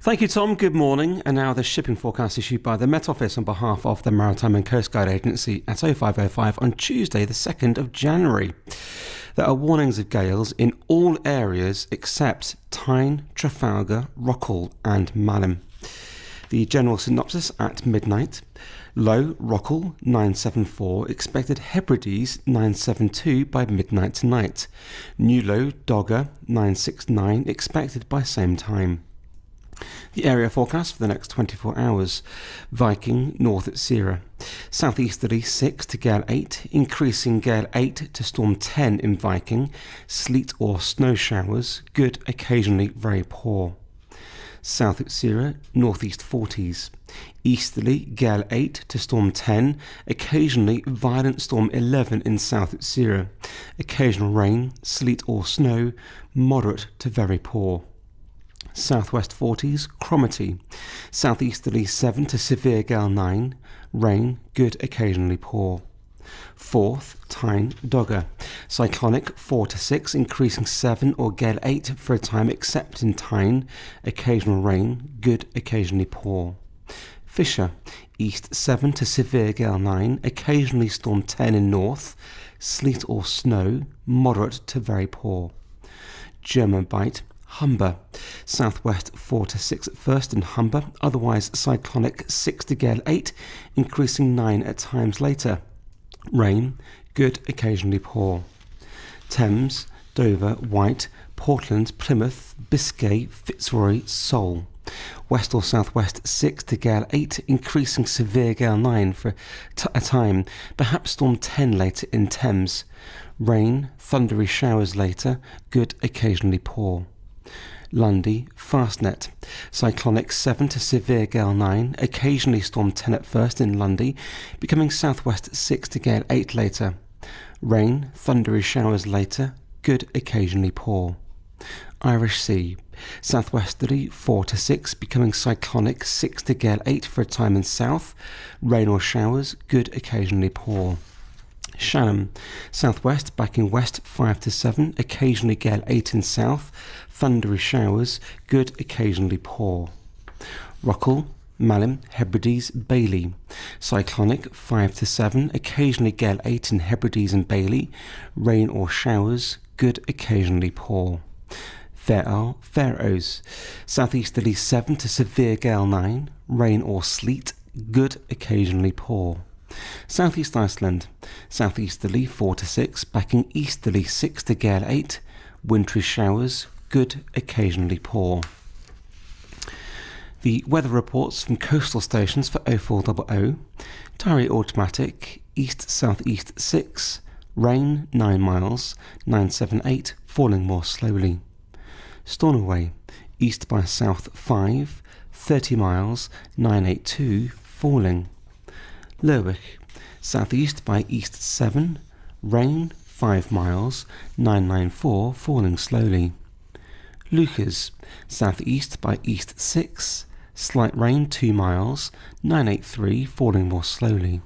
Thank you, Tom. Good morning. And now the shipping forecast issued by the Met Office on behalf of the Maritime and Coast Guard Agency at 0505 on Tuesday, the 2nd of January. There are warnings of gales in all areas except Tyne, Trafalgar, Rockall and Malin. The general synopsis at midnight. Low Rockall 974, expected Hebrides 972 by midnight tonight. New low Dogger 969, expected by same time. The area forecast for the next 24 hours. Viking north at Sierra. Southeasterly 6 to gale 8, increasing gale 8 to storm 10 in Viking. Sleet or snow showers, good, occasionally very poor. South at Sierra, northeast 40s. Easterly, gale 8 to storm 10, occasionally violent storm 11 in South at Sierra. Occasional rain, sleet or snow, moderate to very poor. Southwest 40s, Cromarty. Southeasterly 7 to severe gale 9, rain, good, occasionally poor. 4th, Tyne, Dogger. Cyclonic 4 to 6, increasing 7 or gale 8 for a time except in Tyne. Occasional rain, good, occasionally poor. Fisher, east 7 to severe gale 9, occasionally storm 10 in north. Sleet or snow, moderate to very poor. German Bight, Humber. Southwest 4 to 6 at first in Humber, otherwise cyclonic 6 to gale 8, increasing 9 at times later. Rain, good, occasionally poor. Thames, Dover, White, Portland, Plymouth, Biscay, Fitzroy, Seoul. West or southwest 6 to gale 8, increasing severe gale 9 for a time, perhaps storm 10 later in Thames. Rain, thundery showers later, good, occasionally poor. Lundy, Fastnet. Cyclonic 7 to severe gale 9, occasionally storm 10 at first in Lundy, becoming southwest 6 to gale 8 later. Rain, thundery showers later, good, occasionally poor. Irish Sea. Southwesterly 4 to 6, becoming cyclonic 6 to gale 8 for a time in south. Rain or showers, good, occasionally poor. Shannon. Southwest, backing west 5 to 7, occasionally gale 8 in south. Thundery showers, good, occasionally poor. Rockall, Malin, Hebrides, Bailey. Cyclonic 5 to 7, occasionally gale 8 in Hebrides and Bailey. Rain or showers, good, occasionally poor. Faroes. Southeasterly 7 to severe gale 9, rain or sleet, good, occasionally poor. Southeast Iceland. Southeasterly 4 to 6, backing easterly 6 to gale 8, wintry showers, good, occasionally poor. The weather reports from coastal stations for 0400. Diary automatic, east-southeast 6, rain 9 miles, 978, falling more slowly. Stornoway, east by south 5, 30 miles, 982, falling. Lerwick, southeast by east 7, rain 5 miles, 994, falling slowly. Lucas, southeast by east 6, slight rain 2 miles, 983, falling more slowly.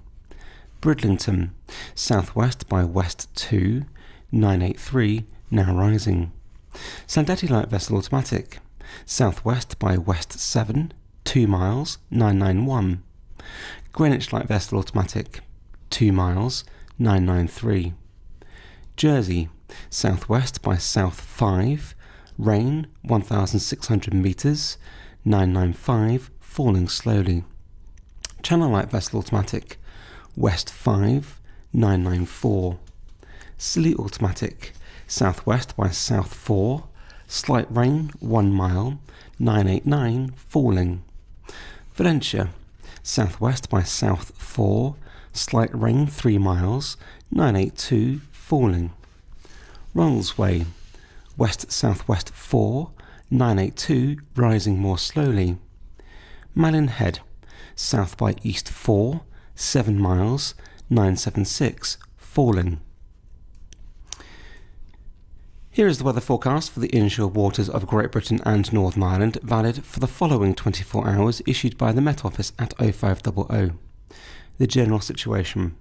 Bridlington, southwest by west 2, 983, now rising. Sandetti light vessel automatic, southwest by west 7, 2 miles, 991. Greenwich light vessel automatic, 2 miles, 993. Jersey, southwest by south 5, rain 1,600 metres, 995, falling slowly. Channel light vessel automatic, west 5, 994. Scilly automatic, southwest by south 4, slight rain 1 mile, 989, falling. Valentia, southwest by south 4, slight rain 3 miles, 982, falling. Rollsway, west-southwest 4, 982, rising more slowly. Malin Head, south by east 4, 7 miles, 976, falling. Here is the weather forecast for the inshore waters of Great Britain and Northern Ireland, valid for the following 24 hours, issued by the Met Office at 0500. The general situation.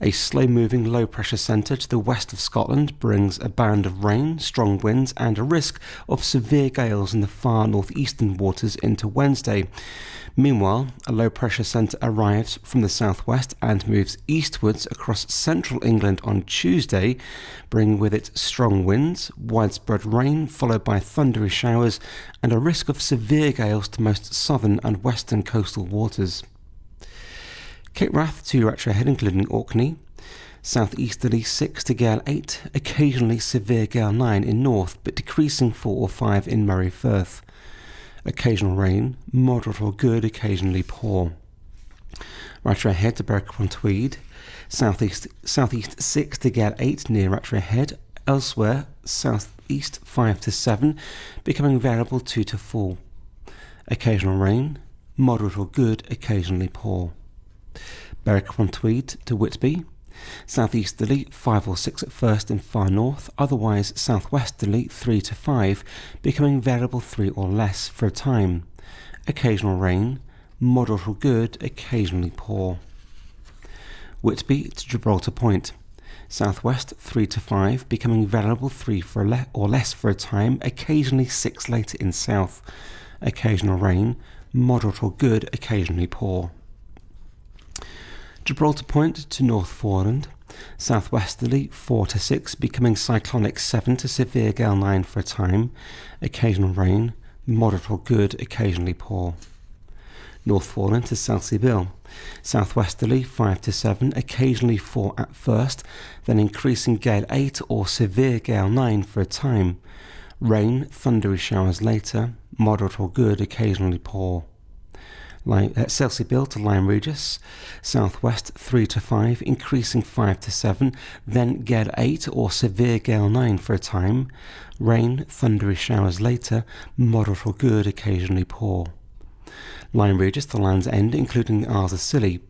A slow-moving low-pressure centre to the west of Scotland brings a band of rain, strong winds and a risk of severe gales in the far northeastern waters into Wednesday. Meanwhile, a low-pressure centre arrives from the southwest and moves eastwards across central England on Tuesday, bringing with it strong winds, widespread rain followed by thundery showers and a risk of severe gales to most southern and western coastal waters. Cape Wrath 2 retro ahead including Orkney, southeasterly 6 to gale 8, occasionally severe gale 9 in north but decreasing 4 or 5 in Moray Firth. Occasional rain, moderate or good, occasionally poor. Retro ahead to Berwick-upon-Tweed, southeast 6 to gale 8 near retro ahead, elsewhere southeast 5 to 7, becoming variable 2 to 4. Occasional rain, moderate or good, occasionally poor. Berwick-upon-Tweed to Whitby, southeasterly 5 or 6 at first in far north, otherwise southwesterly 3 to 5, becoming variable 3 or less for a time. Occasional rain, moderate or good, occasionally poor. Whitby to Gibraltar Point, southwest 3 to 5, becoming variable 3 or less for a time, occasionally 6 later in south. Occasional rain, moderate or good, occasionally poor. Gibraltar Point to North Foreland, southwesterly 4 to 6, becoming cyclonic 7 to severe gale 9 for a time, occasional rain, moderate or good, occasionally poor. North Foreland to South Sea Bill, southwesterly 5 to 7, occasionally 4 at first, then increasing gale 8 or severe gale 9 for a time, rain, thundery showers later, moderate or good, occasionally poor. South Bill to Lyme Regis, southwest 3 to 5, increasing 5 to 7, then gale 8 or severe gale 9 for a time, rain, thundery showers later, moderate or good, occasionally poor. Lyme Regis to Land's End, including the Isles of Scilly,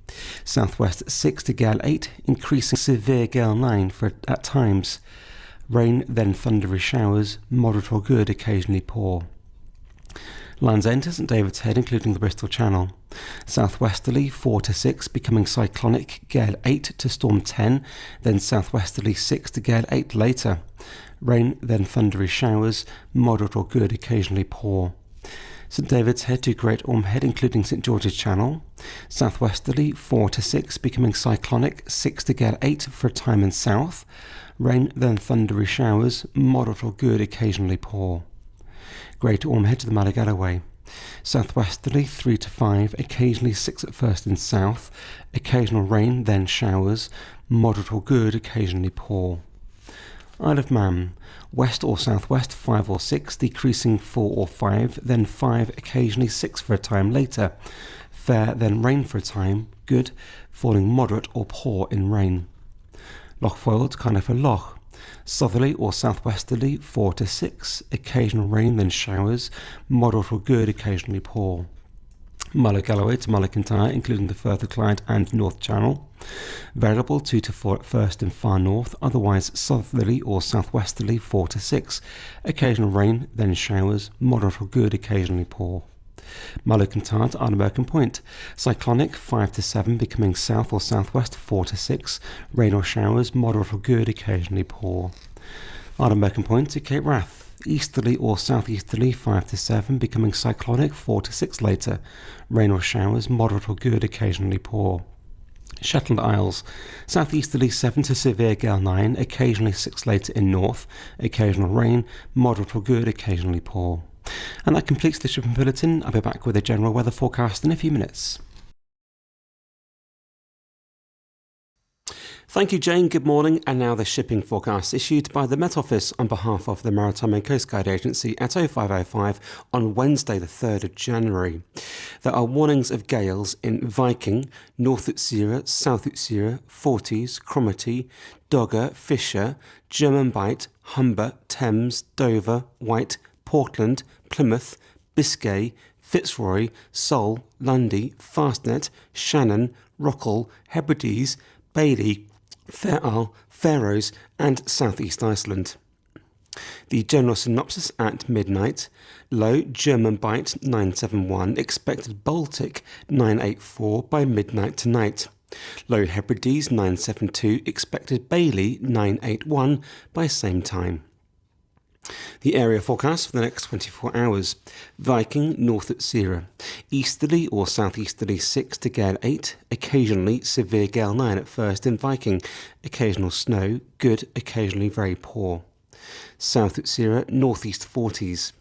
southwest 6 to gale 8, increasing severe gale 9 at times, rain, then thundery showers, moderate or good, occasionally poor. Land's End to St David's Head, including the Bristol Channel, southwesterly 4 to 6, becoming cyclonic gale 8 to storm 10, then southwesterly 6 to gale 8 later, rain, then thundery showers, moderate or good, occasionally poor. St David's Head to Great Orme Head, including St George's Channel, southwesterly 4 to 6, becoming cyclonic 6 to gale 8 for a time in south, rain, then thundery showers, moderate or good, occasionally poor. Great Orme Head to the Malagalloway, southwesterly 3 to 5, occasionally 6 at first in south, occasional rain, then showers, moderate or good, occasionally poor. Isle of Man, west or southwest 5 or 6, decreasing 4 or 5, then 5, occasionally 6 for a time later, fair, then rain for a time, good, falling moderate or poor in rain. Loch Foyle to Carniffer Loch, southerly or southwesterly 4 to 6, occasional rain then showers, moderate or good, occasionally poor. Mull Galloway to Mullintyre, including the Firth of Clyde and North Channel, variable 2 to 4 at first in far north, otherwise southerly or southwesterly 4 to 6, occasional rain then showers, moderate or good, occasionally poor. Mullintyre to Ardnamurchan Point, cyclonic 5 to 7, becoming south or southwest 4 to 6, rain or showers, moderate or good, occasionally poor. Ardnamurchan Point to Cape Wrath, easterly or southeasterly 5 to 7, becoming cyclonic 4 to 6 later, rain or showers, moderate or good, occasionally poor. Shetland Isles, southeasterly 7 to severe gale 9, occasionally 6 later in north, occasional rain, moderate or good, occasionally poor. And that completes the shipping bulletin. I'll be back with a general weather forecast in a few minutes. Thank you, Jane. Good morning. And now the shipping forecast issued by the Met Office on behalf of the Maritime and Coast Guard Agency at 0505 on Wednesday, the 3rd of January. There are warnings of gales in Viking, North Utsira, South Utsira, Forties, Cromarty, Dogger, Fisher, German Bight, Humber, Thames, Dover, Wight, Portland, Plymouth, Biscay, Fitzroy, Seoul, Lundy, Fastnet, Shannon, Rockall, Hebrides, Bailey, Fair Isle, Faroes and South East Iceland. The general synopsis at midnight: low German Bight 971, expected Baltic 984 by midnight tonight. Low Hebrides 972, expected Bailey 981 by same time. The area forecast for the next 24 hours. Viking north at 0. Easterly or southeasterly 6 to gale 8. Occasionally severe gale 9 at first in Viking. Occasional snow, good, occasionally very poor. South at 0, northeast 40s.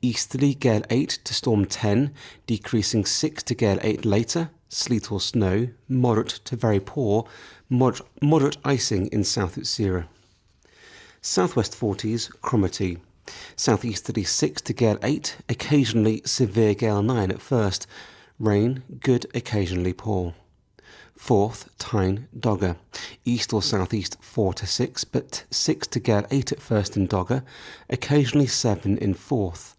Easterly gale 8 to storm 10, decreasing 6 to gale 8 later. Sleet or snow, moderate to very poor. Moderate icing in south at 0. Southwest 40s, Cromarty. Southeasterly 6 to gale 8, occasionally severe gale 9 at first. Rain, good, occasionally poor. 4th, Tyne, Dogger. East or southeast 4 to 6, but 6 to gale 8 at first in Dogger, occasionally 7 in 4th.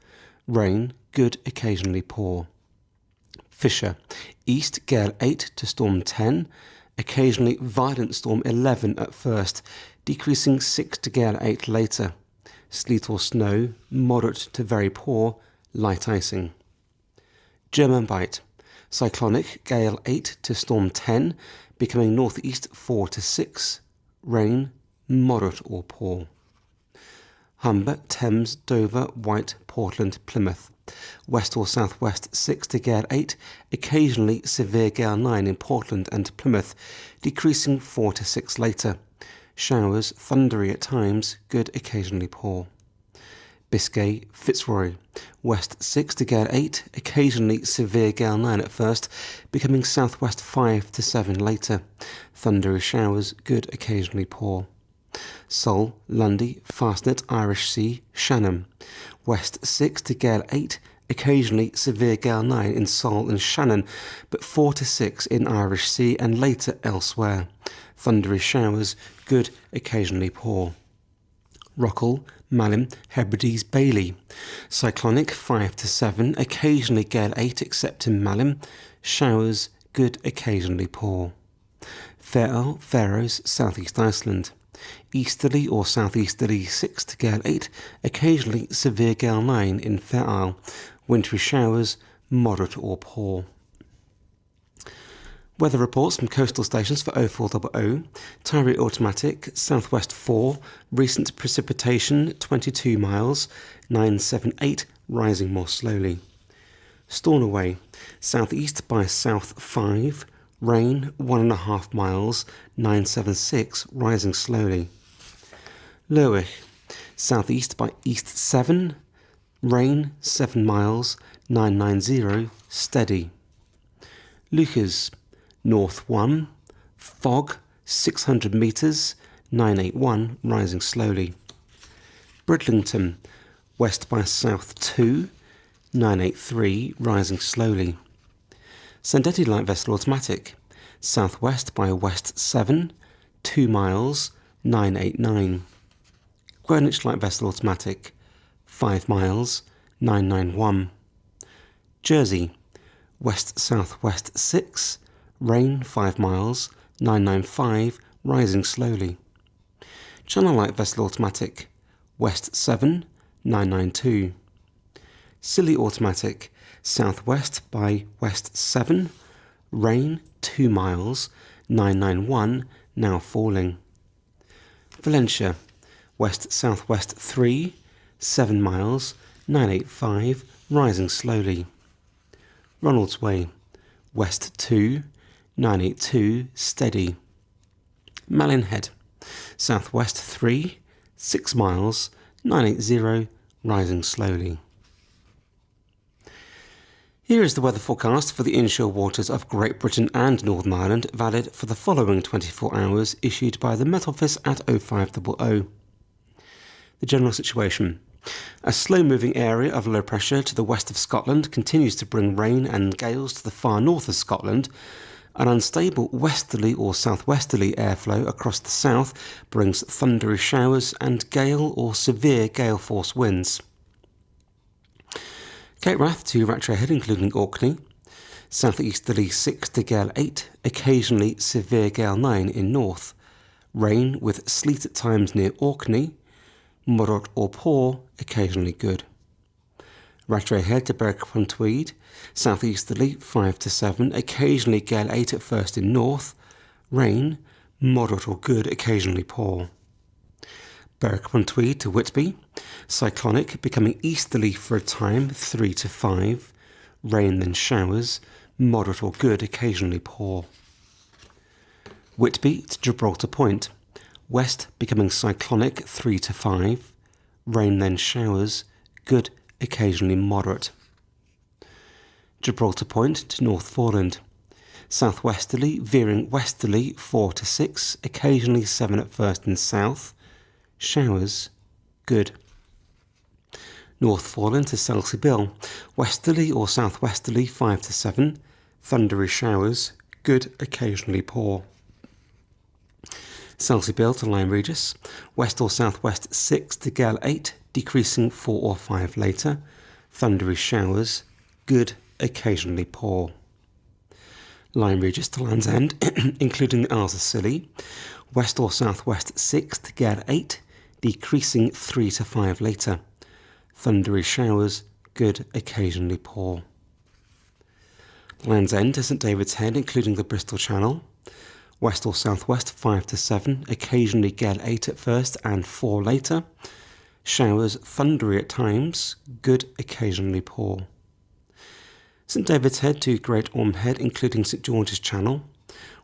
Rain, good, occasionally poor. Fisher. East gale 8 to storm 10, occasionally violent storm 11 at first, decreasing 6 to gale 8 later. Sleet or snow, moderate to very poor, light icing. German Bight. Cyclonic, gale 8 to storm 10, becoming northeast 4 to 6. Rain, moderate or poor. Humber, Thames, Dover, White, Portland, Plymouth. West or southwest 6 to gale 8, occasionally severe gale 9 in Portland and Plymouth, decreasing 4 to 6 later. Showers, thundery at times, good, occasionally poor. Biscay, Fitzroy. West 6 to gale 8, occasionally severe gale 9 at first, becoming southwest 5 to 7 later. Thundery showers, good, occasionally poor. Sol, Lundy, Fastnet, Irish Sea, Shannon. West 6 to gale 8, occasionally severe gale 9 in Sol and Shannon, but 4 to 6 in Irish Sea and later elsewhere. Thundery showers, good, occasionally poor. Rockall, Malin, Hebrides, Bailey. Cyclonic 5 to 7, occasionally gale 8 except in Malin. Showers, good, occasionally poor. Fair Isle, Faroes, Southeast Iceland. Easterly or southeasterly 6 to gale 8, occasionally severe gale 9 in Fair Isle. Wintry showers, moderate or poor. Weather reports from coastal stations for 0400. Tyree Automatic, southwest 4, recent precipitation 22 miles, 978, rising more slowly. Stornoway, southeast by south 5, rain 1.5 miles, 976, rising slowly. Lerwick, southeast by east 7, rain 7 miles, 990, steady. Lucas, north 1, fog 600 metres, 981, rising slowly. Bridlington, west by south 2, 983, rising slowly. Sandetti light vessel automatic, southwest by west 7, 2 miles, 989. Greenwich light vessel automatic, 5 miles, 991. Jersey, west-southwest 6, rain 5 miles, 995, rising slowly. Channel light vessel automatic, west 7, 992. Scilly automatic, southwest by west 7, rain 2 miles, 991, now falling. Valentia, west-southwest 3, 7 miles, 985, rising slowly. Ronalds Way, west 2, 982, steady. Malin Head, southwest 3, 6 miles, 980, rising slowly. Here is the weather forecast for the inshore waters of Great Britain and Northern Ireland, valid for the following 24 hours, issued by the Met Office at 0500. The general situation. A slow-moving area of low pressure to the west of Scotland continues to bring rain and gales to the far north of Scotland. An unstable westerly or southwesterly airflow across the south brings thundery showers and gale or severe gale force winds. Cape Wrath to Rattray Head, including Orkney. Southeasterly 6 to gale 8, occasionally severe gale 9 in north. Rain with sleet at times near Orkney. Moderate or poor, occasionally good. Rattray Head to Berwick upon Tweed. Southeasterly 5 to 7, occasionally gale 8 at first in north. Rain, moderate or good, occasionally poor. Berwick-upon-Tweed to Whitby, cyclonic, becoming easterly for a time, 3 to 5. Rain then showers, moderate or good, occasionally poor. Whitby to Gibraltar Point, west becoming cyclonic, 3 to 5. Rain then showers, good, occasionally moderate. Gibraltar Point to Northforeland, southwesterly, veering westerly, 4 to 6, occasionally 7 at first in south. Showers, good. Northforeland to Selsey Bill, westerly or southwesterly, 5 to 7. Thundery showers, good, occasionally poor. Selsey Bill to Lyme Regis, west or southwest 6 to gale 8, decreasing 4 or 5 later. Thundery showers, good, occasionally poor. Lyme Regis to Land's End, including the Isles of Scilly, west or southwest 6 to gale 8, decreasing 3 to 5 later. Thundery showers, good, occasionally poor. Land's End to St David's Head, including the Bristol Channel, west or southwest 5 to 7, occasionally gale 8 at first and 4 later. Showers, thundery at times, good, occasionally poor. St David's Head to Great Orme Head, including St George's Channel,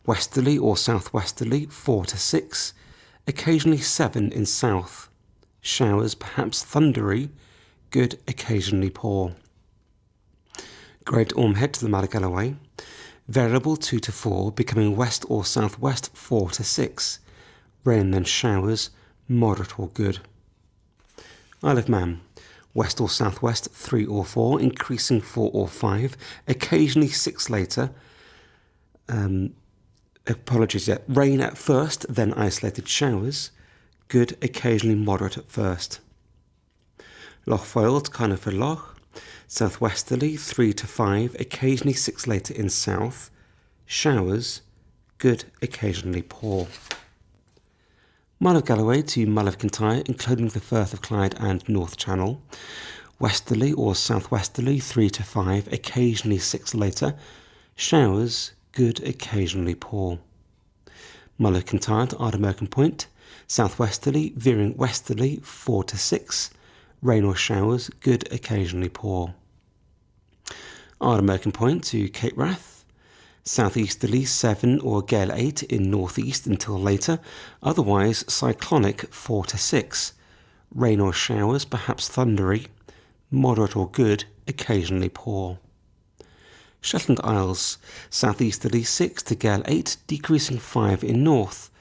westerly or southwesterly 4 to 6, occasionally 7 in south. Showers, perhaps thundery, good, occasionally poor. Great Orme Head to the Madagalloway, variable 2 to 4, becoming west or southwest 4 to 6. Rain then showers, moderate or good. Isle of Man, west or southwest 3 or 4, increasing 4 or 5, occasionally 6 later. Rain at first, then isolated showers, good, occasionally moderate at first. Loch Foyle to Carnarvon Loch, southwesterly 3 to 5, occasionally 6 later in south. Showers, good, occasionally poor. Mull of Galloway to Mull of Kintyre, including the Firth of Clyde and North Channel, westerly or southwesterly 3 to 5, occasionally 6 later. Showers, good, occasionally poor. Mull of Kintyre to Ardmurchan Point, southwesterly, veering westerly 4 to 6. Rain or showers, good, occasionally poor. Ardmurchan Point to Cape Wrath, southeasterly 7 or gale 8 in northeast until later, otherwise cyclonic 4 to 6. Rain or showers, perhaps thundery, moderate or good, occasionally poor. Shetland Isles, southeasterly 6 to gale 8, decreasing 5 in north.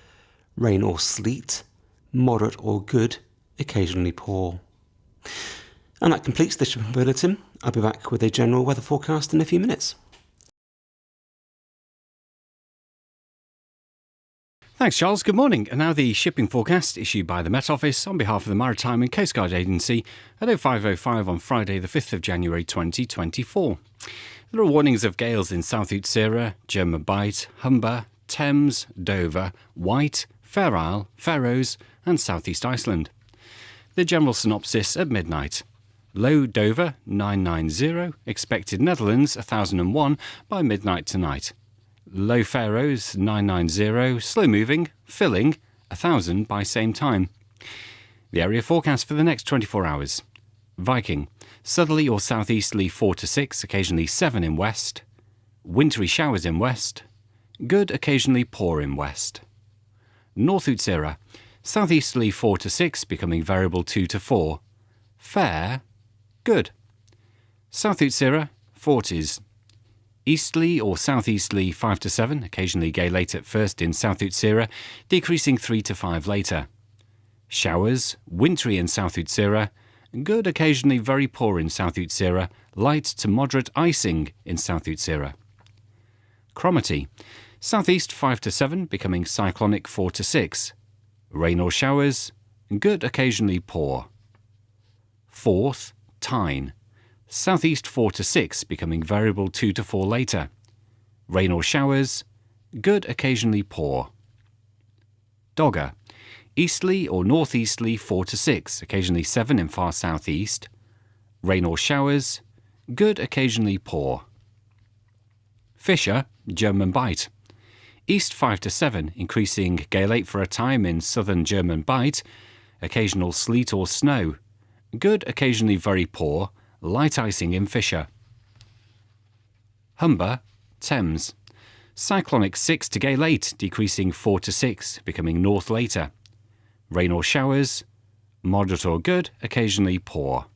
Rain or sleet, moderate or good, occasionally poor. And that completes the shipping bulletin. I'll be back with a general weather forecast in a few minutes. Thanks, Charles. Good morning. And now the shipping forecast issued by the Met Office on behalf of the Maritime and Coast Guard Agency at 05:05 on Friday, the 5th of January 2024. There are warnings of gales in South Utsira, German Bight, Humber, Thames, Dover, Wight, Fair Isle, Faroes and South East Iceland. The general synopsis at midnight. Low Dover 990, expected Netherlands 1001 by midnight tonight. Low Faroes 990, slow moving, filling 1000 by same time. The area forecast for the next 24 hours. Viking, southerly or southeasterly 4 to 6, occasionally 7 in west. Wintry showers in west. Good, occasionally poor in west. North Utsira, southeasterly 4 to 6, becoming variable 2 to 4. Fair, good. South Utsira, 40s. Easterly or southeasterly 5 to 7, occasionally gale late at first in South Utsira, decreasing 3 to 5 later. Showers, wintry in South Utsira, good, occasionally very poor in South Utsira, light to moderate icing in South Utsira. Cromarty, southeast 5 to 7, becoming cyclonic 4 to 6. Rain or showers, good, occasionally poor. Forth, Tyne, southeast 4 to 6, becoming variable 2 to 4 later. Rain or showers, good, occasionally poor. Dogger, easterly or northeasterly 4 to 6, occasionally 7 in far southeast. Rain or showers, good, occasionally poor. Fisher, German Bight, East 5 to 7, increasing gale 8 for a time in southern German Bight. Occasional sleet or snow. Good, occasionally very poor. Light icing in Fisher. Humber, Thames. Cyclonic 6 to gale 8, decreasing 4 to 6, becoming north later. Rain or showers. Moderate or good, occasionally poor.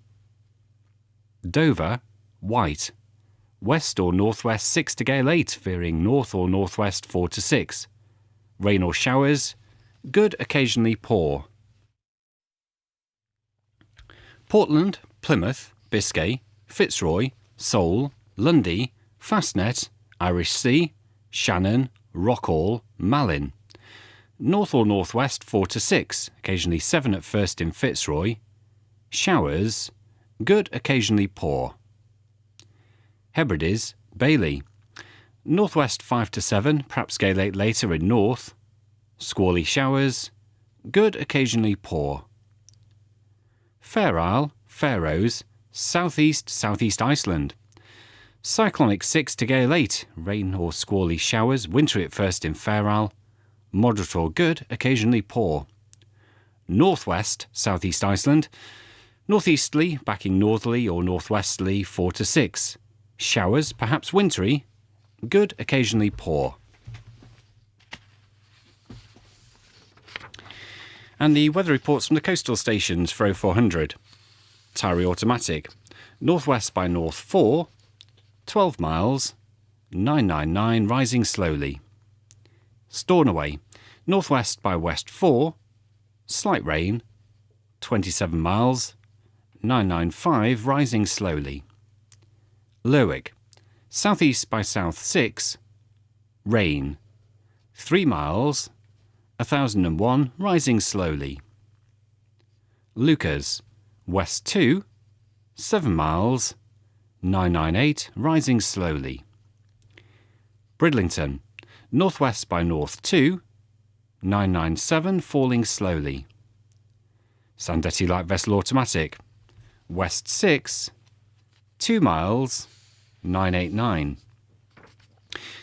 Dover, white. West or northwest 6 to gale 8, veering north or northwest 4 to 6. Rain or showers. Good, occasionally poor. Portland, Plymouth, Biscay, Fitzroy, Seoul, Lundy, Fastnet, Irish Sea, Shannon, Rockall, Malin. North or northwest 4 to 6, occasionally 7 at first in Fitzroy. Showers. Good, occasionally poor. Hebrides, Bailey. Northwest 5 to 7, perhaps gale 8 later in north. Squally showers. Good, occasionally poor. Fair Isle, Faroes, southeast, southeast Iceland. Cyclonic 6 to gale 8, rain or squally showers, wintry at first in Fair Isle. Moderate or good, occasionally poor. Northwest, southeast Iceland. Northeasterly, backing northerly or northwesterly 4 to 6. Showers, perhaps wintry. Good, occasionally poor. And the weather reports from the coastal stations for 0400. Tyree Automatic. Northwest by north 4, 12 miles, 999 rising slowly. Stornoway. Northwest by west 4, slight rain, 27 miles, 995 rising slowly. Lerwick. Southeast by south 6, rain, 3 miles, 1001 rising slowly. Lucas. West 2, 7 miles, 998 rising slowly. Bridlington. Northwest by north 2, 997 falling slowly. Sandetti Light Vessel Automatic. West 6, 2 miles, 989.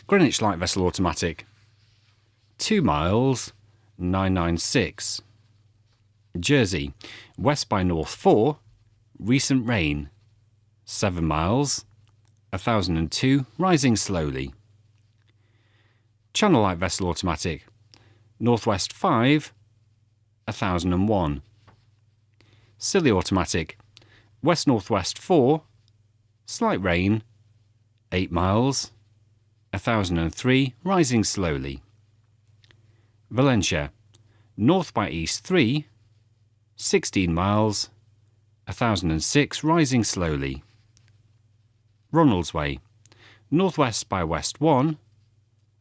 Greenwich Light Vessel Automatic. 2 miles, 996. Jersey. West by north 4, recent rain. 7 miles, 1002 rising slowly. Channel Light Vessel Automatic. Northwest 5, 1001. Scilly Automatic. West-northwest 4, slight rain, 8 miles, 1003 rising slowly. Valencia. North by east 3, 16 miles, 1006 rising slowly. Ronaldsway. Northwest by west 1,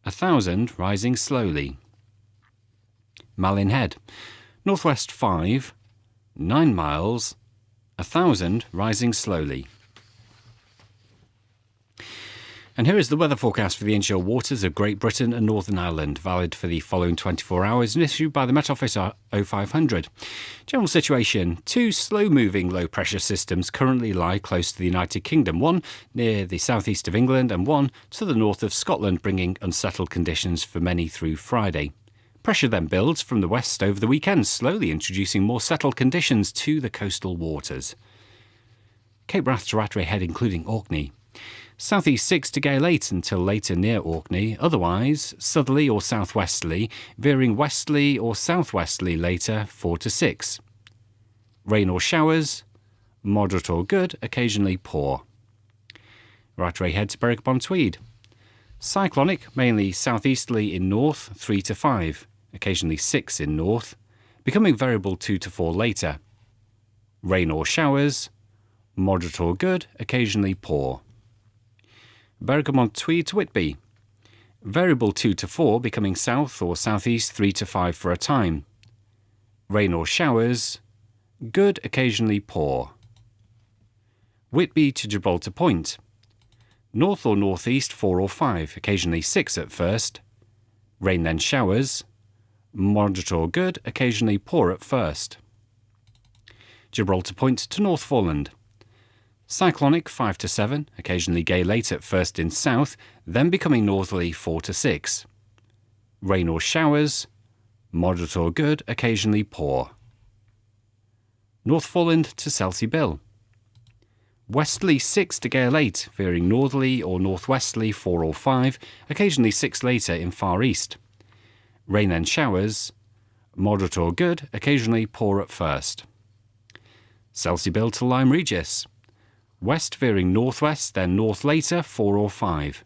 1000 rising slowly. Malin Head. Northwest 5, 9 miles, 1000 rising slowly. And here is the weather forecast for the inshore waters of Great Britain and Northern Ireland, valid for the following 24 hours and issued by the Met Office 0500. General situation: 2 slow-moving low-pressure systems currently lie close to the United Kingdom, one near the southeast of England and one to the north of Scotland, bringing unsettled conditions for many through Friday. Pressure then builds from the west over the weekend, slowly introducing more settled conditions to the coastal waters. Cape Wrath to Rattray Head, including Orkney. Southeast 6 to gale 8 until later near Orkney, otherwise southerly or southwesterly, veering westerly or southwesterly later 4 to 6. Rain or showers, moderate or good, occasionally poor. Rattray Head to Berwick upon Tweed. Cyclonic, mainly southeasterly in north 3 to 5, occasionally 6 in north, becoming variable 2 to 4 later. Rain or showers, moderate or good, occasionally poor. Berwick-upon-Tweed to Whitby. Variable 2 to 4, becoming south or southeast 3 to 5 for a time. Rain or showers, good, occasionally poor. Whitby to Gibraltar Point. North or northeast 4 or 5, occasionally 6 at first. Rain then showers, moderate or good, occasionally poor at first. Gibraltar Point to Northforeland. Cyclonic 5 to 7, occasionally gale 8 at first in south, then becoming northerly 4 to 6. rain or showers, moderate or good, occasionally poor. North Foreland to Selsey Bill. Westerly 6 to gale 8, veering northerly or northwesterly 4 or 5, occasionally 6 later in far east. Rain and showers, moderate or good, occasionally poor at first. Selsey Bill to Lyme Regis. West veering northwest, then north later 4 or 5.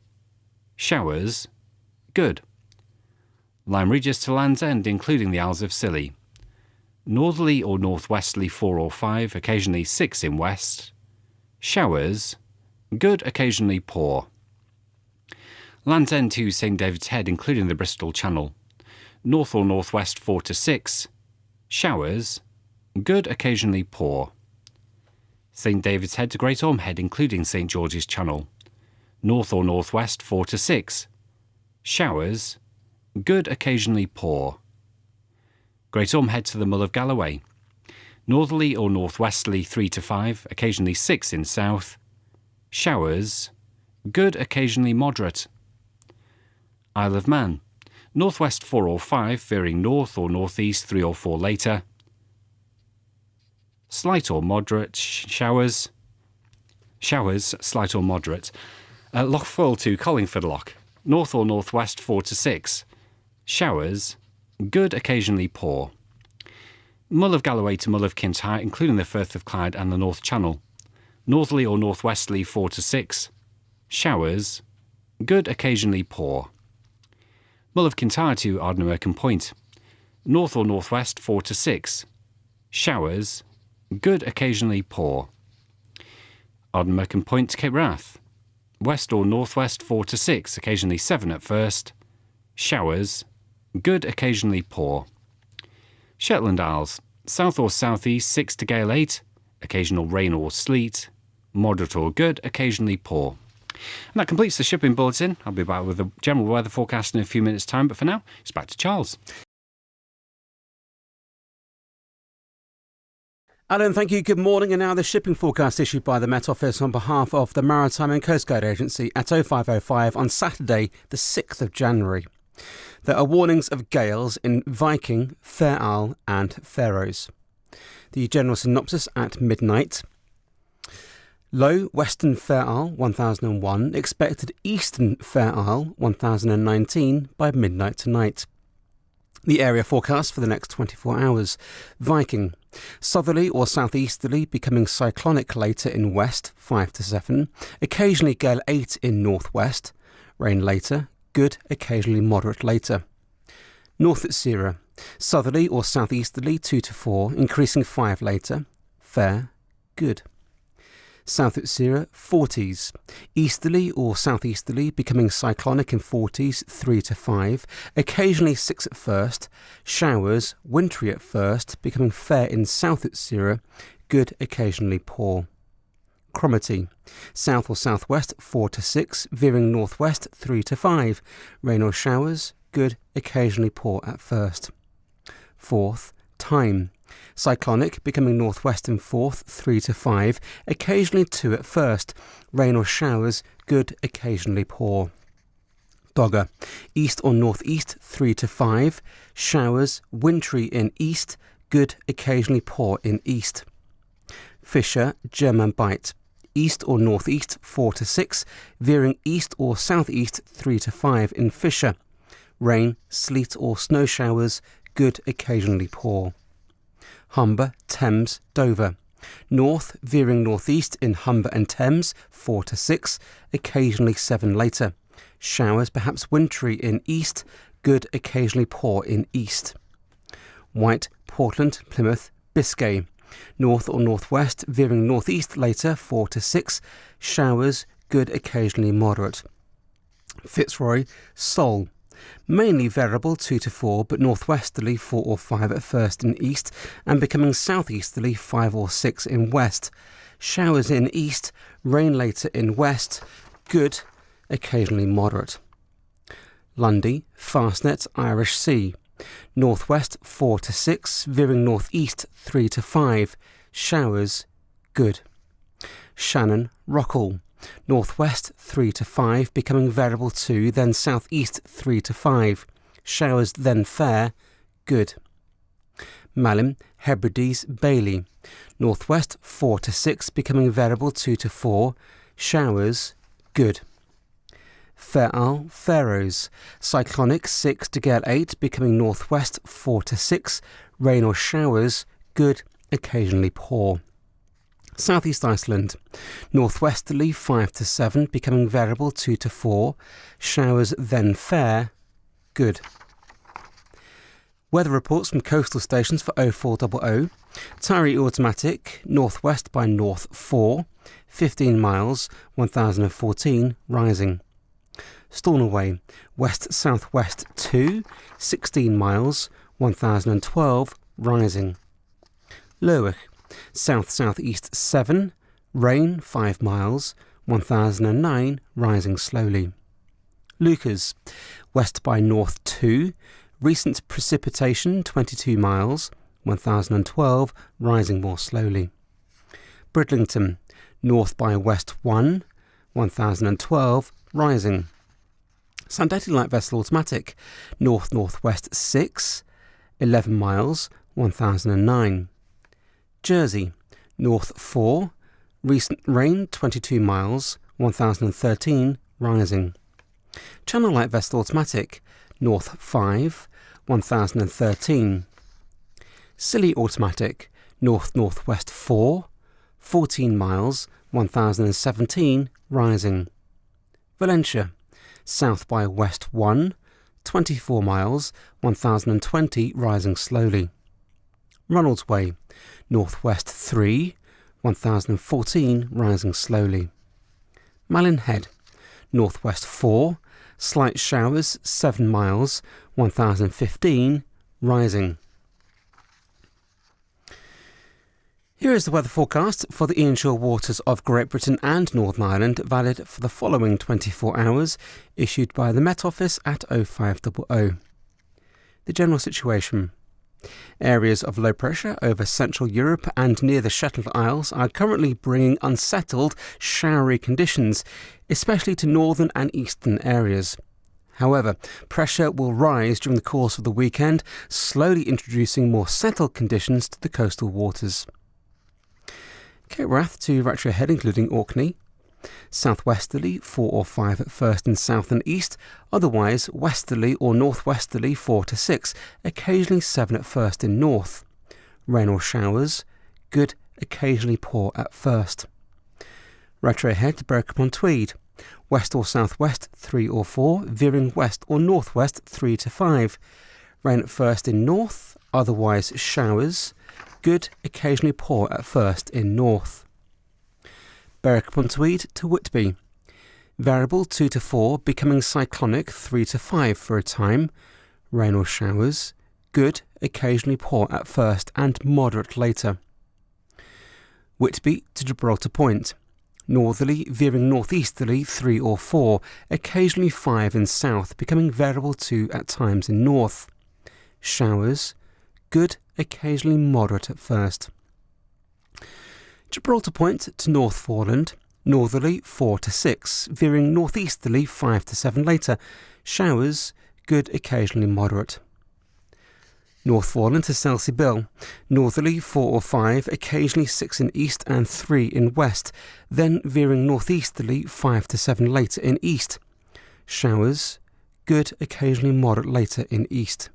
Showers, good. Lyme Regis to Land's End, including the Isles of Scilly. Northerly or northwesterly 4 or 5, occasionally 6 in west. Showers, good, occasionally poor. Land's End to St David's Head, including the Bristol Channel. North or northwest 4 to 6. Showers, good, occasionally poor. St David's Head to Great Orme Head, including St George's Channel. North or northwest 4 to 6. Showers, good, occasionally poor. Great Orme Head to the Mull of Galloway. Northerly or northwesterly 3 to 5, occasionally 6 in south. Showers, good, occasionally moderate. Isle of Man. Northwest 4 or 5, veering north or northeast 3 or 4 later. Slight or moderate showers. Showers, slight or moderate. Lochfoyle to Collingford Loch. North or northwest 4 to 6. Showers, good, occasionally poor. Mull of Galloway to Mull of Kintyre, including the Firth of Clyde and the North Channel. Northerly or northwesterly 4 to 6. Showers, good, occasionally poor. Mull of Kintyre to Ardnamurchan Point. North or northwest 4 to 6. Showers, good, occasionally poor. Ardnamurchan Point to Cape Wrath. West or northwest 4 to 6, occasionally 7 at first. Showers, good, occasionally poor. Shetland Isles. South or southeast 6 to gale 8, occasional rain or sleet. Moderate or good, occasionally poor. And that completes the shipping bulletin. I'll be back with the general weather forecast in a few minutes' time, but for now, it's back to Charles. Alan, thank you. Good morning. And now the shipping forecast issued by the Met Office on behalf of the Maritime and Coast Guard Agency at 0505 on Saturday, the 6th of January. There are warnings of gales in Viking, Fair Isle and Faroes. The general synopsis at midnight. Low Western Fair Isle 1001, expected Eastern Fair Isle 1019 by midnight tonight. The area forecast for the next 24 hours. Viking. Southerly or southeasterly, becoming cyclonic later in west 5 to 7. Occasionally gale 8 in northwest. Rain later. Good, occasionally moderate later. North at Sierra. Southerly or southeasterly 2 to 4, increasing 5 later. Fair, good. South at Sierra, 40s. Easterly or southeasterly, becoming cyclonic in 40s 3 to 5. Occasionally 6 at first. Showers, wintry at first, becoming fair in South at Sierra. Good, occasionally poor. Cromarty. South or southwest 4 to 6, veering northwest 3 to 5. Rain or showers, good, occasionally poor at first. Forth, Tyne. Cyclonic, becoming northwest in 4th 3 to 5, occasionally 2 at first. Rain or showers, good, occasionally poor. Dogger. East or northeast 3 to 5. Showers, wintry in east, good, occasionally poor in east. Fisher, German Bight. East or northeast 4 to 6, veering east or southeast 3 to 5 in Fisher. Rain, sleet or snow showers, good, occasionally poor. Humber, Thames, Dover. North, veering northeast in Humber and Thames 4 to 6, occasionally 7 later. Showers, perhaps wintry in east, good, occasionally poor in east. White, Portland, Plymouth, Biscay. North or northwest, veering northeast later 4 to 6. Showers, good, occasionally moderate. Fitzroy, Sol. Mainly variable 2 to 4, but northwesterly 4 or 5 at first in east, and becoming southeasterly 5 or 6 in west. Showers in east, rain later in west, good, occasionally moderate. Lundy, Fastnet, Irish Sea. Northwest 4 to 6, veering northeast 3 to 5. Showers, good. Shannon, Rockall. Northwest 3 to 5, becoming variable 2, then southeast 3 to 5. showers then fair, good. Malin, Hebrides, Bailey, northwest 4 to 6, becoming variable 2 to 4, showers, good. Fair Isle, Faroes, cyclonic 6 to gale 8, becoming northwest 4 to 6, rain or showers, good, occasionally poor. Southeast Iceland, northwesterly 5 to 7, becoming variable 2 to 4, showers then fair, good. Weather reports from coastal stations for 0400, Tyree automatic, northwest by north 4, 15 miles, 1014, rising. Stornoway, west-southwest 2, 16 miles, 1012, rising. Lerwick, south-southeast 7, rain 5 miles, 1009, rising slowly. Lucas, west by north 2, recent precipitation 22 miles, 1012, rising more slowly. Bridlington, north by west 1, 1012, rising. Sandeti light vessel automatic, north-northwest 6, 11 miles, 1009. Jersey, north 4, recent rain 22 miles, 1013, rising. Channel light vessel automatic, north 5, 1013. Scilly automatic, north-northwest 4, 14 miles, 1017, rising. Valentia, south by west 1, 24 miles, 1020, rising slowly. Ronalds Way, northwest 3, 1014, rising slowly. Malin Head, northwest 4, slight showers 7 miles, 1015, rising. Here is the weather forecast for the inshore waters of Great Britain and Northern Ireland, valid for the following 24 hours, issued by the Met Office at 0500. The general situation. Areas of low pressure over Central Europe and near the Shetland Isles are currently bringing unsettled, showery conditions, especially to northern and eastern areas. However, pressure will rise during the course of the weekend, slowly introducing more settled conditions to the coastal waters. Cape Wrath to retro ahead, including Orkney. Southwesterly 4 or 5 at first in south and east, otherwise westerly or northwesterly 4 to 6, occasionally 7 at first in north. Rain or showers, good, occasionally poor at first. Retro ahead to Berwick upon Tweed. West or southwest 3 or 4, veering west or northwest 3 to 5. Rain at first in north, otherwise showers, good, occasionally poor at first in north. Berwick upon Tweed to Whitby. Variable 2 to 4, becoming cyclonic 3 to 5 for a time. Rain or showers, good, occasionally poor at first and moderate later. Whitby to Gibraltar Point. Northerly, veering northeasterly 3 or 4, occasionally 5 in south, becoming variable 2 at times in north. Showers, good, occasionally moderate at first. Gibraltar Point to North Foreland, northerly 4 to 6, veering northeasterly 5 to 7 later. Showers, good, occasionally moderate. North Foreland to Selsey Bill, northerly 4 or 5, occasionally 6 in east and 3 in west, then veering northeasterly 5 to 7 later in east. Showers, good, occasionally moderate later in east.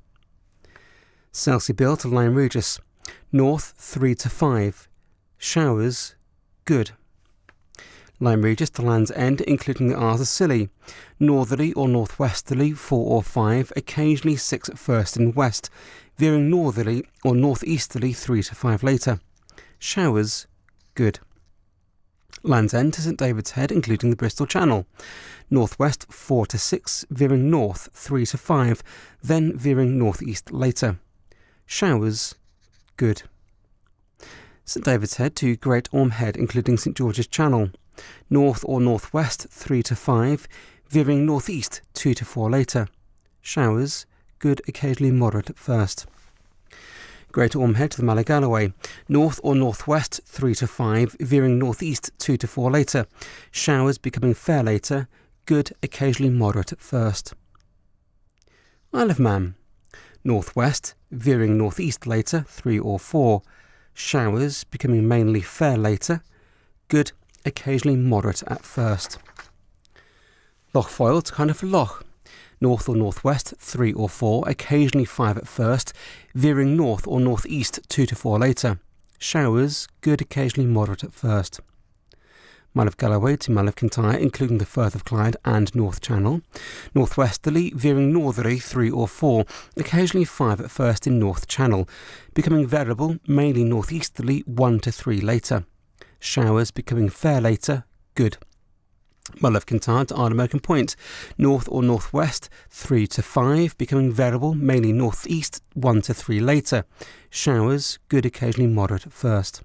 Selsey Bill to Lyme Regis, north 3 to 5, showers, good. Lyme Regis to Land's End, including the Isles of Scilly, northerly or northwesterly 4 or 5, occasionally 6 at first in west, veering northerly or northeasterly 3 to 5 later. Showers, good. Land's End to St David's Head, including the Bristol Channel, northwest 4 to 6, veering north 3 to 5, then veering northeast later. Showers, good. St David's Head to Great Orme Head, including St George's Channel, north or northwest 3 to 5, veering northeast 2 to 4 later. Showers, good, occasionally moderate at first. Great Orme Head to the Malagalloway, north or northwest 3 to 5, veering northeast 2 to 4 later. Showers becoming fair later, good, occasionally moderate at first. Isle of Man. Northwest, veering northeast later, 3 or 4. Showers, becoming mainly fair later. Good, occasionally moderate at first. Loch Foyle to Cardiff Loch. North or northwest, 3 or 4, occasionally 5 at first. Veering north or northeast, 2 to 4 later. Showers, good, occasionally moderate at first. Mile of Galloway to Mile of Kintyre, including the Firth of Clyde and North Channel. Northwesterly, veering northerly, 3 or 4, occasionally 5 at first in North Channel, becoming variable, mainly northeasterly, 1 to 3 later. Showers becoming fair later, good. Mile of Kintyre to Ardmurchan Point, north or northwest, 3 to 5, becoming variable, mainly northeast, 1 to 3 later. Showers, good, occasionally moderate at first.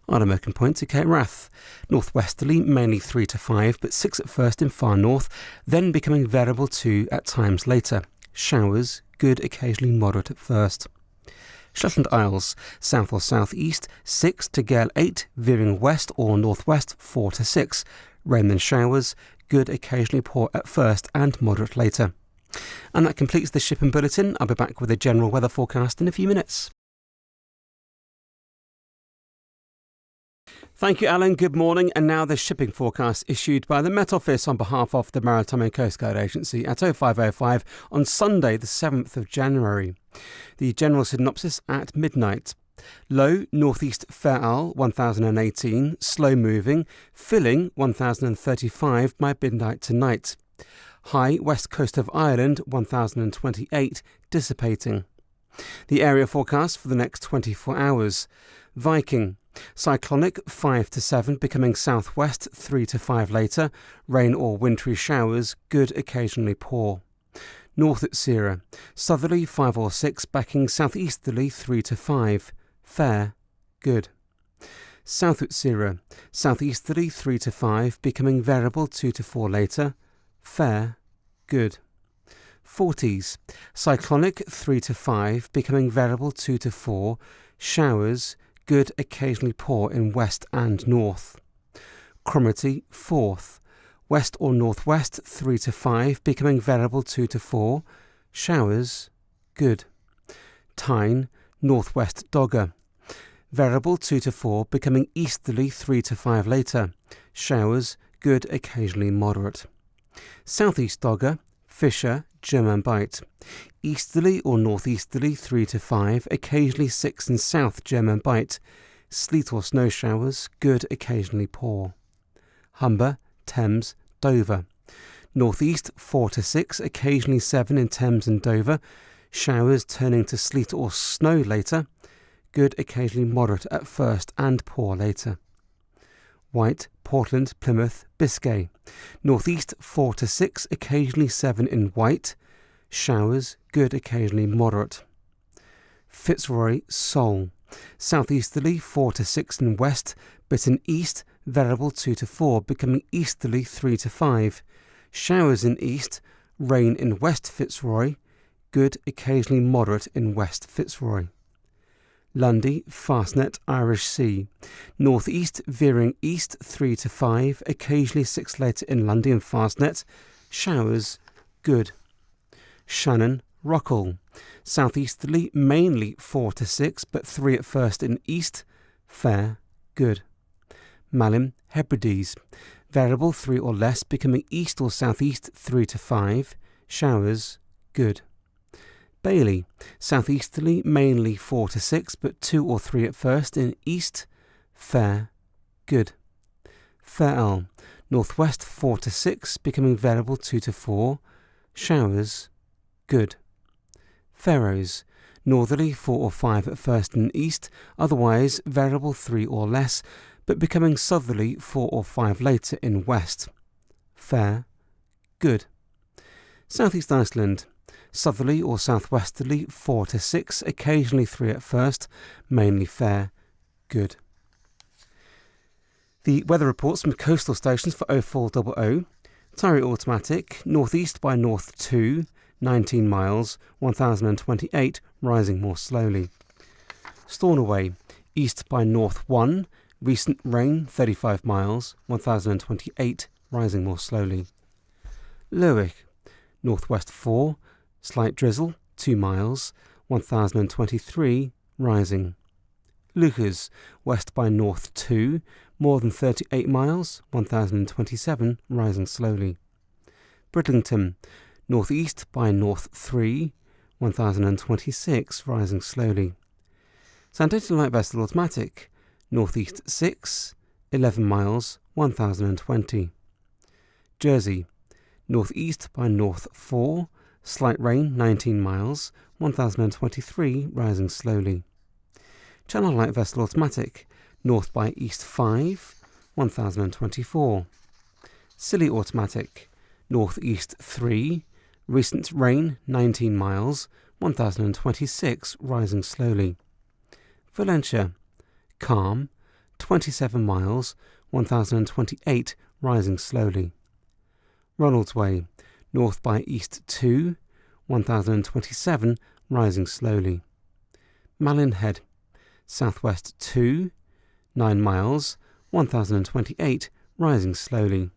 Ardmurchan Point to Cape Wrath, northwesterly, mainly 3 to 5, but 6 at first in far north, then becoming variable 2 at times later. Showers, good, occasionally moderate at first. Shetland Isles, south or southeast, 6 to gale 8, veering west or northwest, 4 to 6. Rain and showers, good, occasionally poor at first and moderate later. And that completes the shipping bulletin. I'll be back with a general weather forecast in a few minutes. Thank you, Alan. Good morning. And now the shipping forecast issued by the Met Office on behalf of the Maritime and Coast Guard Agency at 0505 on Sunday, the 7th of January. The general synopsis at midnight. Low northeast Fair Isle 1018, slow moving, filling 1035 by midnight tonight. High west coast of Ireland 1028, dissipating. The area forecast for the next 24 hours. Viking. Cyclonic 5 to 7, becoming southwest 3 to 5 later. Rain or wintry showers, good, occasionally poor. North at Sierra. Southerly 5 or 6, backing southeasterly 3 to 5. Fair, good. South at Sierra. Southeasterly 3 to 5, becoming variable 2 to 4 later. Fair, good. 40s. Cyclonic 3 to 5, becoming variable 2 to 4. Showers, good, occasionally poor in west and north. Cromarty, 4th. West or northwest, 3 to 5, becoming variable 2 to 4. Showers, good. Tyne, northwest Dogger. Variable 2 to 4, becoming easterly 3 to 5 later. Showers, good, occasionally moderate. Southeast Dogger, Fisher, German Bight. Easterly or northeasterly 3 to 5, occasionally 6 in south German Bight. Sleet or snow showers, good, occasionally poor. Humber, Thames, Dover. Northeast 4 to 6, occasionally 7 in Thames and Dover. Showers turning to sleet or snow later. Good, occasionally moderate at first and poor later. White, Portland, Plymouth, Biscay. Northeast 4 to 6, occasionally 7 in White. Showers, good, occasionally moderate. Fitzroy, Seoul. Southeasterly 4 to 6 in west, but in east, variable 2 to 4, becoming easterly 3 to 5. Showers in east, rain in west Fitzroy, good, occasionally moderate in west Fitzroy. Lundy, Fastnet, Irish Sea. Northeast, veering east 3 to 5, occasionally 6 later in Lundy and Fastnet. Showers, good. Shannon, Rockall. Southeasterly, mainly 4 to 6, but 3 at first in east. Fair, good. Malin, Hebrides. Variable 3 or less, becoming east or southeast 3 to 5. Showers, good. Bailey, southeasterly, mainly 4 to 6, but 2 or 3 at first in east. Fair, good. Fair Isle, northwest 4 to 6, becoming variable 2 to 4. Showers, good. Faroes, northerly 4 or 5 at first in east, otherwise variable 3 or less, but becoming southerly 4 or 5 later in west. Fair, good. Southeast Iceland, southerly or southwesterly 4 to 6, occasionally 3 at first, mainly fair, good. The weather reports from coastal stations for 0400. Tyree Automatic, northeast by north 2, 19 miles, 1028, rising more slowly. Stornoway, east by north 1, recent rain 35 miles, 1028, rising more slowly. Lerwick, northwest 4, Slight drizzle, 2 miles, 1023, rising. Lucas, west by north 2, more than 38 miles, 1027, rising slowly. Bridlington, northeast by north 3, 1026, rising slowly. Sandata light vessel automatic, northeast 6, 11 miles, 1020. Jersey, northeast by north 4, slight rain 19 miles, 1023, rising slowly. Channel light vessel automatic, north by east 5, 1024. Scilly automatic, northeast 3, recent rain 19 miles, 1026, rising slowly. Valentia, calm, 27 miles, 1028, rising slowly. Ronalds Way, north by east 2, 1027, rising slowly. Malin Head, southwest 2, 9 miles, 1028, rising slowly.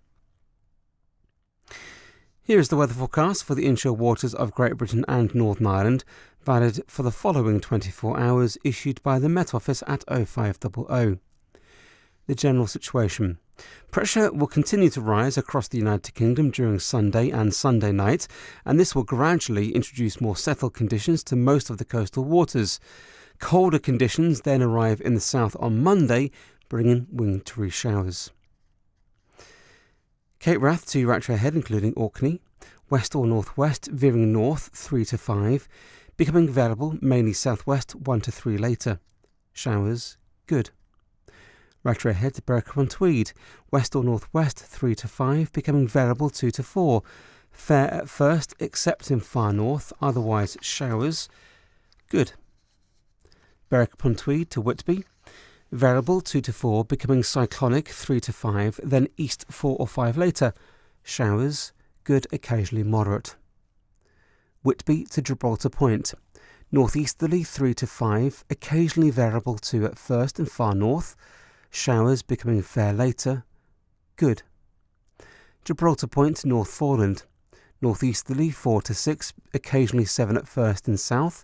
Here is the weather forecast for the inshore waters of Great Britain and Northern Ireland, valid for the following 24 hours, issued by the Met Office at 0500. The general situation. Pressure will continue to rise across the United Kingdom during Sunday and Sunday night, and this will gradually introduce more settled conditions to most of the coastal waters. Colder conditions then arrive in the south on Monday, bringing wintry showers. Cape Wrath to Rattra Head, including Orkney, west or northwest, veering north 3 to 5, becoming variable, mainly southwest 1 to 3 later. Showers, good. Rattra Head to Berwick on Tweed, west or northwest 3 to 5, becoming variable 2 to 4. Fair at first, except in far north, otherwise showers, good. Berwick upon Tweed to Whitby, variable 2 to 4, becoming cyclonic 3 to 5, then east 4 or 5 later. Showers, good, occasionally moderate. Whitby to Gibraltar Point, northeasterly 3 to 5, occasionally variable 2 at first and far north. Showers becoming fair later, good. Gibraltar Point, North Foreland, northeasterly 4 to 6, occasionally 7 at first and south.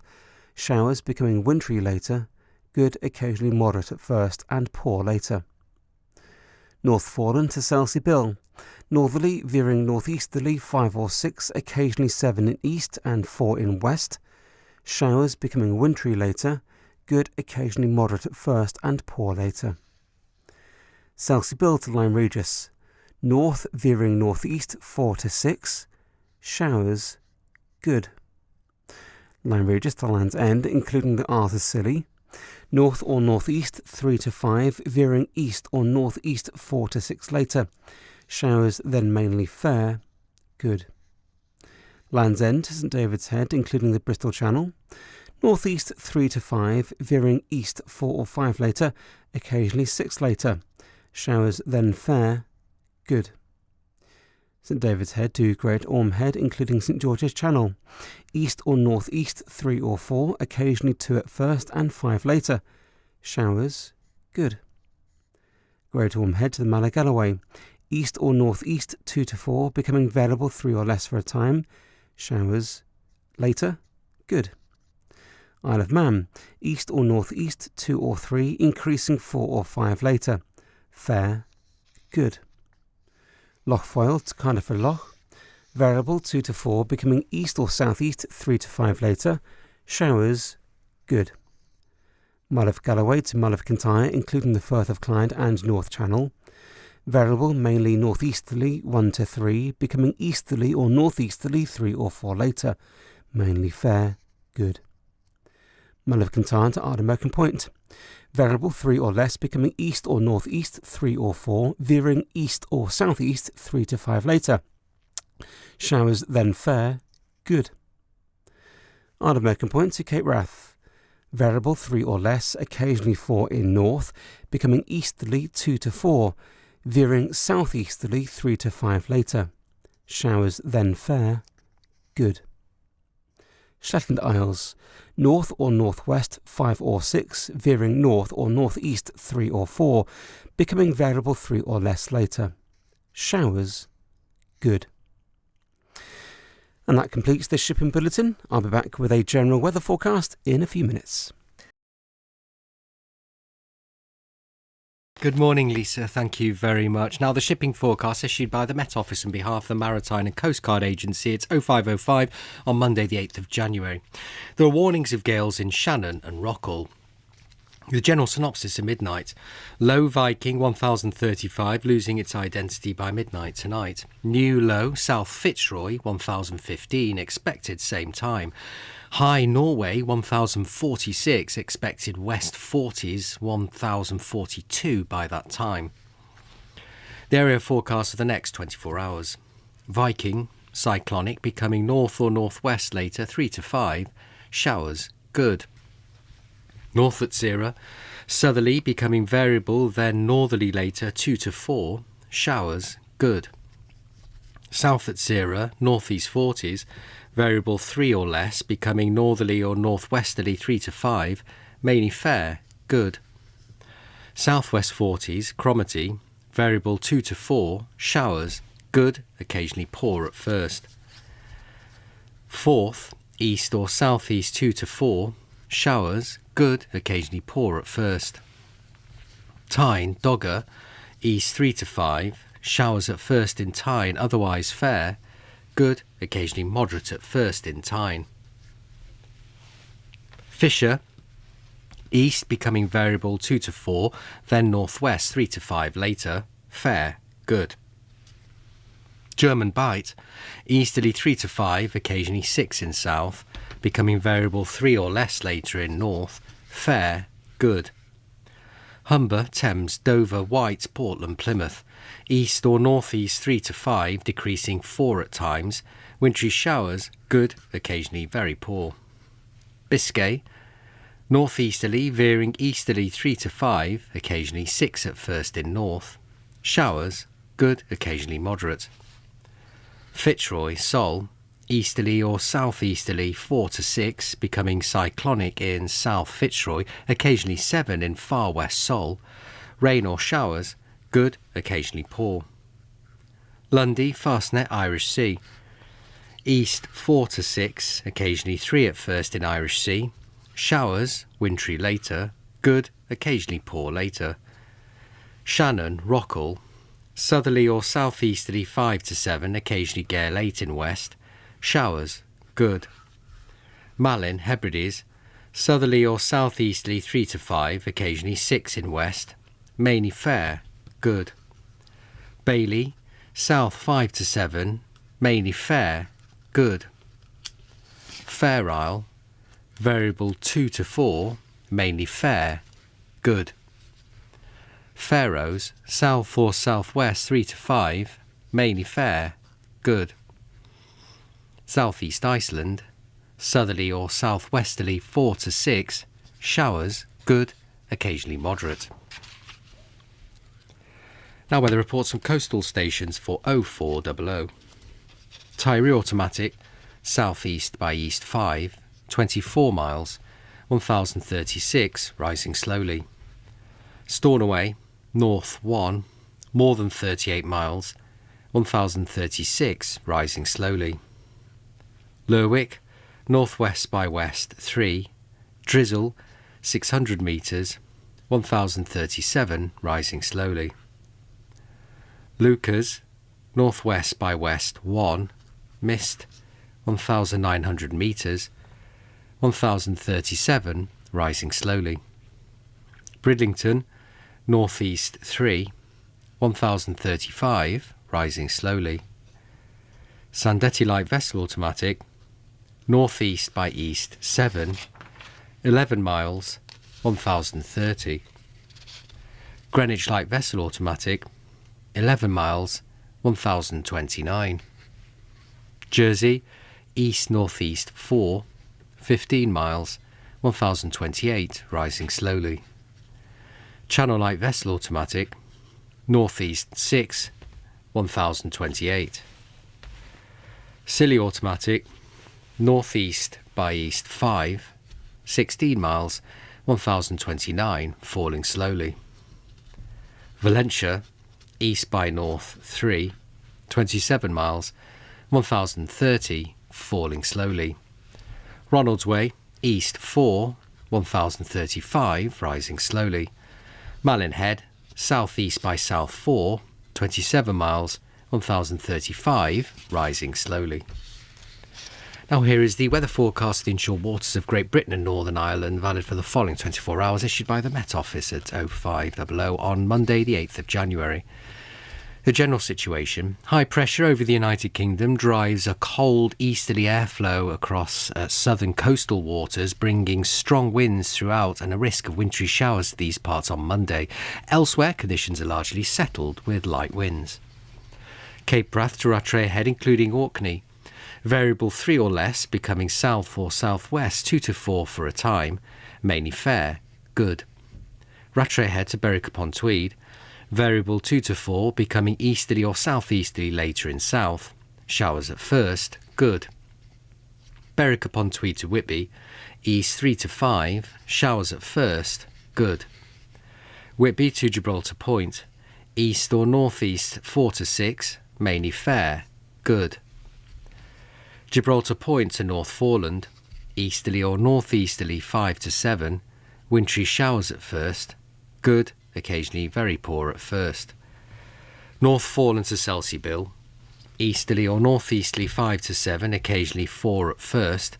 Showers becoming wintry later, good, occasionally moderate at first and poor later. North Foreland to Selsey Bill, northerly veering northeasterly 5 or 6, occasionally 7 in east and 4 in west. Showers becoming wintry later, good, occasionally moderate at first and poor later. Selsey Bill to Lyme Regis, north veering northeast 4 to 6, showers, good. Lyme Regis to Land's End, including the Arthur Scilly, north or northeast 3 to 5, veering east or northeast 4 to 6 later. Showers then mainly fair, good. Land's End to St David's Head, including the Bristol Channel, northeast 3 to 5, veering east 4 or 5 later, occasionally 6 later. Showers then fair, good. St David's Head to Great Orme Head, including St George's Channel, east or northeast 3 or 4, occasionally 2 at first and 5 later. Showers, good. Great Orme Head to the Malagalloway, east or northeast 2 to 4, becoming variable 3 or less for a time. Showers, later, good. Isle of Man, east or northeast 2 or 3, increasing 4 or 5 later. Fair, good. Lochfoyle to Cardiff Loch, variable 2 to 4, becoming east or southeast 3 to 5 later. Showers, good. Mull of Galloway to Mull of Kintyre, including the Firth of Clyde and North Channel, variable mainly northeasterly 1 to 3, becoming easterly or northeasterly 3 or 4 later. Mainly fair, good. Mull of Kintyre to Ardmurchan Point, variable 3 or less, becoming east or northeast 3 or 4, veering east or southeast 3 to 5 later. Showers then fair, good. Ardmurchan Point to Cape Wrath, variable 3 or less, occasionally 4 in north, becoming easterly 2 to 4, veering southeasterly 3 to 5 later. Showers then fair, good. Shetland Isles, north or northwest 5 or 6, veering north or northeast 3 or 4, becoming variable 3 or less later. Showers, good. And that completes this shipping bulletin. I'll be back with a general weather forecast in a few minutes. Good morning, Lisa. Thank you very much. Now, the shipping forecast issued by the Met Office on behalf of the Maritime and Coast Guard Agency. It's 0505 on Monday, the 8th of January. There are warnings of gales in Shannon and Rockall. The general synopsis at midnight. Low Viking 1035 losing its identity by midnight tonight. New low South Fitzroy 1015 expected same time. High Norway 1046 expected west 40s 1042 by that time. The area forecast for the next 24 hours. Viking cyclonic becoming north or northwest later 3 to 5. Showers good. North at Zera, southerly becoming variable, then northerly later 2 to 4, showers, good. South at Zera, northeast 40s, variable 3 or less, becoming northerly or northwesterly 3 to 5, mainly fair, good. Southwest 40s, Cromarty, variable 2 to 4, showers, good, occasionally poor at first. Forth, east or southeast 2 to 4, showers, good, occasionally poor at first. Tyne, Dogger, east 3 to 5, showers at first in Tyne, otherwise fair, good, occasionally moderate at first in Tyne. Fisher, east becoming variable 2 to 4, then northwest 3 to 5 later, fair, good. German Bight, easterly 3 to 5, occasionally 6 in south, becoming variable 3 or less later in north, fair, good. Humber, Thames, Dover, White, Portland, Plymouth, east or northeast 3 to 5, decreasing 4 at times, wintry showers, good, occasionally very poor. Biscay, northeasterly veering easterly 3 to 5, occasionally 6 at first in north, showers, good, occasionally moderate. Fitzroy, Sol, easterly or southeasterly 4 to 6, becoming cyclonic in South Fitzroy, occasionally 7 in far west Sol, rain or showers, good, occasionally poor. Lundy, Fastnet, Irish Sea, east 4 to 6, occasionally 3 at first in Irish Sea, showers, wintry later, good, occasionally poor later. Shannon, Rockall, southerly or southeasterly 5 to 7, occasionally gale late in west, showers, good. Malin, Hebrides, southerly or southeasterly 3 to 5, occasionally 6 in west, mainly fair, good. Bailey, south 5 to 7, mainly fair, good. Fair Isle, variable 2 to 4, mainly fair, good. Faroes, south or southwest 3 to 5, mainly fair, good. Southeast Iceland, southerly or southwesterly 4 to 6, showers, good, occasionally moderate. Now weather reports from coastal stations for 0400. Tyree automatic, southeast by east 5, 24 miles, 1036, rising slowly. Stornoway, north 1, more than 38 miles, 1036, rising slowly. Lerwick, northwest by west 3, drizzle 600 metres, 1037, rising slowly. Lucas, northwest by west 1, mist 1900 metres, 1037, rising slowly. Bridlington, northeast 3, 1035, rising slowly. Sandetti light vessel automatic, northeast by east 7, 11 miles, 1030. Greenwich light vessel automatic, 11 miles, 1029. Jersey, east-northeast 4, 15 miles, 1028, rising slowly. Channel light vessel automatic, northeast 6, 1028. Scilly automatic, northeast by east 5, 16 miles, 1029, falling slowly. Valentia, east by north 3, 27 miles, 1030, falling slowly. Ronalds Way, east 4, 1035, rising slowly. Malin Head, southeast by south 4, 27 miles, 1035, rising slowly. Now here is the weather forecast for the inshore waters of Great Britain and Northern Ireland, valid for the following 24 hours, issued by the Met Office at 0500 on Monday the 8th of January. The general situation: high pressure over the United Kingdom drives a cold easterly airflow across southern coastal waters, bringing strong winds throughout and a risk of wintry showers to these parts on Monday. Elsewhere, conditions are largely settled with light winds. Cape Wrath to Rattray Head, including Orkney. Variable 3 or less, becoming south or southwest 2 to 4 for a time, mainly fair, good. Rattray Head to Berwick upon Tweed. Variable 2 to 4, becoming easterly or southeasterly later in south, showers at first, good. Berwick upon Tweed to Whitby, east 3 to 5, showers at first, good. Whitby to Gibraltar Point, east or northeast 4 to 6, mainly fair, good. Gibraltar Point to North Foreland, easterly or northeasterly 5 to 7, wintry showers at first, good, occasionally very poor at first. North Foreland to Selseybill, easterly or northeasterly 5 to 7, occasionally 4 at first,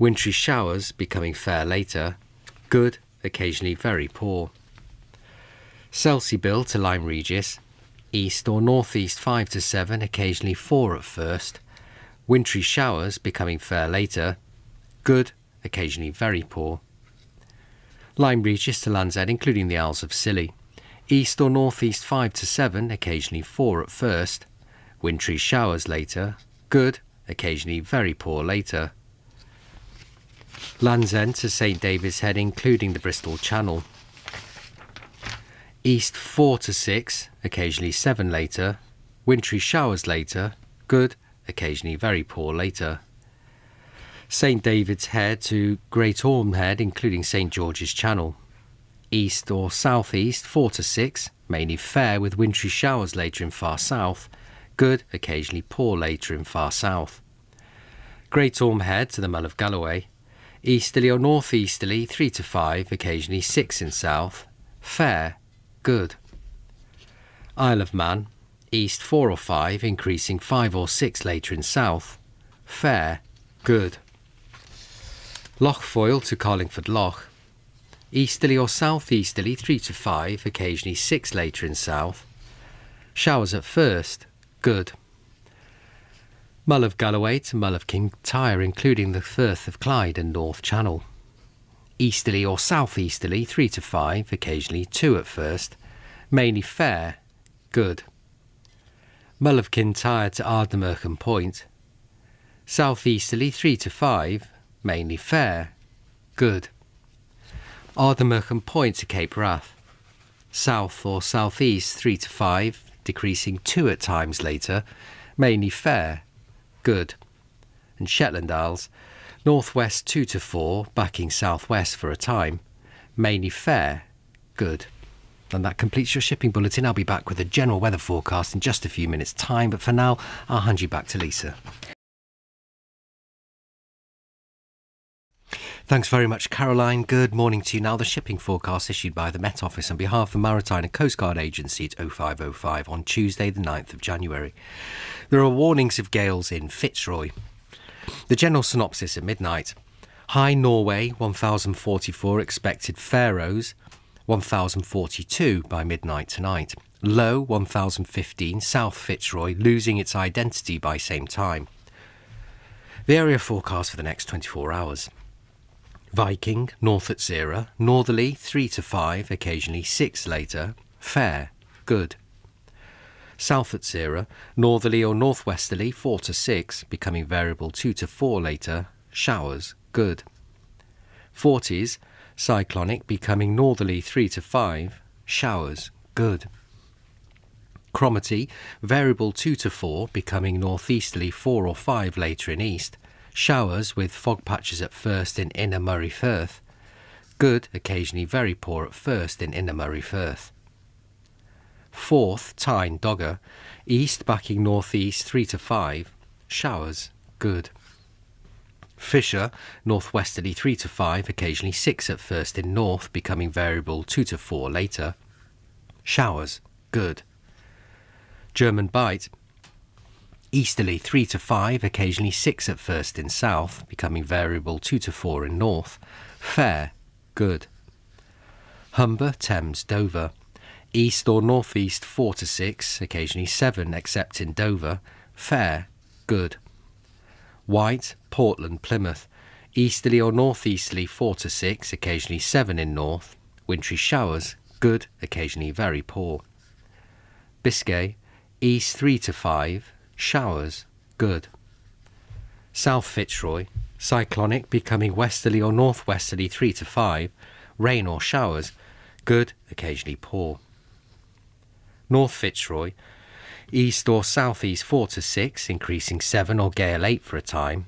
wintry showers becoming fair later, good, occasionally very poor. Selseybill to Lyme Regis, east or northeast 5 to 7, occasionally 4 at first, wintry showers becoming fair later, good, occasionally very poor. Lyme Regis to Land's End, including the Isles of Scilly, east or northeast 5 to 7, occasionally 4 at first, wintry showers later, good, occasionally very poor later. Land's End to St David's Head, including the Bristol Channel, east 4 to 6, occasionally 7 later, wintry showers later, good, occasionally very poor later. St David's Head to Great Orme Head, including St George's Channel, east or southeast 4 to 6, mainly fair with wintry showers later in far south, good, occasionally poor later in far south. Great Orme Head to the Mull of Galloway, easterly or northeasterly 3 to 5, occasionally 6 in south, fair, good. Isle of Man, east 4 or 5, increasing 5 or 6 later in south, fair, good. Loch Foyle to Carlingford Loch, easterly or southeasterly 3 to 5, occasionally 6 later in south, showers at first, good. Mull of Galloway to Mull of Kintyre, including the Firth of Clyde and North Channel, easterly or southeasterly 3 to 5, occasionally 2 at first, mainly fair, good. Mull of Kintyre to Ardnamurchan Point, southeasterly 3 to 5, mainly fair, good. Ardnamurchan Point to Cape Wrath, south or southeast 3 to 5, decreasing 2 at times later, mainly fair, good. And Shetland Isles, northwest 2 to 4, backing southwest for a time, mainly fair, good. And that completes your shipping bulletin. I'll be back with a general weather forecast in just a few minutes' time, but for now, I'll hand you back to Lisa. Thanks very much, Caroline. Good morning to you. Now, the shipping forecast issued by the Met Office on behalf of the Maritime and Coast Guard Agency at 0505 on Tuesday, the 9th of January. There are warnings of gales in Fitzroy. The general synopsis at midnight: high Norway 1044 expected, Faroes 1042 by midnight tonight. Low 1015 South Fitzroy, losing its identity by same time. The area forecast for the next 24 hours. Viking, north at 0, northerly 3 to 5, occasionally 6 later, fair, good. South at 0, northerly or northwesterly 4 to 6, becoming variable 2 to 4 later, showers, good. Forties, cyclonic, becoming northerly 3 to 5, showers, good. Cromarty, variable 2 to 4, becoming northeasterly 4 or 5 later in east, showers with fog patches at first in Inner Murray Firth, good, occasionally very poor at first in Inner Murray Firth. Forth, Tyne, Dogger, east backing northeast 3 to 5, showers, good. Fisher, northwesterly 3 to 5, occasionally 6 at first in north, becoming variable 2 to 4 later. Showers, good. German Bight, easterly 3 to 5, occasionally 6 at first in south, becoming variable 2 to 4 in north. Fair, good. Humber, Thames, Dover, east or northeast 4 to 6, occasionally 7 except in Dover. Fair, good. White, Portland, Plymouth, easterly or northeasterly 4 to 6, occasionally 7 in north. Wintry showers, good, occasionally very poor. Biscay, east 3 to 5, showers, good. South Fitzroy, cyclonic, becoming westerly or northwesterly 3 to 5, rain or showers, good, occasionally poor. North Fitzroy, east or southeast 4 to 6, increasing 7 or gale 8 for a time.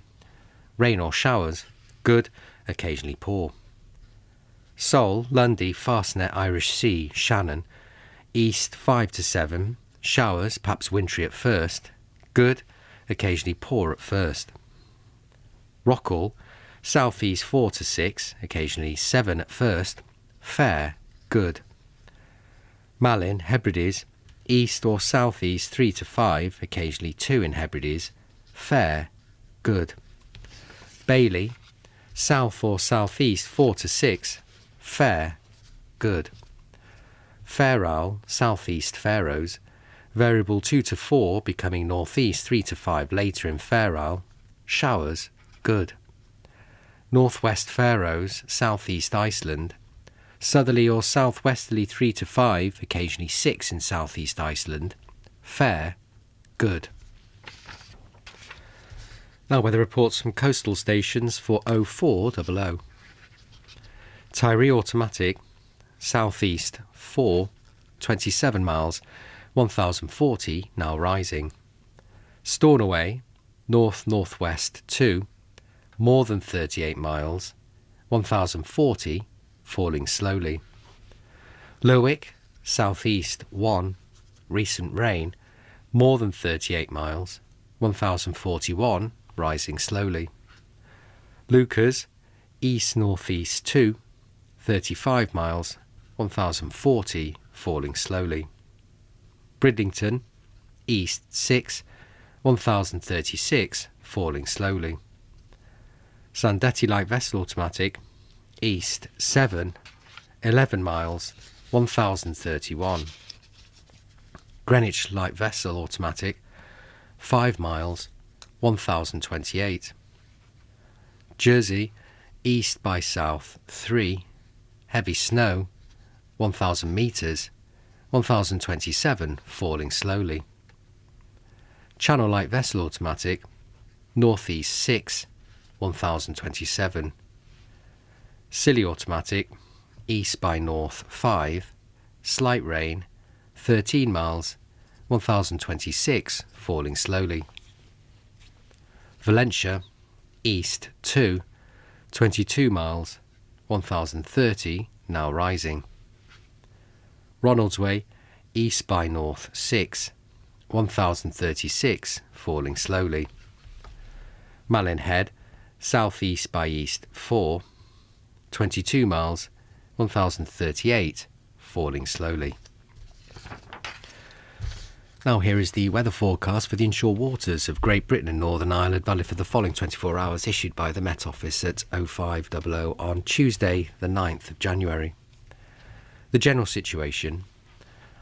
Rain or showers, good, occasionally poor. Seoul, Lundy, Fastnet, Irish Sea, Shannon, east 5 to 7, showers, perhaps wintry at first, good, occasionally poor at first. Rockall, southeast 4 to 6, occasionally 7 at first, fair, good. Malin, Hebrides, east or southeast 3 to 5, occasionally 2 in Hebrides, fair, good. Bailey, south or southeast 4 to 6, fair, good. Fair Isle, southeast Faroes, variable 2 to 4, becoming northeast 3 to 5 later in Fair Isle, showers, good. Northwest Faroes, southeast Iceland, southerly or southwesterly 3 to 5, occasionally 6 in southeast Iceland, fair, good. Now weather reports from coastal stations for 0400. Tyree automatic, southeast 4, 27 miles, 1040, now rising. Stornoway, north-northwest 2, more than 38 miles, 1040, falling slowly. Lerwick, southeast 1, recent rain, more than 38 miles, 1041, rising slowly. Lucas, east-northeast 2, 35 miles, 1040, falling slowly. Bridlington, east 6, 1036, falling slowly. Sandetti light vessel automatic, east 7, 11 miles, 1031. Greenwich light vessel automatic, 5 miles, 1028. Jersey, east by south 3, heavy snow, 1000 metres, 1027, falling slowly. Channel light vessel automatic, northeast 6, 1027. Scilly automatic, east by north 5, slight rain, 13 miles, 1026, falling slowly. Valencia, east 2, 22 miles, 1030, now rising. Ronaldsway, east by north 6, 1036, falling slowly. Malin Head, southeast by east 4, 22 miles, 1038, falling slowly. Now here is the weather forecast for the inshore waters of Great Britain and Northern Ireland, valid for the following 24 hours, issued by the Met Office at 0500 on Tuesday the 9th of January. The general situation: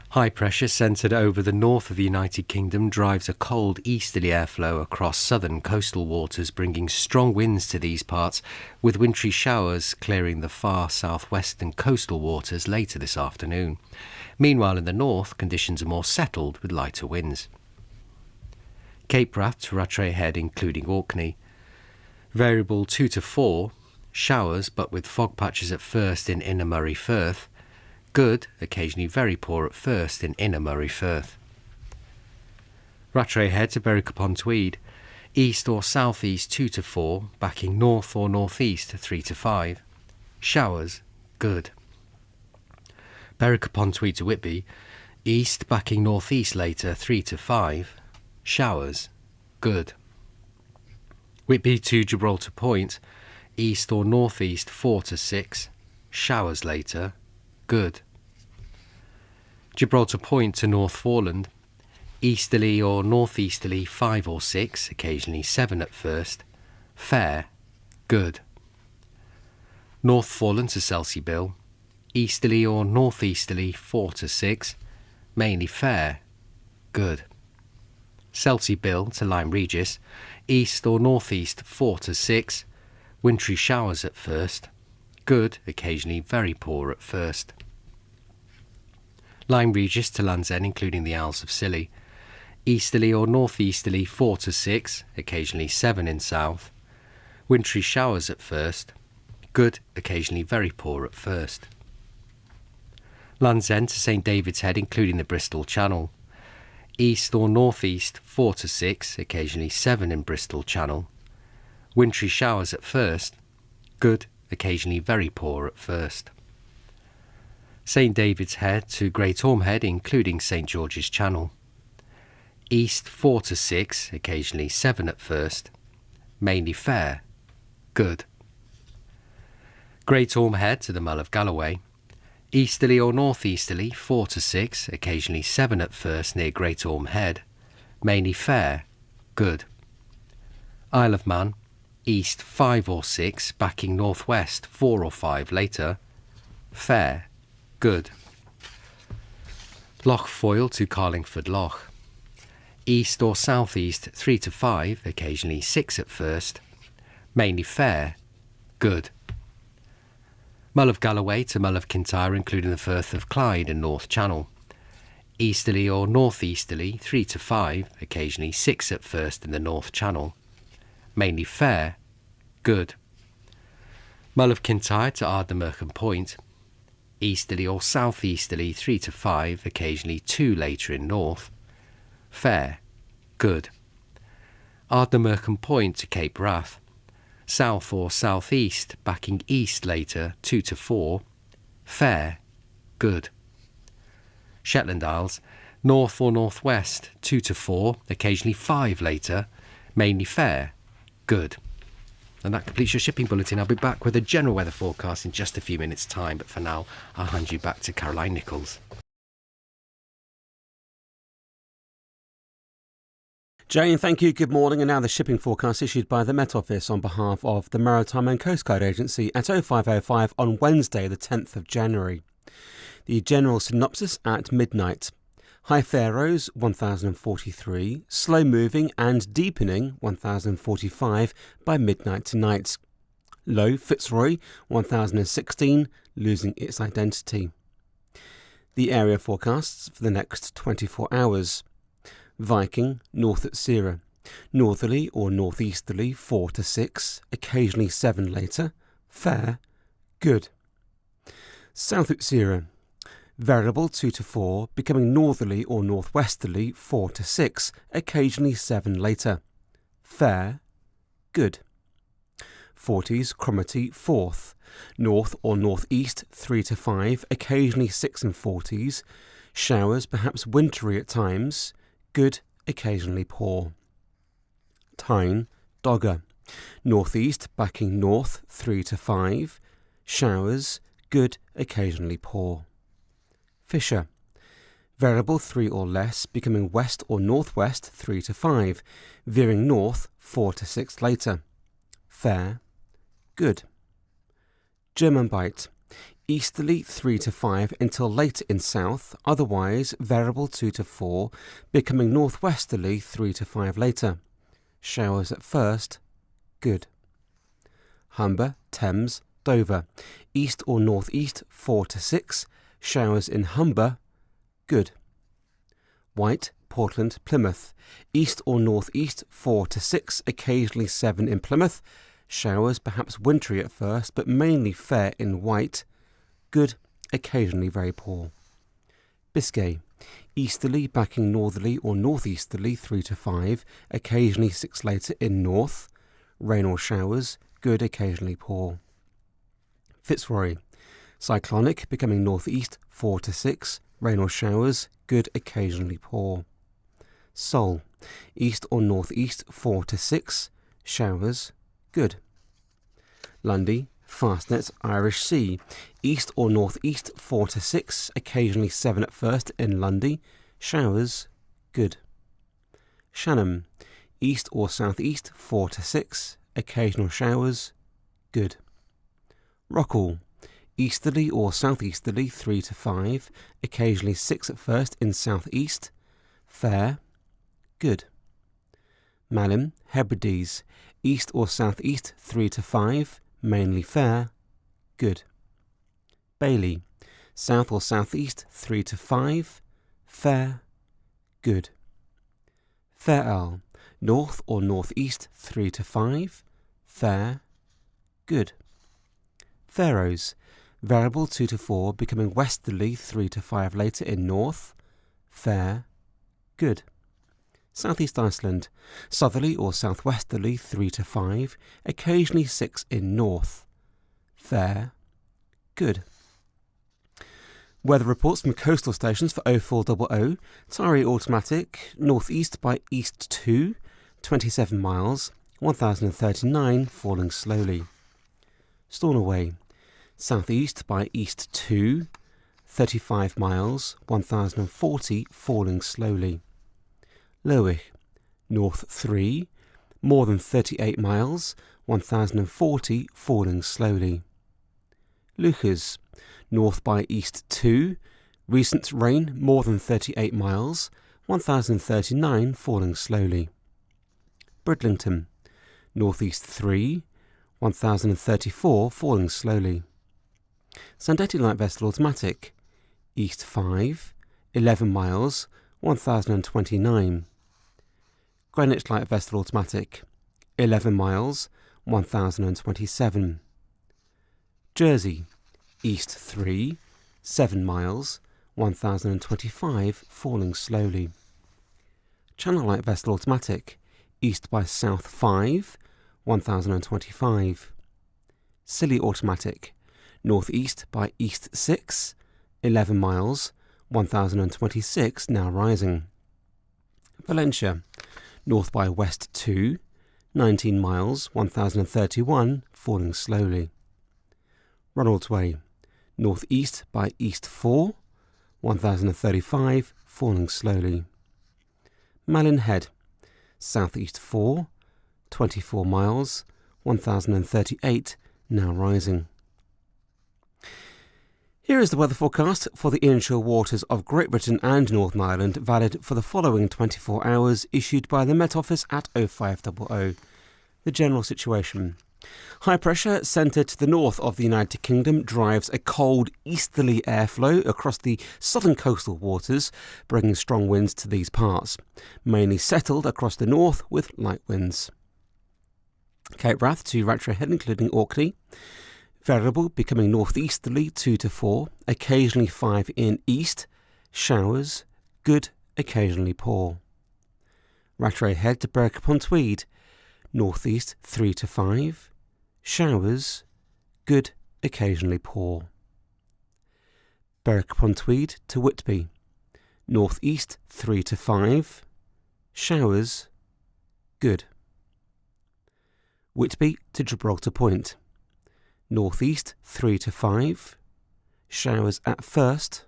high pressure centred over the north of the United Kingdom drives a cold easterly airflow across southern coastal waters, bringing strong winds to these parts, with wintry showers clearing the far southwestern coastal waters later this afternoon. Meanwhile, in the north, conditions are more settled with lighter winds. Cape Wrath to Rattray Head, including Orkney. Variable 2 to 4, showers but with fog patches at first in Inner Murray Firth. Good, occasionally very poor at first in Inner Murray Firth. Rattray Head to Berwick-upon-Tweed, east or southeast 2 to 4, backing north or northeast 3 to 5. Showers, good. Berwick-upon-Tweed to Whitby, east backing northeast later 3 to 5. Showers, good. Whitby to Gibraltar Point, east or northeast 4 to 6, showers later, good. Gibraltar Point to North Foreland, easterly or northeasterly 5 or 6, occasionally 7 at first, fair, good. North Foreland to Selseybill, easterly or northeasterly 4 to 6, mainly fair, good. Selseybill to Lyme Regis, east or northeast 4 to 6, wintry showers at first, good, occasionally very poor at first. Lyme Regis to Land's End, including the Isles of Scilly, easterly or northeasterly 4 to 6, occasionally 7 in south, wintry showers at first, good, occasionally very poor at first. Land's End to St David's Head, including the Bristol Channel, east or northeast 4 to 6, occasionally 7 in Bristol Channel, wintry showers at first, good, occasionally very poor at first. St David's Head to Great Orme Head, including St George's Channel, east 4 to 6, occasionally 7 at first, mainly fair, good. Great Orme Head to the Mull of Galloway, easterly or northeasterly 4 to 6, occasionally 7 at first near Great Orme Head, mainly fair, good. Isle of Man, east 5 or 6, backing northwest 4 or 5 later, fair, good. Loch Foyle to Carlingford Loch, east or southeast 3 to 5, occasionally 6 at first, mainly fair, good. Mull of Galloway to Mull of Kintyre, including the Firth of Clyde and North Channel, easterly or northeasterly 3 to 5, occasionally 6 at first in the North Channel, mainly fair, good. Mull of Kintyre to Ardnamurchan Point, easterly or southeasterly 3 to 5, occasionally 2 later in north, fair, good. Ardnamurchan Point to Cape Wrath, south or southeast, backing east later 2 to 4, fair, good. Shetland Isles, north or northwest 2 to 4, occasionally 5 later, mainly fair, good. And that completes your shipping bulletin. I'll be back with a general weather forecast in just a few minutes' time, but for now, I'll hand you back to Caroline Nichols. Jane, thank you. Good morning. And now the shipping forecast issued by the Met Office on behalf of the Maritime and Coast Guard Agency at 0505 on Wednesday, the 10th of January. The general synopsis at midnight. High Faroes 1043, slow moving and deepening 1045 by midnight tonight. Low Fitzroy 1016, losing its identity. The area forecasts for the next 24 hours. Viking, north at Sierra, northerly or northeasterly 4 to 6, occasionally 7 later, fair, good. South at Sierra, variable 2 to 4, becoming northerly or northwesterly 4 to 6, occasionally 7 later, fair, good. 40s Cromarty 4th, north or northeast 3 to 5, occasionally 6 and 40s, showers perhaps wintry at times, good, occasionally poor. Tyne, Dogger, northeast backing north 3 to 5, showers, good, occasionally poor. Fisher, variable 3 or less, becoming west or northwest 3 to 5, veering north 4 to 6 later, fair, good. German Bight, easterly 3 to 5 until late in south, otherwise variable 2 to 4, becoming northwesterly 3 to 5 later. Showers at first, good. Humber, Thames, Dover, east or northeast 4 to 6, showers in Humber, good. White, Portland, Plymouth, east or northeast 4 to 6, occasionally 7 in Plymouth, showers perhaps wintry at first, but mainly fair in White, good, occasionally very poor. Biscay, easterly backing northerly or northeasterly 3 to 5, occasionally 6 later in north, rain or showers, good, occasionally poor. Fitzroy, cyclonic becoming northeast 4 to 6, rain or showers, good, occasionally poor. Seoul, east or northeast 4 to 6, showers, good. Lundy, Fastnet, Irish Sea, east or northeast 4 to 6, occasionally 7 at first in Lundy, showers, good. Shannon, east or southeast 4 to 6, occasional showers, good. Rockall, easterly or southeasterly 3 to 5, occasionally 6 at first in southeast, fair, good. Malin, Hebrides, east or southeast 3 to 5, mainly fair, good. Bailey, south or southeast 3 to 5, fair, good. Fair Isle, north or northeast 3 to 5, fair, good. Faroes, variable 2 to 4, becoming westerly 3 to 5 later in north, fair, good. Southeast Iceland, southerly or southwesterly 3 to 5, occasionally 6 in north, fair, good. Weather reports from coastal stations for 0400, Tari automatic, northeast by east 2, 27 miles, 1039, falling slowly. Stornoway, southeast by east 2, 35 miles, 1040, falling slowly. Lerwick, north 3, more than 38 miles, 1040, falling slowly. Lucas, north by east 2, recent rain more than 38 miles, 1039, falling slowly. Bridlington, northeast 3, 1034, falling slowly. Sandetti light vessel automatic, east 5, 11 miles, 1029. Greenwich light vessel automatic, 11 miles, 1027. Jersey, east 3, 7 miles, 1025, falling slowly. Channel light vessel automatic, east by south 5, 1025. Scilly automatic, northeast by east 6, 11 miles, 1026, now rising. Valencia, north by west 2, 19 miles, 1031, falling slowly. Ronaldsway, northeast by east 4, 1035, falling slowly. Malin Head, southeast 4, 24 miles, 1038, now rising. Here is the weather forecast for the inshore waters of Great Britain and Northern Ireland, valid for the following 24 hours, issued by the Met Office at 0500. The general situation. High pressure centred to the north of the United Kingdom drives a cold easterly airflow across the southern coastal waters, bringing strong winds to these parts, mainly settled across the north with light winds. Cape Wrath to Rattray Head, including Orkney. Variable, becoming northeasterly 2 to 4, occasionally 5 in east, showers, good, occasionally poor. Rattray Head to Berwick upon Tweed, northeast 3 to 5, showers, good, occasionally poor. Berwick upon Tweed to Whitby, northeast 3 to 5, showers, good. Whitby to Gibraltar Point, northeast 3 to 5, showers at first,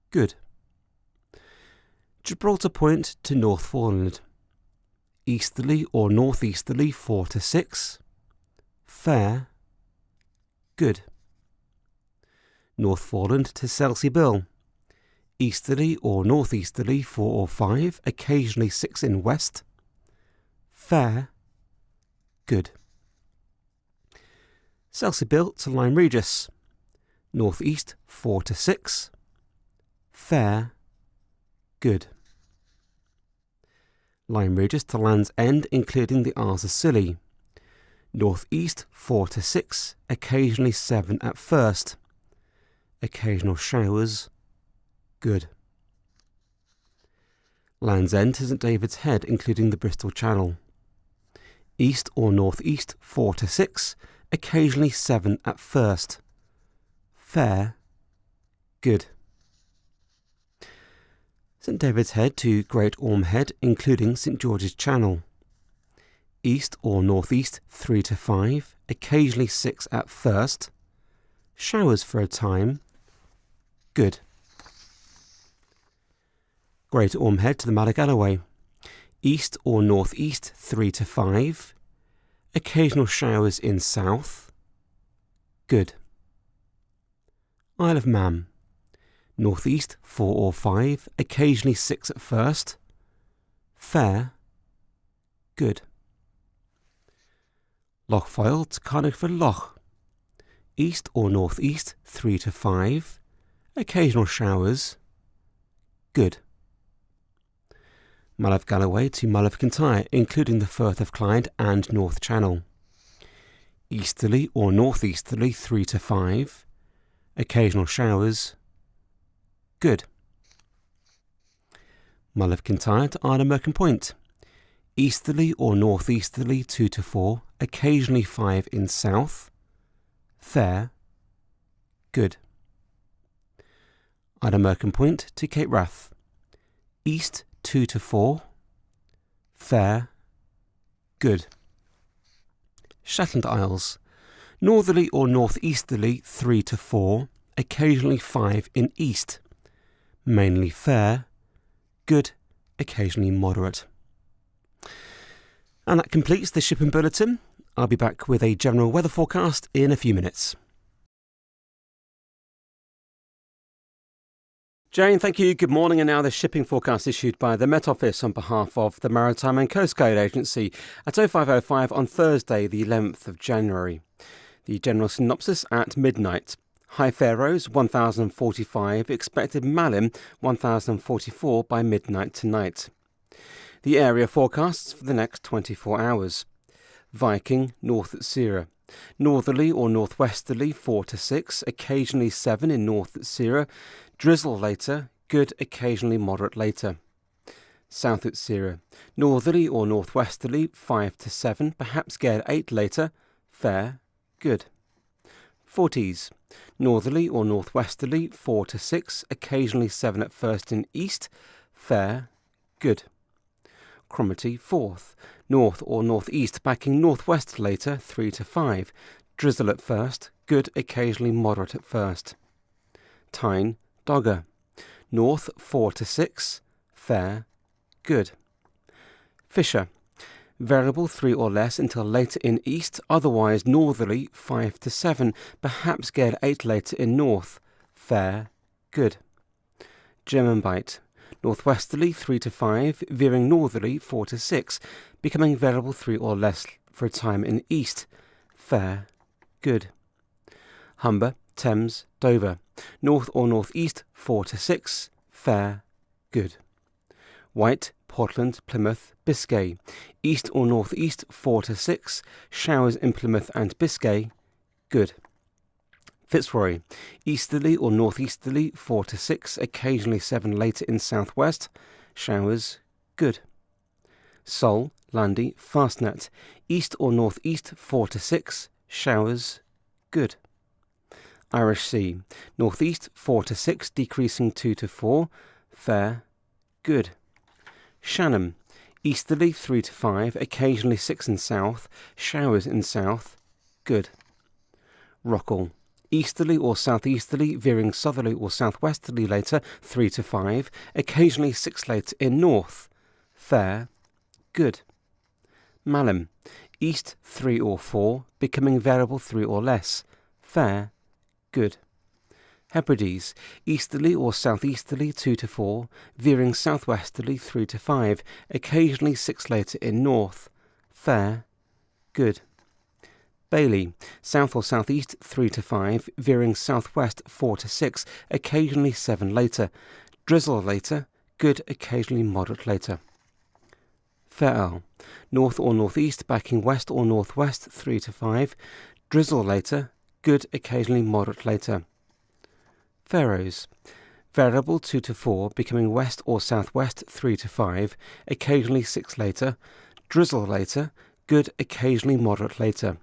good. Gibraltar Point to Northforeland, easterly or northeasterly 4 to 6, fair, good. Northforeland to Selsey Bill, easterly or northeasterly 4 or 5, occasionally 6 in west, fair, good. Selsey Bill to Lyme Regis, northeast 4 to 6, fair, good. Lyme Regis to Land's End, including the Isles of Scilly, northeast 4 to 6, occasionally 7 at first, occasional showers, good. Land's End to St David's Head, including the Bristol Channel, east or northeast 4 to 6, occasionally 7 at first, fair, good. St David's Head to Great Orme Head, including St George's Channel, east or northeast 3 to 5, occasionally 6 at first. Showers for a time, good. Greater Ormhead to the Mala Galloway, east or northeast 3 to 5, occasional showers in south, good. Isle of Man, northeast 4 or 5, occasionally 6 at first, fair, good. Lochfoyle to Cardiff Loch, east or northeast 3 to 5, occasional showers, good. Mull of Galloway to Mull of Kintyre, including the Firth of Clyde and North Channel, easterly or northeasterly 3 to 5, occasional showers, good. Mull of Kintyre to Isle of Merkin Point, easterly or northeasterly 2 to 4, occasionally 5 in south, fair, good. Isle of Merkin Point to Cape Wrath, east 2 to 4, fair, good. Shetland Isles, northerly or northeasterly 3 to 4, occasionally 5 in east, mainly fair, good, occasionally moderate. And that completes the shipping bulletin. I'll be back with a general weather forecast in a few minutes. Jane, thank you. Good morning. And now the shipping forecast issued by the Met Office on behalf of the Maritime and Coast Guard Agency at 0505 on Thursday, the 11th of January. The general synopsis at midnight. High Faroes 1045, expected Malin 1044 by midnight tonight. The area forecasts for the next 24 hours. Viking, north at Sierra. Northerly or northwesterly 4 to 6, occasionally 7 in north at Sierra. Drizzle later, good, occasionally moderate later. South at Sierra. Northerly or northwesterly 5 to 7, perhaps gale 8 later. Fair, good. Forties. Northerly or northwesterly 4 to 6, occasionally 7 at first in east. Fair, good. Cromarty, 4th. North or northeast backing northwest later 3 to 5. Drizzle at first, good, occasionally moderate at first. Tyne, Dogger. North 4 to 6, fair, good. Fisher. Variable 3 or less until later in east, otherwise northerly 5 to 7, perhaps gale 8 later in north, fair, good. German Bight. Northwesterly 3 to 5, veering northerly 4 to 6, becoming variable 3 or less for a time in east, fair, good. Humber, Thames, Dover. North or northeast 4 to 6, fair, good. White, Portland, Plymouth, Biscay. East or northeast 4 to 6, showers in Plymouth and Biscay, good. Fitzroy. Easterly or northeasterly 4 to 6, occasionally 7 later in southwest, showers, good. Sol, Landy, Fastnet. East or northeast 4 to 6, showers, good. Irish Sea. Northeast 4 to 6, decreasing 2 to 4, fair, good. Shannon. Easterly 3 to 5, occasionally 6 in south, showers in south, good. Rockall. Easterly or southeasterly, veering southerly or southwesterly later 3 to 5, occasionally 6 later in north, fair, good. Malin. East 3 or 4, becoming variable 3 or less, fair, good. Hebrides. Easterly or southeasterly 2 to 4, veering southwesterly 3 to 5, occasionally 6 later in north, fair, good. Bailey. South or southeast 3 to 5, veering southwest 4 to 6, occasionally 7 later. Drizzle later, good, occasionally moderate later. Fair Isle. North or northeast backing west or northwest 3 to 5, drizzle later, good, occasionally moderate later. Faroes. Variable 2 to 4, becoming west or southwest 3 to 5, occasionally 6 later. Drizzle later, good, occasionally moderate later.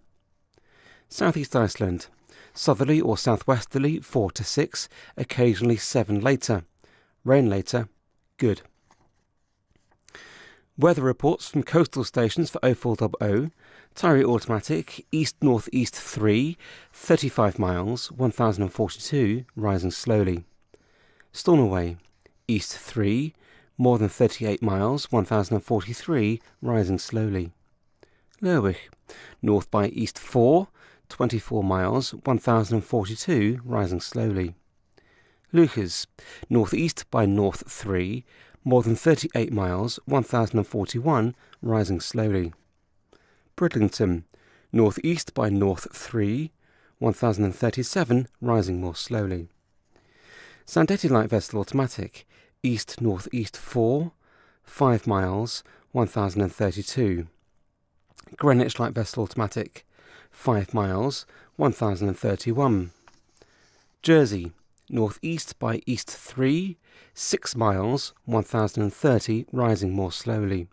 Southeast Iceland. Southerly or southwesterly 4 to 6, occasionally 7 later. Rain later, good. Weather reports from coastal stations for 0400, Tyree Automatic, east-northeast 3, 35 miles, 1042, rising slowly. Stornoway, east 3, more than 38 miles, 1043, rising slowly. Lerwick, north by east 4, 24 miles, 1042, rising slowly. Lucas, northeast by north 3, more than 38 miles, 1041, rising slowly. Bridlington, northeast by north 3, 1037, rising more slowly. Sandetti Light Vessel Automatic, east-northeast 4, 5 miles, 1032. Greenwich Light Vessel Automatic, 5 miles, 1031. Jersey, northeast by east 3, 6 miles, 1030, rising more slowly.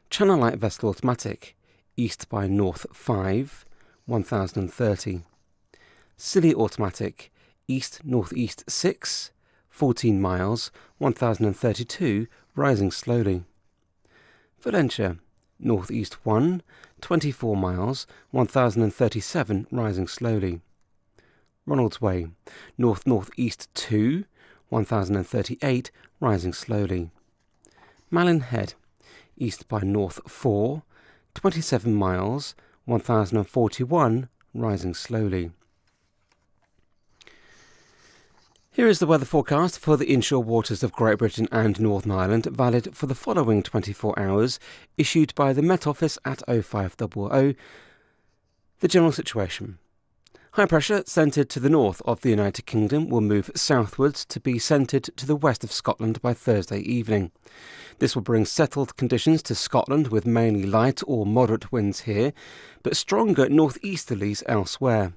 Channel Light Vessel Automatic, east by north 5, 1030. Scilly Automatic, east-northeast 6, 14 miles, 1032, rising slowly. Valentia, northeast 1, 24 miles, 1037, rising slowly. Ronalds Way, north-northeast 2, 1038, rising slowly. Malin Head, east by north 4, 27 miles, 1041, rising slowly. Here is the weather forecast for the inshore waters of Great Britain and Northern Ireland, valid for the following 24 hours, issued by the Met Office at 0500. The general situation. High pressure centred to the north of the United Kingdom will move southwards to be centred to the west of Scotland by Thursday evening. This will bring settled conditions to Scotland with mainly light or moderate winds here, but stronger northeasterlies elsewhere.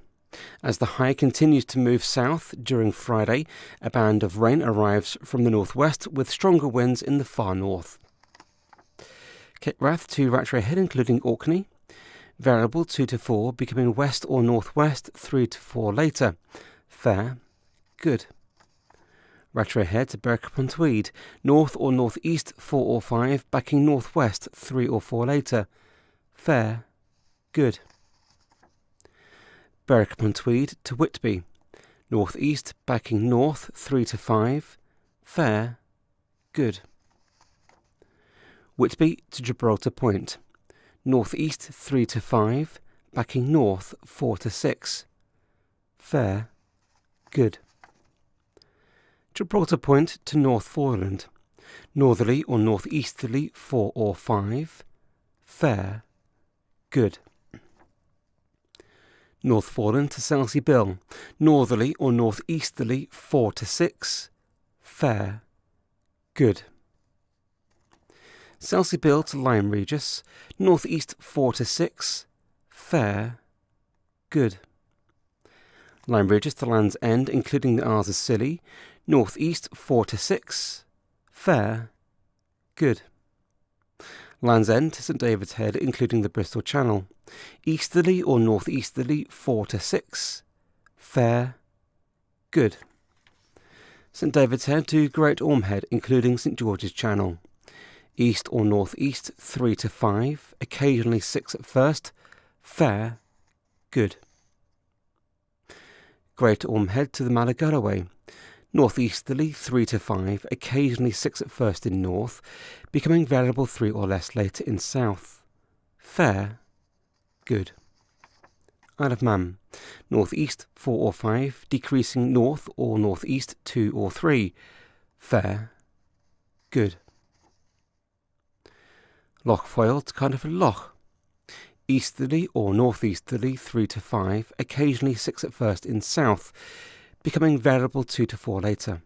As the high continues to move south during Friday, a band of rain arrives from the northwest with stronger winds in the far north. Cape Wrath to Rattray Head including Orkney. Variable 2 to 4, becoming west or northwest 3 to 4 later. Fair, good. Rattray Head to Berwick upon Tweed, north or northeast 4 or 5, backing northwest 3 or 4 later. Fair, good. Berwick upon Tweed to Whitby, northeast backing north 3 to 5. Fair, good. Whitby to Gibraltar Point, northeast 3 to 5, backing north 4 to 6. Fair, good. Gibraltar Point to North Foreland, northerly or northeasterly 4 or 5. Fair, good. North Foreland to Selsey Bill, northerly or northeasterly 4 to 6. Fair, good. Selsey Bill to Lyme Regis, northeast 4 to 6. Fair, good. Lyme Regis to Land's End, including the Isles of Scilly, northeast 4 to 6. Fair, good. Land's End to St David's Head, including the Bristol Channel, easterly or northeasterly 4 to 6. Fair, good. St David's Head to Great Orme Head, including St George's Channel, east or northeast 3 to 5, occasionally 6 at first. Fair, good. Great Orme Head to the Malagalloway, northeasterly 3 to 5, occasionally 6 at first in north, becoming variable 3 or less later in south. Fair, good. Isle of Man, northeast 4 or 5, decreasing north or northeast 2 or 3. Fair, good. Loch Foyle to Cardiff Loch, easterly or northeasterly 3 to 5, occasionally 6 at first in south, becoming variable 2 to 4 later.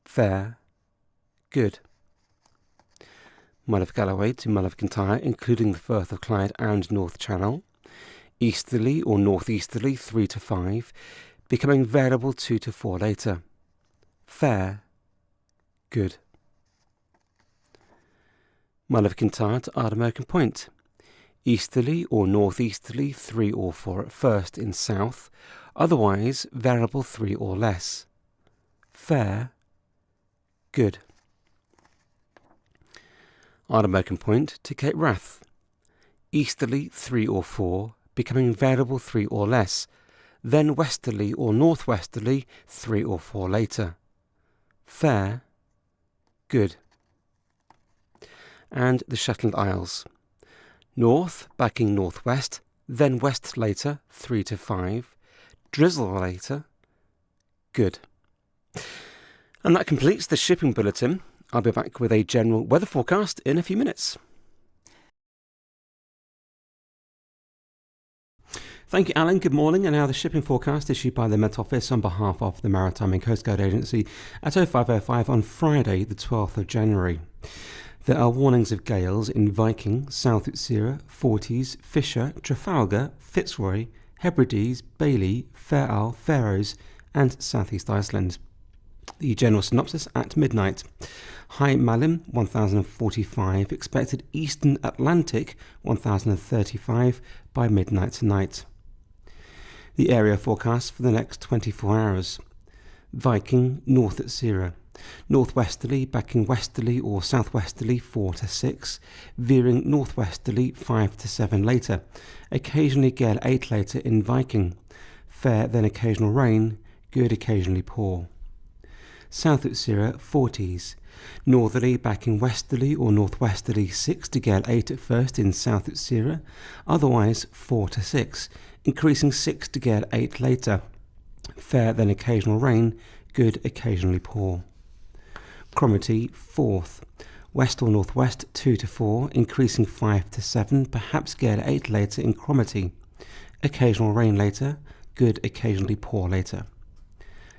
Fair, good. Mull of Galloway to Mull of Kintyre, including the Firth of Clyde and North Channel, easterly or northeasterly 3 to 5, becoming variable 2 to 4 later. Fair, good. Mull of Kintyre to Ardmurchan Point, easterly or northeasterly 3 or 4 at first in south, otherwise variable 3 or less. Fair, good. On American Point to Cape Wrath. Easterly 3 or 4, becoming variable 3 or less, then westerly or northwesterly 3 or 4 later. Fair, good. And the Shetland Isles. North, backing northwest, then west later 3 to 5, drizzle later, good. And that completes the shipping bulletin. I'll be back with a general weather forecast in a few minutes. Thank you, Alan. Good morning. And now the shipping forecast issued by the Met Office on behalf of the Maritime and Coast Guard Agency at 0505 on Friday, the 12th of January. There are warnings of gales in Viking, South Utsira, Forties, Fisher, Trafalgar, Fitzroy, Hebrides, Bailey, Fair Isle, Faroes and South East Iceland. The general synopsis at midnight. High Malin 1045, expected Eastern Atlantic 1035 by midnight tonight. The area forecast for the next 24 hours. Viking, North Utsira. Northwesterly, backing westerly or southwesterly 4 to 6, veering northwesterly 5 to 7 later. Occasionally gale 8 later in Viking. Fair, then occasional rain, good, occasionally poor. South Utsira 40s. Northerly, backing westerly or northwesterly 6 to gale 8 at first in South Utsira, otherwise 4 to 6, increasing 6 to gale 8 later. Fair, then occasional rain, good, occasionally poor. Cromarty 4th. West or northwest 2 to 4, increasing 5 to 7, perhaps gale 8 later in Cromarty. Occasional rain later, good, occasionally poor later.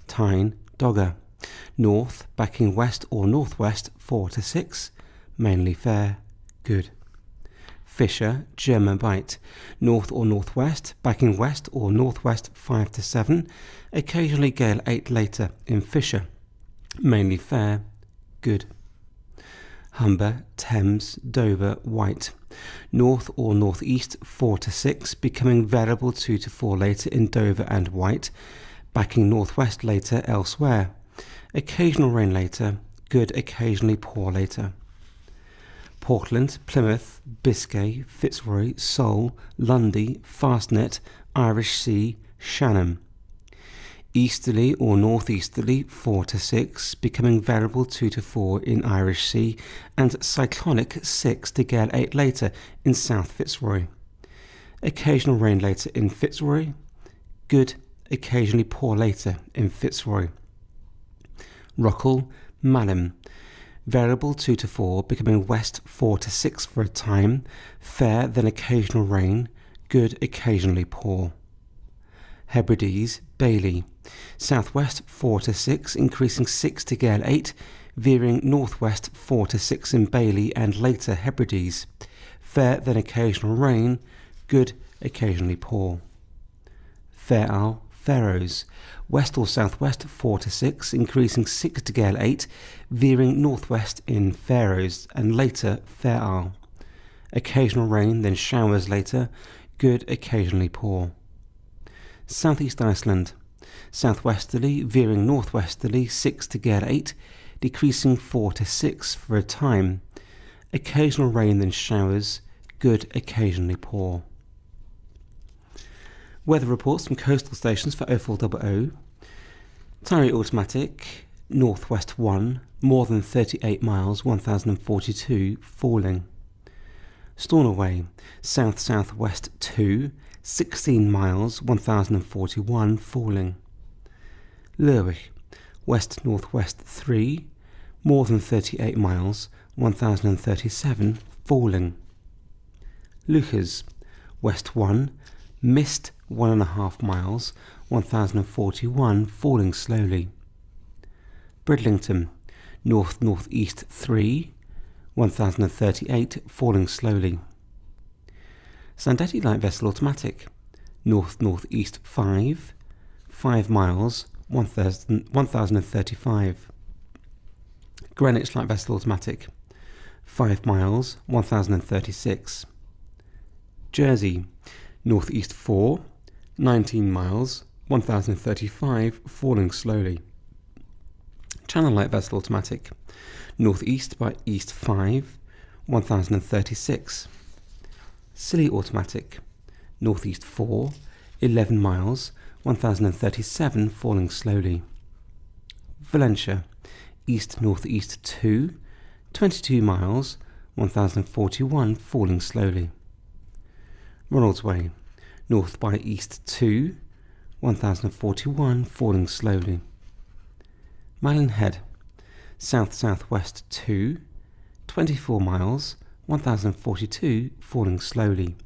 Tyne, Dogger. North, backing west or northwest 4 to 6, mainly fair, good. Fisher, German Bight. North or northwest, backing west or northwest 5 to 7, occasionally gale 8 later in Fisher, mainly fair, good. Humber, Thames, Dover, White. North or northeast 4 to 6, becoming variable 2 to 4 later in Dover and White, backing northwest later elsewhere. Occasional rain later, good, occasionally poor later. Portland, Plymouth, Biscay, Fitzroy, Seoul, Lundy, Fastnet, Irish Sea, Shannon. Easterly or northeasterly 4 to 6, becoming variable 2 to 4 in Irish Sea, and cyclonic 6 to gale 8 later in South Fitzroy. Occasional rain later in Fitzroy, good, occasionally poor later in Fitzroy. Rockall, Malin. Variable 2 to 4, becoming west 4 to 6 for a time, fair, then occasional rain, good, occasionally poor. Hebrides, Bailey. Southwest 4 to 6, increasing 6 to gale 8, veering northwest 4 to 6 in Bailey and later Hebrides. Fair, then occasional rain, good, occasionally poor. Fair Isle, Faroes. West or southwest 4 to 6, increasing 6 to gale 8, veering northwest in Faroes and later Fair Isle. Occasional rain, then showers later, good, occasionally poor. South East Iceland. Southwesterly, veering northwesterly 6 to gale 8, decreasing 4 to 6 for a time. Occasional rain, then showers, good, occasionally poor. Weather reports from coastal stations for 0400. Tyree Automatic, northwest 1, more than 38 miles, 1042, falling. Stornoway, south-southwest 2, 16 miles, 1041, falling. Lerwick, west-northwest 3, more than 38 miles, 1037, falling. Lucas, west 1, mist 1.5 miles, 1041, falling slowly. Bridlington, north-northeast 3, 1038, falling slowly. Sandetti Light Vessel Automatic, north-northeast 5, 5 miles, 1035. Greenwich Light Vessel Automatic, 5 miles, 1036. Jersey, northeast 4, 19 miles, 1035, falling slowly. Channel Light Vessel Automatic, northeast by east 5, 1036. Scilly automatic, northeast 4, 11 miles, 1037, falling slowly. Valencia, east-northeast 2, 22 miles, 1041, falling slowly. Ronalds Way, north by east 2, 1041, falling slowly. Malin Head, south-southwest 2, 24 miles, 1042, falling slowly.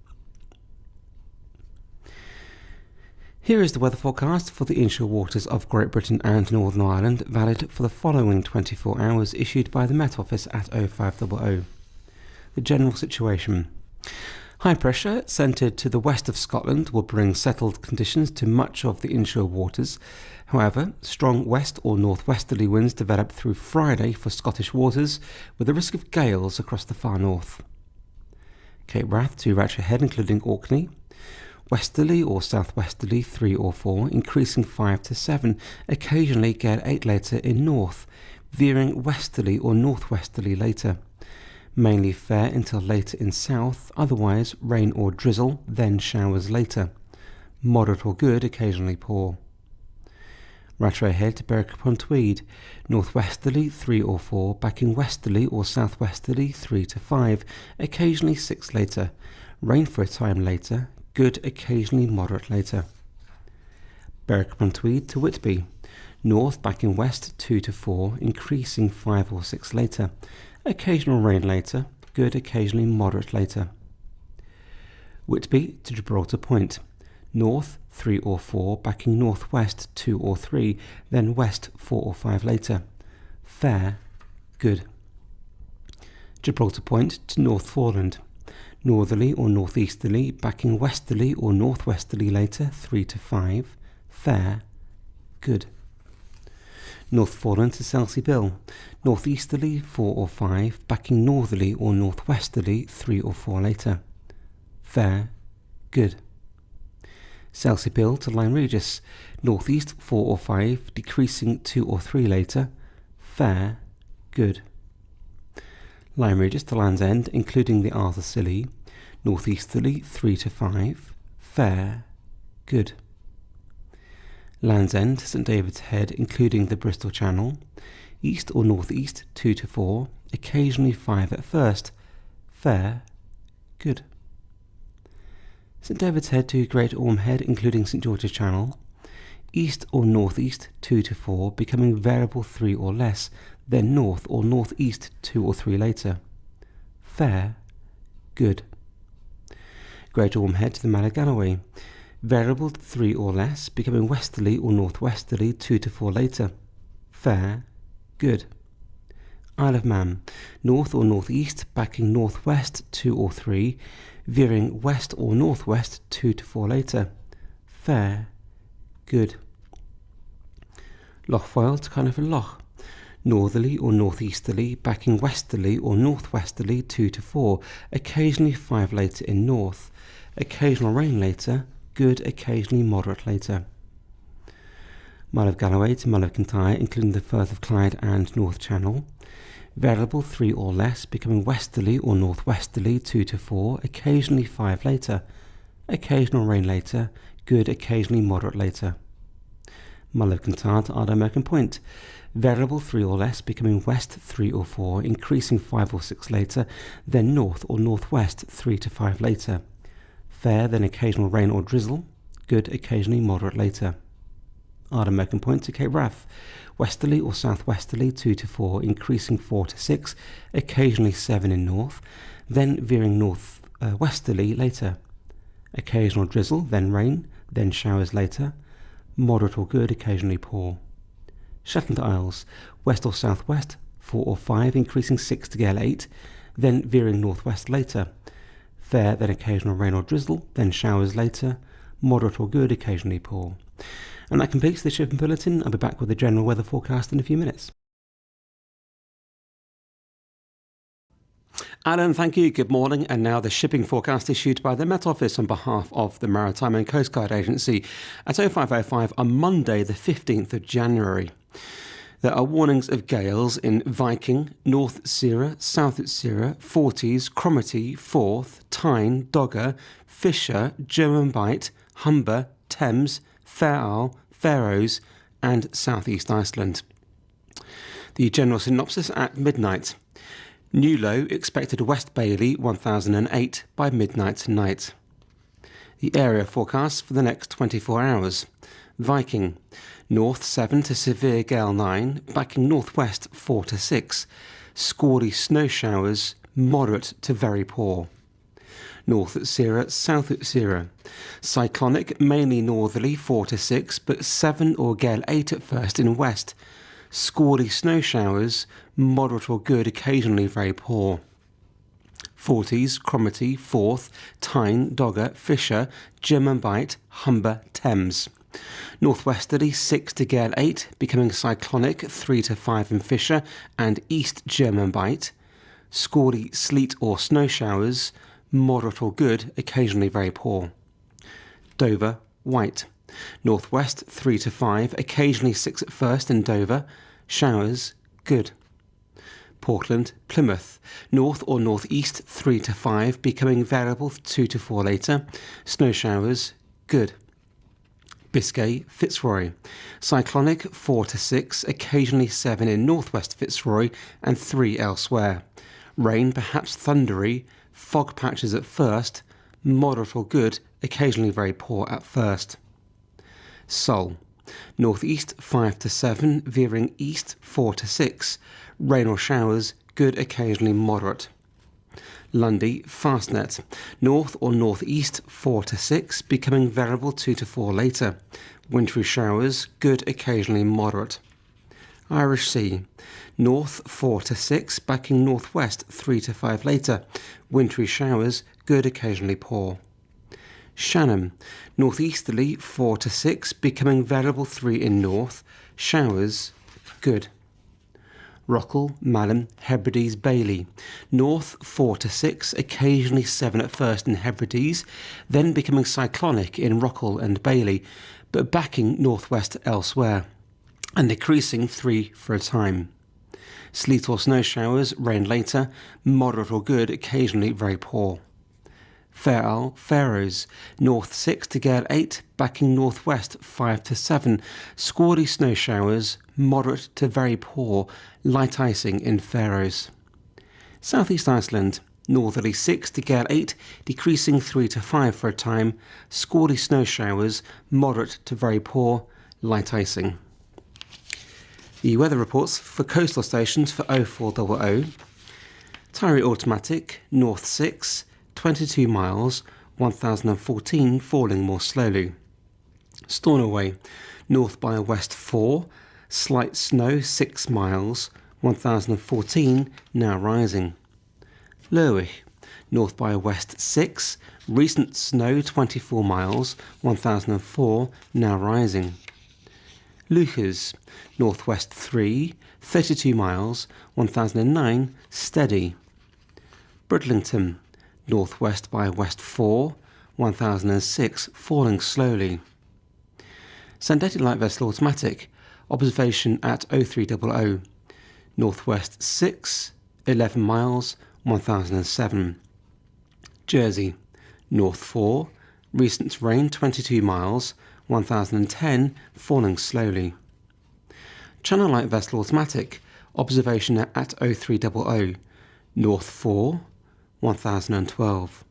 Here is the weather forecast for the inshore waters of Great Britain and Northern Ireland, valid for the following 24 hours, issued by the Met Office at 0500. The general situation. High pressure centred to the west of Scotland will bring settled conditions to much of the inshore waters. However, strong west or northwesterly winds develop through Friday for Scottish waters, with a risk of gales across the far north. Cape Wrath to Ratchet Head, including Orkney. Westerly or southwesterly 3 or 4, increasing 5 to 7, occasionally gale 8 later in north, veering westerly or northwesterly later. Mainly fair until later in south, otherwise rain or drizzle, then showers later. Moderate or good, occasionally poor. Rattray Head to Berwick upon Tweed, northwesterly 3 or 4, backing westerly or southwesterly 3 to 5, occasionally 6 later. Rain for a time later, good, occasionally moderate later. Berwick upon Tweed to Whitby, north backing west 2 to 4, increasing 5 or 6 later. Occasional rain later, good, occasionally moderate later. Whitby to Gibraltar Point, north 3 or 4, backing northwest 2 or 3, then west 4 or 5 later. Fair, good. Gibraltar Point to North Foreland, northerly or northeasterly, backing westerly or northwesterly later 3 to 5, fair, good. North Foreland to Selsey Bill, northeasterly 4 or 5, backing northerly or northwesterly 3 or 4 later. Fair, good. Selsey Bill to Lyme Regis, northeast 4 or 5, decreasing 2 or 3 later. Fair, good. Lyme Regis to Land's End, including the Arthur Scilly, northeasterly 3 to 5, fair, good. Land's End to St David's Head, including the Bristol Channel, east or northeast 2 to 4, occasionally 5 at first, fair, good. St David's Head to Great Orme Head, including St George's Channel, east or northeast 2 to 4, becoming variable 3 or less, then north or northeast 2 or 3 later. Fair, good. Great Orme Head to the Malagalloway, variable 3 or less, becoming westerly or northwesterly 2 to 4 later. Fair, good. Isle of Man, north or northeast, backing northwest 2 or 3, veering west or northwest 2 to 4 later. Fair, good. Loch Foyle to Carnival Loch, northerly or northeasterly, backing westerly or northwesterly 2 to 4, occasionally 5 later in north. Occasional rain later, good, occasionally moderate later. Mull of Galloway to Mull of Kintyre, including the Firth of Clyde and North Channel, variable 3 or less, becoming westerly or northwesterly 2 to 4, occasionally 5 later. Occasional rain later, good, occasionally moderate later. Mull of Kintyre to Ardagh Merkin Point, variable 3 or less, becoming west 3 or 4, increasing 5 or 6 later, then north or northwest 3 to 5 later. Fair, then occasional rain or drizzle, good, occasionally moderate later. Ardagh Merkin Point to Cape Wrath, westerly or southwesterly 2 to 4, increasing 4 to 6, occasionally 7 in north, then veering north-westerly later. Occasional drizzle, then rain, then showers later. Moderate or good, occasionally poor. Shetland Isles, west or southwest 4 or 5, increasing 6 to gale 8, then veering northwest later. Fair, then occasional rain or drizzle, then showers later. Moderate or good, occasionally poor. And that completes the shipping bulletin. I'll be back with the general weather forecast in a few minutes. Alan, thank you. Good morning. And now the shipping forecast issued by the Met Office on behalf of the Maritime and Coast Guard Agency at 0505 on Monday, the 15th of January. There are warnings of gales in Viking, North Sierra, South Sierra, Forties, Cromarty, Forth, Tyne, Dogger, Fisher, German Bight, Humber, Thames, Fair Isle, Faroes and South East Iceland. The general synopsis at midnight. New low expected West Bailey 1008 by midnight tonight. The area forecast for the next 24 hours. Viking, north 7 to severe gale 9, backing northwest 4 to 6. Squally snow showers, moderate to very poor. North Sierra, South Sierra. Cyclonic, mainly northerly 4 to 6, but 7 or gale 8 at first in west. Squally snow showers, moderate or good, occasionally very poor. Forties, Cromarty, Forth, Tyne, Dogger, Fisher, German Bight, Humber, Thames. Northwesterly 6 to gale 8, becoming cyclonic 3 to 5 in Fisher and East German Bight. Squally sleet or snow showers, moderate or good, occasionally very poor. Dover, white. Northwest 3 to 5, occasionally 6 at first in Dover. Showers, good. Portland, Plymouth. North or northeast 3 to 5, becoming variable 2 to 4 later. Snow showers, good. Biscay, Fitzroy. Cyclonic 4 to 6, occasionally 7 in northwest Fitzroy and 3 elsewhere. Rain, perhaps thundery, fog patches at first, moderate or good, occasionally very poor at first. Seoul, northeast 5 to 7, veering east 4 to 6. Rain or showers, good, occasionally moderate. Lundy, Fastnet, north or northeast 4 to 6, becoming variable 2 to 4 later. Wintry showers, good, occasionally moderate. Irish Sea, north 4 to 6, backing northwest 3 to 5 later. Wintry showers, good, occasionally poor. Shannon, northeasterly 4 to 6, becoming variable 3 in north. Showers, good. Rockall, Malham, Hebrides, Bailey. North 4 to 6, occasionally 7 at first in Hebrides, then becoming cyclonic in Rockall and Bailey, but backing northwest elsewhere, and decreasing 3 for a time. Sleet or snow showers, rain later, moderate or good, occasionally very poor. Fair Isle, Faroes, north 6 to gale 8, backing northwest 5 to 7. Squally snow showers, moderate to very poor, light icing in Faroes. South East Iceland, northerly 6 to gale 8, decreasing 3 to 5 for a time. Squally snow showers, moderate to very poor, light icing. The weather reports for coastal stations for 0400. Tyree Automatic, north 6, 22 miles, 1014, falling more slowly. Stornoway, north by west 4, slight snow 6 miles, 1014, now rising. Lerwick, north by west 6, recent snow 24 miles, 1004, now rising. Lucas, northwest 3, 32 miles, 1009, steady. Bridlington, northwest by west 4, 1006, falling slowly. Sandetti Light Vessel Automatic, observation at 0300, northwest 6, 11 miles, 1007. Jersey, north 4, recent rain 22 miles, 1010, falling slowly. Channel Light Vessel Automatic, observation at 0300, north 4, 1012.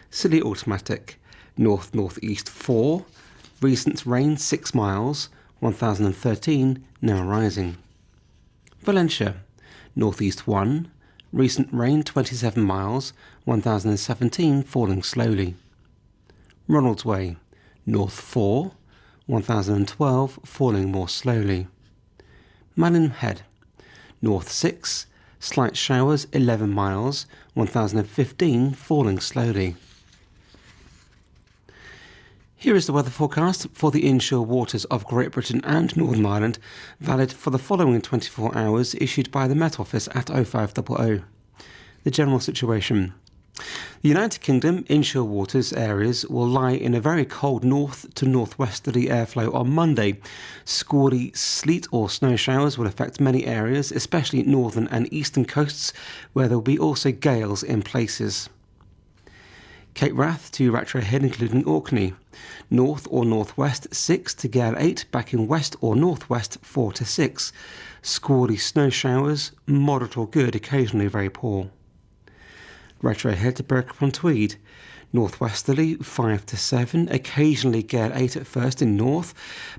Scilly Automatic, north-northeast 4, recent rain 6 miles, 1013, now rising. Valencia, northeast 1, recent rain 27 miles, 1017, falling slowly. Ronalds Way, north 4, 1012, falling more slowly. Malin Head, north 6, slight showers 11 miles, 1015, falling slowly. Here is the weather forecast for the inshore waters of Great Britain and Northern Ireland, valid for the following 24 hours, issued by the Met Office at 0500. The general situation. The United Kingdom inshore waters areas will lie in a very cold north to northwesterly airflow on Monday. Squally sleet or snow showers will affect many areas, especially northern and eastern coasts, where there will be also gales in places. Cape Wrath to Rattray Head, including Orkney. North or northwest 6 to gale 8, backing west or northwest 4 to 6. Squally snow showers, moderate or good, occasionally very poor. Rattray Head to Berwick-upon-Tweed. Northwesterly 5 to 7, occasionally gale 8 at first in north,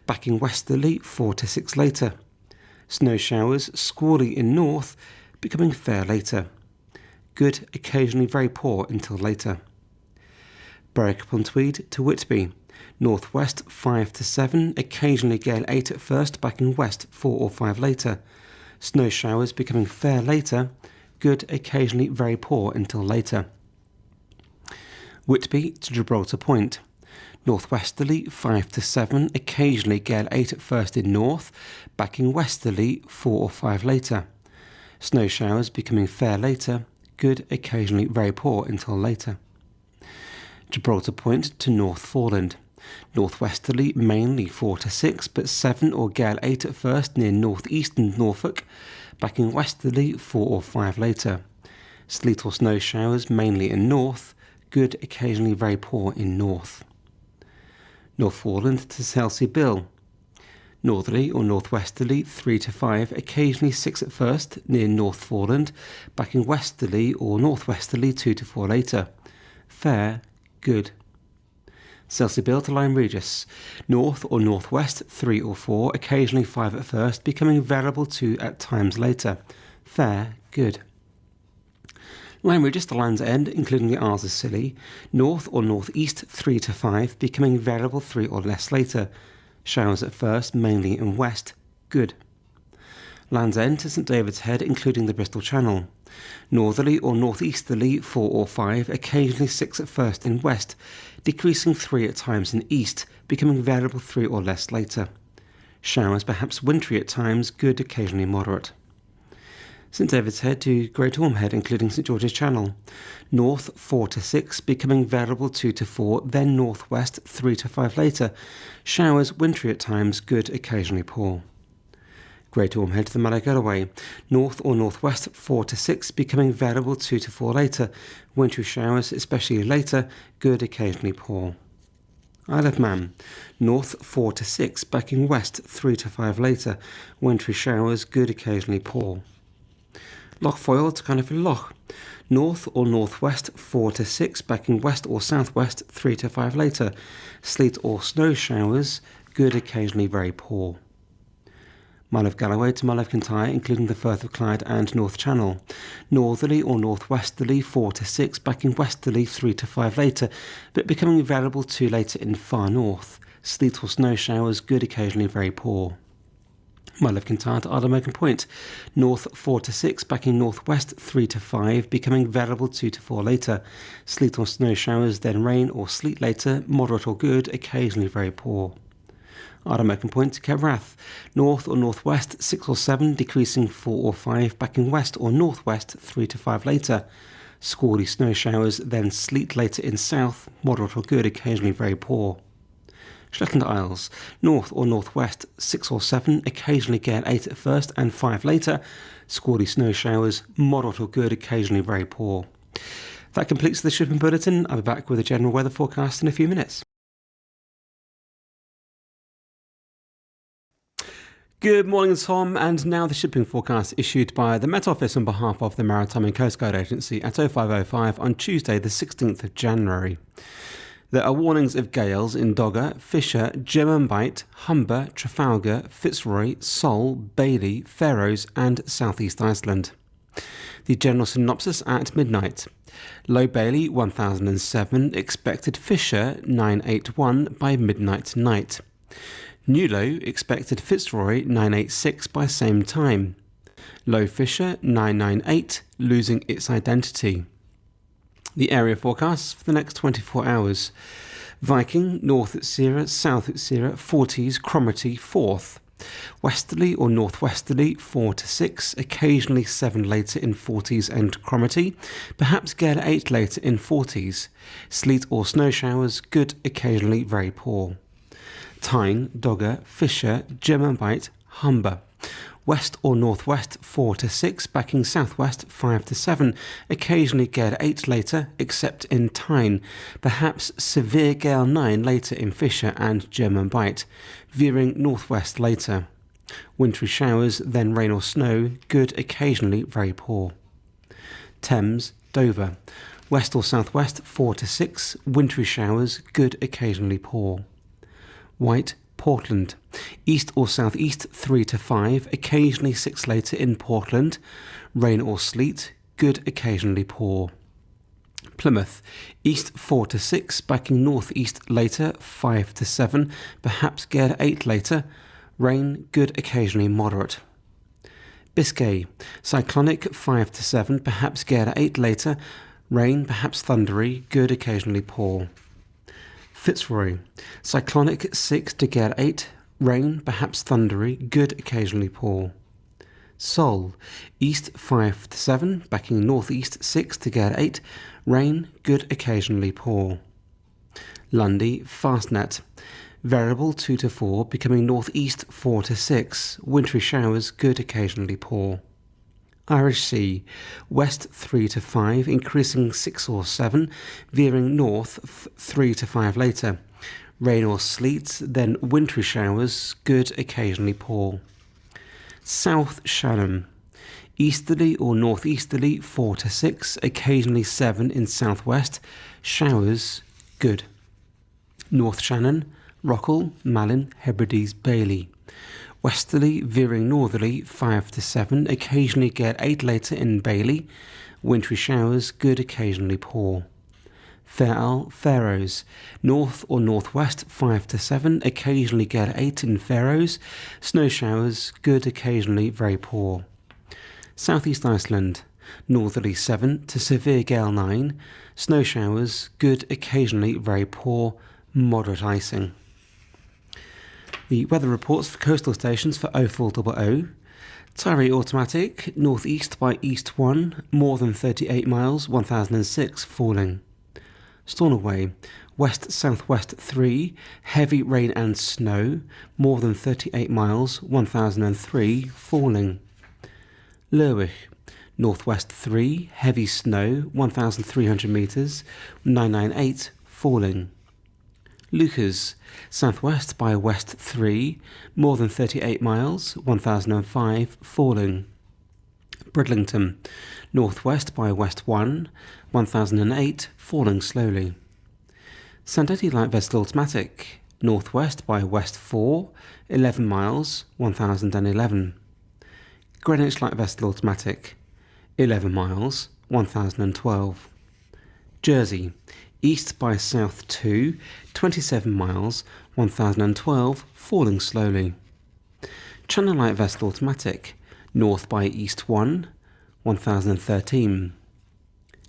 backing westerly 4 to 6 later. Snow showers, squally in north, becoming fair later. Good, occasionally very poor until later. Berwick-upon-Tweed to Whitby. Northwest 5 to 7, occasionally gale 8 at first, backing west 4 or 5 later. Snow showers becoming fair later, good, occasionally very poor until later. Whitby to Gibraltar Point. Northwesterly 5 to 7, occasionally gale 8 at first in north, backing westerly 4 or 5 later. Snow showers becoming fair later, good, occasionally very poor until later. Gibraltar Point to North Foreland. Northwesterly mainly 4 to 6, but 7 or gale 8 at first near northeastern Norfolk, backing westerly 4 or 5 later. Sleet or snow showers mainly in north, good, occasionally very poor in north. North Foreland to Selsey Bill. Northerly or northwesterly 3 to 5, occasionally 6 at first near North Foreland, backing westerly or northwesterly 2 to 4 later. Fair, good. Selsey Bill to Lyme Regis. North or northwest 3 or 4, occasionally 5 at first, becoming variable 2 at times later. Fair, good. Lyme Regis to Land's End, including the Isles of Scilly. North or northeast 3 to 5, becoming variable 3 or less later. Showers at first, mainly in west. Good. Land's End to St David's Head, including the Bristol Channel. Northerly or northeasterly 4 or 5, occasionally 6 at first in west, decreasing 3 at times in east, becoming variable 3 or less later. Showers perhaps wintry at times, good, occasionally moderate. St David's Head to Great Orme Head, including St George's Channel. North 4 to 6, becoming variable 2 to 4, then northwest 3 to 5 later. Showers wintry at times, good, occasionally poor. Great Orme Head to the Mallow Galloway. North or northwest 4 to 6, becoming variable 2 to 4 later. Wintry showers, especially later, good, occasionally poor. Isle of Man. North 4 to 6, backing west 3 to 5 later. Wintry showers, good, occasionally poor. Loch Foyle to Carnifil Loch. North or northwest 4 to 6, backing west or southwest 3 to 5 later. Sleet or snow showers, good, occasionally very poor. Mull of Galloway to Mull of Kintyre, including the Firth of Clyde and North Channel. Northerly or northwesterly 4 to 6, backing westerly 3 to 5 later, but becoming variable 2 later in far north. Sleet or snow showers, good, occasionally very poor. Mull of Kintyre to Ardmurchan Point. North 4 to 6, backing northwest 3 to 5, becoming variable 2 to 4 later. Sleet or snow showers, then rain or sleet later, moderate or good, occasionally very poor. Ardmurchan Point to Cape Wrath. North or northwest 6 or 7, decreasing 4 or 5, backing west or northwest 3 to 5 later. Squally snow showers, then sleet later in south, moderate or good, occasionally very poor. Shetland Isles. North or northwest 6 or 7, occasionally gale 8 at first and 5 later. Squally snow showers, moderate or good, occasionally very poor. That completes the shipping bulletin. I'll be back with a general weather forecast in a few minutes. Good morning, Tom, and now the shipping forecast issued by the Met Office on behalf of the Maritime and Coast Guard Agency at 0505 on Tuesday the 16th of January. There are warnings of gales in Dogger, Fisher, German Bight, Humber, Trafalgar, Fitzroy, Sol, Bailey, Faroes and South East Iceland. The general synopsis at midnight. Low Bailey 1007, expected Fisher 981 by midnight tonight. New low expected Fitzroy 986 by same time. Low Fisher 998 losing its identity. The area forecasts for the next 24 hours. Viking, north at Sierra, south at Sierra, 40s, Cromarty, 4th. Westerly or northwesterly 4 to 6, occasionally 7 later in 40s and Cromarty, perhaps gale 8 later in 40s. Sleet or snow showers, good, occasionally very poor. Tyne, Dogger, Fisher, German Bight, Humber. West or northwest 4 to 6, backing southwest 5 to 7, occasionally gale 8 later, except in Tyne, perhaps severe gale 9 later in Fisher and German Bight, veering northwest later. Wintry showers, then rain or snow, good, occasionally very poor. Thames, Dover. West or southwest 4 to 6, wintry showers, good, occasionally poor. White, Portland. East or southeast 3 to 5, occasionally 6 later in Portland. Rain or sleet, good, occasionally poor. Plymouth. East 4 to 6, backing northeast later 5 to 7, perhaps gale 8 later. Rain, good, occasionally moderate. Biscay. Cyclonic 5 to 7, perhaps gale 8 later. Rain, perhaps thundery, good, occasionally poor. Fitzroy. Cyclonic 6 to gale 8, rain, perhaps thundery, good, occasionally poor. Sol. East 5 to 7, backing northeast 6 to gale 8, rain, good, occasionally poor. Lundy, Fastnet. Variable 2 to 4, becoming northeast 4 to 6, wintry showers, good, occasionally poor. Irish Sea. West 3 to 5, increasing 6 or 7, veering north 3 to 5 later. Rain or sleet, then wintry showers, good, occasionally poor. South Shannon. Easterly or northeasterly 4 to 6, occasionally 7 in southwest, showers, good. North Shannon, Rockall, Malin, Hebrides, Bailey. Westerly, veering northerly 5 to 7, occasionally gale 8 later in Bailey. Wintry showers, good, occasionally poor. Fair Isle, Faroes. North or northwest 5 to 7, occasionally gale 8 in Faroes. Snow showers, good, occasionally very poor. Southeast Iceland. Northerly 7 to severe gale 9. Snow showers, good, occasionally very poor. Moderate icing. The weather reports for coastal stations for 0400. Tyree automatic, northeast by east 1, more than 38 miles, 1006, falling. Stornoway, west-southwest 3, heavy rain and snow, more than 38 miles, 1003, falling. Lerwick, northwest 3, heavy snow, 1300 metres, 998, falling. Lucas, southwest by west 3, more than 38 miles, 1005, falling. Bridlington, northwest by west 1, 1008, falling slowly. Sandetti light vessel automatic, northwest by west 4, 11 miles, 1011. Greenwich light vessel automatic, 11 miles, 1012. Jersey, east by south 2, 27 miles, 1012, falling slowly. Channel light vessel automatic, north by east 1, 1013.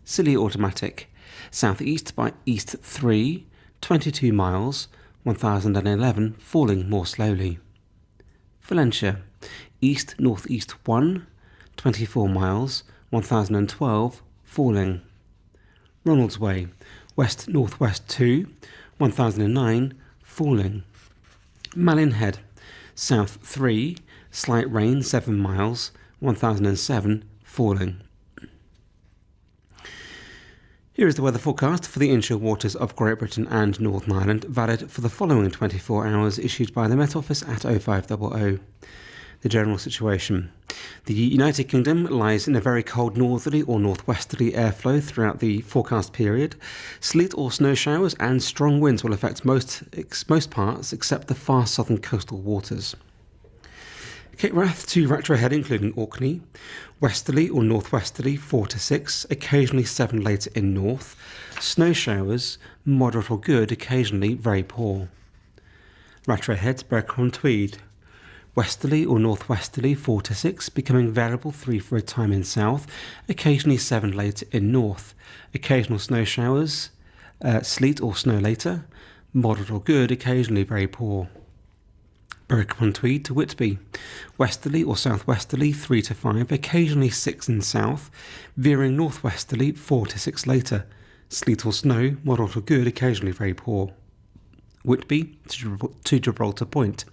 Scilly automatic, southeast by east 3, 22 miles, 1011, falling more slowly. Valentia, east-northeast 1, 24 miles, 1012, falling. Ronaldsway, west-northwest 2, 1009, falling. Malin Head, south 3, slight rain 7 miles, 1007, falling. Here is the weather forecast for the inshore waters of Great Britain and Northern Ireland, valid for the following 24 hours, issued by the Met Office at 0500. The general situation. The United Kingdom lies in a very cold northerly or northwesterly airflow throughout the forecast period. Sleet or snow showers and strong winds will affect most parts except the far southern coastal waters. Cape Wrath to Rattray Head, including Orkney. Westerly or northwesterly 4 to 6, occasionally 7 later in north. Snow showers, moderate or good, occasionally very poor. Rattray Head, Berkshire and Tweed. Westerly or northwesterly 4 to 6, becoming variable 3 for a time in south, occasionally 7 later in north. Occasional snow showers, sleet or snow later, moderate or good, occasionally very poor. Ericon-Tweed to Whitby. Westerly or southwesterly 3 to 5, occasionally 6 in south, veering northwesterly 4 to 6 later. Sleet or snow, moderate or good, occasionally very poor. Whitby to Gibraltar Point.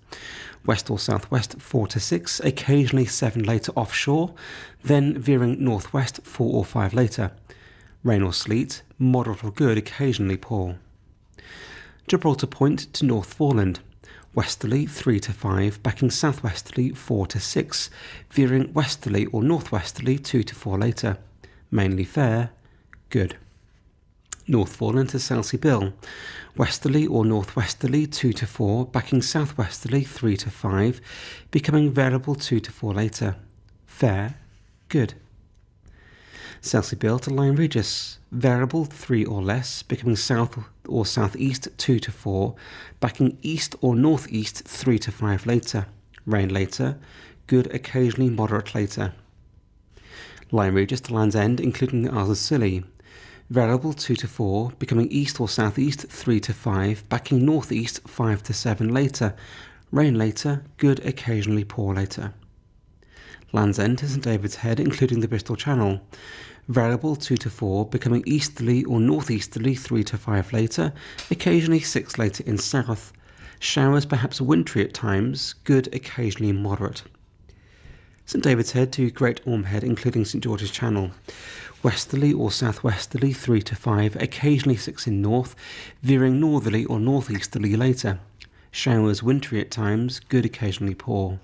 West or southwest 4 to 6, occasionally 7 later offshore, then veering northwest 4 or 5 later. Rain or sleet, moderate or good, occasionally poor. Gibraltar Point to Northforeland. Westerly 3 to 5, backing southwesterly 4 to 6, veering westerly or northwesterly 2 to 4 later. Mainly fair, good. Northforeland to Selsey Bill. Westerly or northwesterly 2 to 4, backing southwesterly 3 to 5, becoming variable 2 to 4 later. Fair, good. Selsey Bill to Lyme Regis. Variable 3 or less, becoming south or southeast 2 to 4, backing east or northeast 3 to 5 later. Rain later, good occasionally moderate later. Lyme Regis to Land's End, including Isles of Scilly. Variable 2 to 4, becoming east or southeast 3 to 5, backing northeast 5 to 7 later. Rain later, good occasionally poor later. Land's End to St David's Head, including the Bristol Channel. Variable 2 to 4, becoming easterly or northeasterly 3 to 5 later, occasionally 6 later in south. Showers perhaps wintry at times, good occasionally moderate. St David's Head to Great Orme Head, including St George's Channel. Westerly or southwesterly 3 to 5, occasionally 6 in north, veering northerly or northeasterly later. Showers wintry at times, good occasionally poor.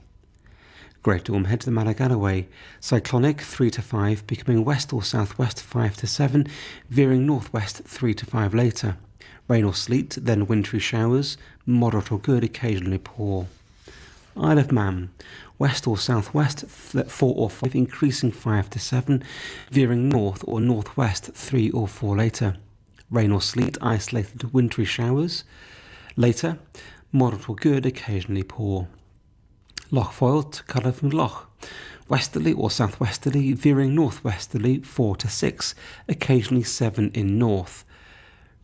Great Orme Head to the Malagalloway. Cyclonic 3 to 5, becoming west or southwest 5 to 7, veering northwest 3 to 5 later. Rain or sleet, then wintry showers, moderate or good, occasionally poor. Isle of Man. West or southwest 4 or 5, increasing 5 to 7, veering north or northwest 3 or 4 later. Rain or sleet, isolated wintry showers. Later, moderate or good, occasionally poor. Loch Foyle to Cardiff Loch. Westerly or southwesterly, veering northwesterly 4 to 6, occasionally 7 in north.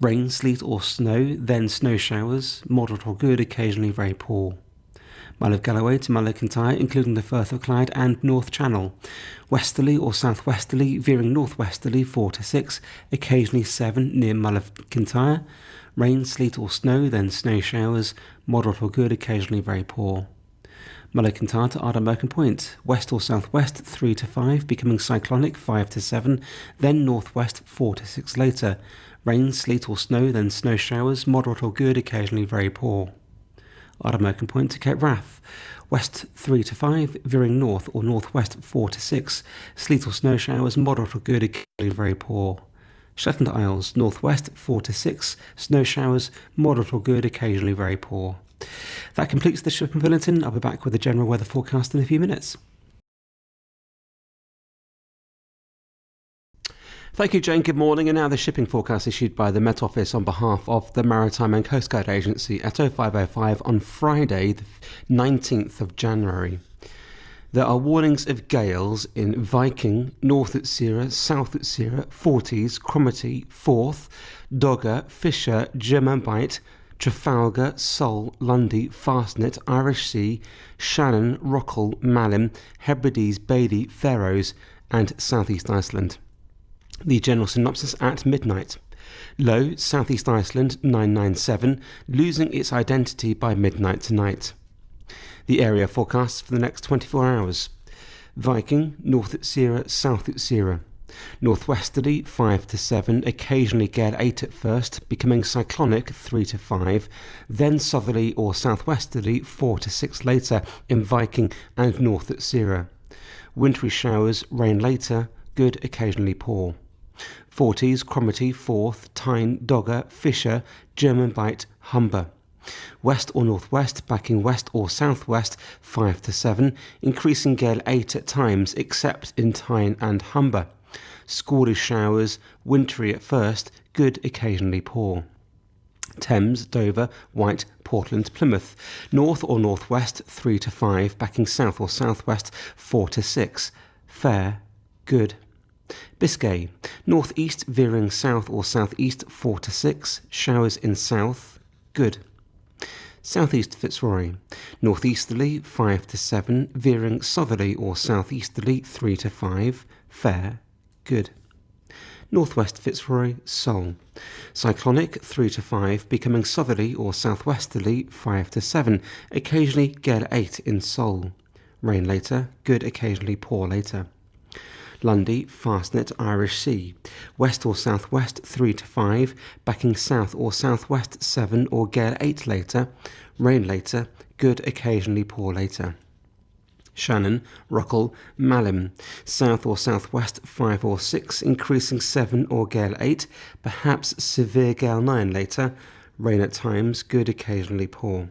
Rain, sleet or snow, then snow showers, moderate or good, occasionally very poor. Mull of Galloway to Mull of Kintyre, including the Firth of Clyde and North Channel. Westerly or southwesterly, veering northwesterly 4 to 6, occasionally 7 near Mull of Kintyre. Rain, sleet or snow, then snow showers, moderate or good, occasionally very poor. Mull of Kintyre to Ardmurchan Point. West or southwest 3 to 5, becoming cyclonic 5 to 7, then northwest 4 to 6 later. Rain, sleet or snow, then snow showers, moderate or good, occasionally very poor. Ardmurchan Point to Cape Wrath. West 3 to 5, veering north or northwest 4 to 6. Sleet or snow showers, moderate or good, occasionally very poor. Shetland Isles, northwest 4 to 6, snow showers, moderate or good, occasionally very poor. That completes the shipping bulletin. I'll be back with the general weather forecast in a few minutes. Thank you, Jane. Good morning. And now the shipping forecast issued by the Met Office on behalf of the Maritime and Coast Guard Agency at 0505 on Friday, the 19th of January. There are warnings of gales in Viking, North Utsira, South Utsira, Forties, Cromarty, Forth, Dogger, Fisher, Germanbite, Trafalgar, Sol, Lundy, Fastnet, Irish Sea, Shannon, Rockall, Malin, Hebrides, Bailey, Faroes and South East Iceland. The general synopsis at midnight. Low, South East Iceland 997, losing its identity by midnight tonight. The area forecasts for the next 24 hours. Viking, North Utsira, South Utsira. Northwesterly 5 to 7, occasionally gale 8 at first, becoming cyclonic 3 to 5, then southerly or southwesterly 4 to 6 later in Viking and North Utsira. Wintry showers, rain later, good occasionally poor. Forties, Cromarty, Forth, Tyne, Dogger, Fisher, Germanbite, Humber. West or northwest, backing west or southwest 5 to 7, increasing gale 8 at times except in Tyne and Humber. Squally showers, wintry at first, good occasionally poor. Thames, Dover, White, Portland, Plymouth. North or northwest 3 to 5, backing south or southwest 4 to 6. Fair, good. Biscay, northeast veering south or southeast 4 to 6, showers in south, good. Southeast Fitzroy, northeasterly 5 to 7, veering southerly or southeasterly 3 to 5, fair, good. Northwest Fitzroy, Sol, cyclonic 3 to 5, becoming southerly or southwesterly 5 to 7, occasionally gale 8 in Sol. Rain later, good, occasionally poor later. Lundy, Fastnet, Irish Sea, west or southwest 3 to 5, backing south or southwest 7 or gale 8 later, rain later, good, occasionally poor later. Shannon, Rockall, Malin, south or southwest 5 or 6, increasing 7 or gale 8, perhaps severe gale 9 later, rain at times, good, occasionally poor.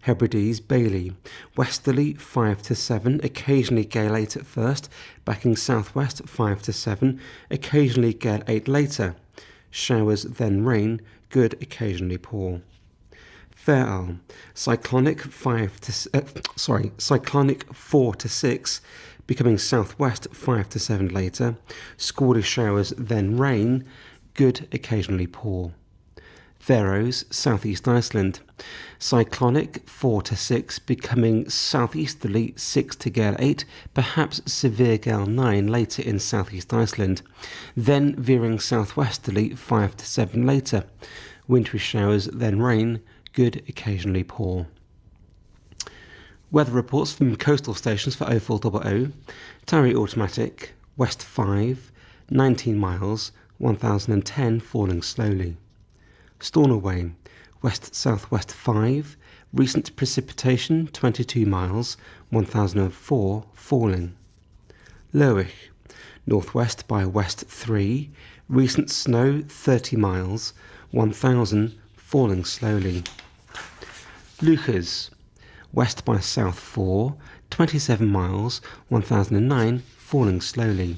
Hebrides, Bailey, westerly 5 to 7, occasionally gale 8 at first, backing southwest 5 to 7, occasionally gale 8 later. Showers then rain, good, occasionally poor. Fair Isle, cyclonic 4 to 6, becoming southwest 5 to 7 later. Squally showers then rain, good, occasionally poor. Faroes, southeast Iceland, cyclonic 4 to 6, becoming southeasterly 6 to gale 8, perhaps severe gale 9 later in southeast Iceland, then veering southwesterly 5 to 7 later. Wintry showers, then rain, good, occasionally poor. Weather reports from coastal stations for 0400, Tarry automatic, west 5, 19 miles, 1010, falling slowly. Stornoway, west-southwest 5, recent precipitation 22 miles, 1004, falling. Lerwick, northwest by west 3, recent snow 30 miles, 1000, falling slowly. Lucas, west by south 4, 27 miles, 1009, falling slowly.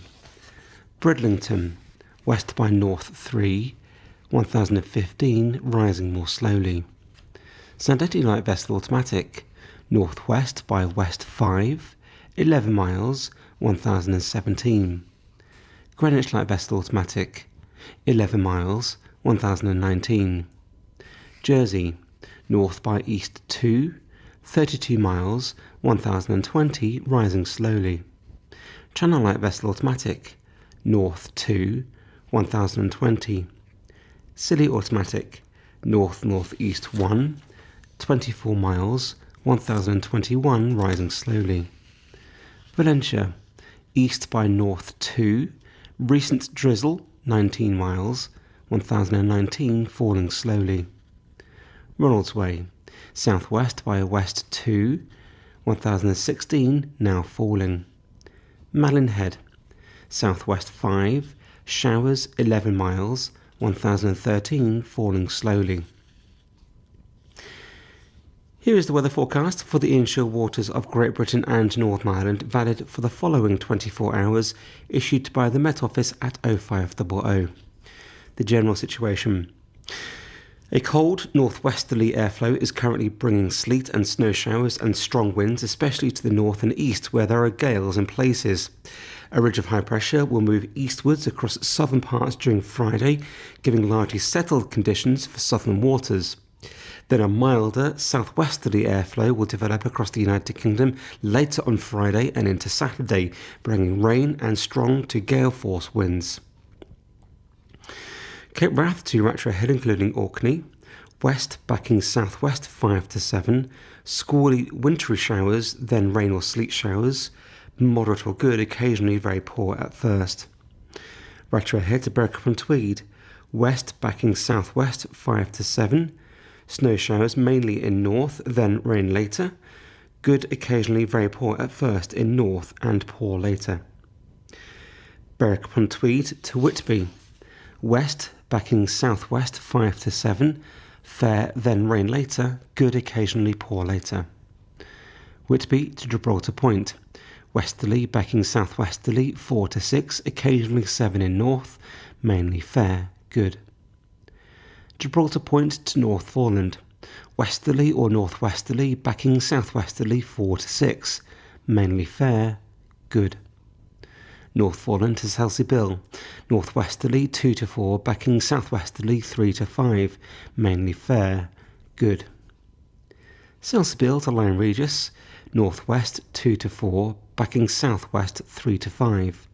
Bridlington, west by north 3, 1015, rising more slowly. Sandetti light vessel automatic, northwest by west 5, 11 miles, 1017. Greenwich light vessel automatic, 11 miles, 1019. Jersey, north by east 2, 32 miles, 1020, rising slowly. Channel light vessel automatic, north 2, 1020. Scilly automatic, north-northeast 1, 24 miles, 1021, rising slowly. Valentia, east by north 2, recent drizzle 19 miles, 1019, falling slowly. Ronaldsway, southwest by west 2, 1016, now falling. Malin Head, southwest 5, showers 11 miles, 1013, falling slowly. Here is the weather forecast for the inshore waters of Great Britain and Northern Ireland, valid for the following 24 hours, issued by the Met Office at 0500. The general situation. A cold northwesterly airflow is currently bringing sleet and snow showers and strong winds, especially to the north and east, where there are gales in places. A ridge of high pressure will move eastwards across southern parts during Friday, giving largely settled conditions for southern waters. Then a milder southwesterly airflow will develop across the United Kingdom later on Friday and into Saturday, bringing rain and strong to gale force winds. Cape Wrath to Rattray Hill, including Orkney, west backing southwest 5 to 7, squally wintry showers, then rain or sleet showers, moderate or good, occasionally very poor at first. Rattray Hill to Berwick upon Tweed, west backing southwest 5 to 7, snow showers mainly in north, then rain later, good, occasionally very poor at first in north and poor later. Berwick upon Tweed to Whitby, west backing southwest 5 to 7, fair, then rain later, good, occasionally poor later. Whitby to Gibraltar Point, westerly backing southwesterly 4 to 6, occasionally 7 in north, mainly fair, good. Gibraltar Point to Northforeland, westerly or northwesterly backing southwesterly 4 to 6, mainly fair, good. Northforeland to Selsey Bill, northwesterly 2 to 4, backing southwesterly 3 to 5, mainly fair, good. Selsebill to Lyme Regis, northwest 2 to 4, backing southwest 3 to 5.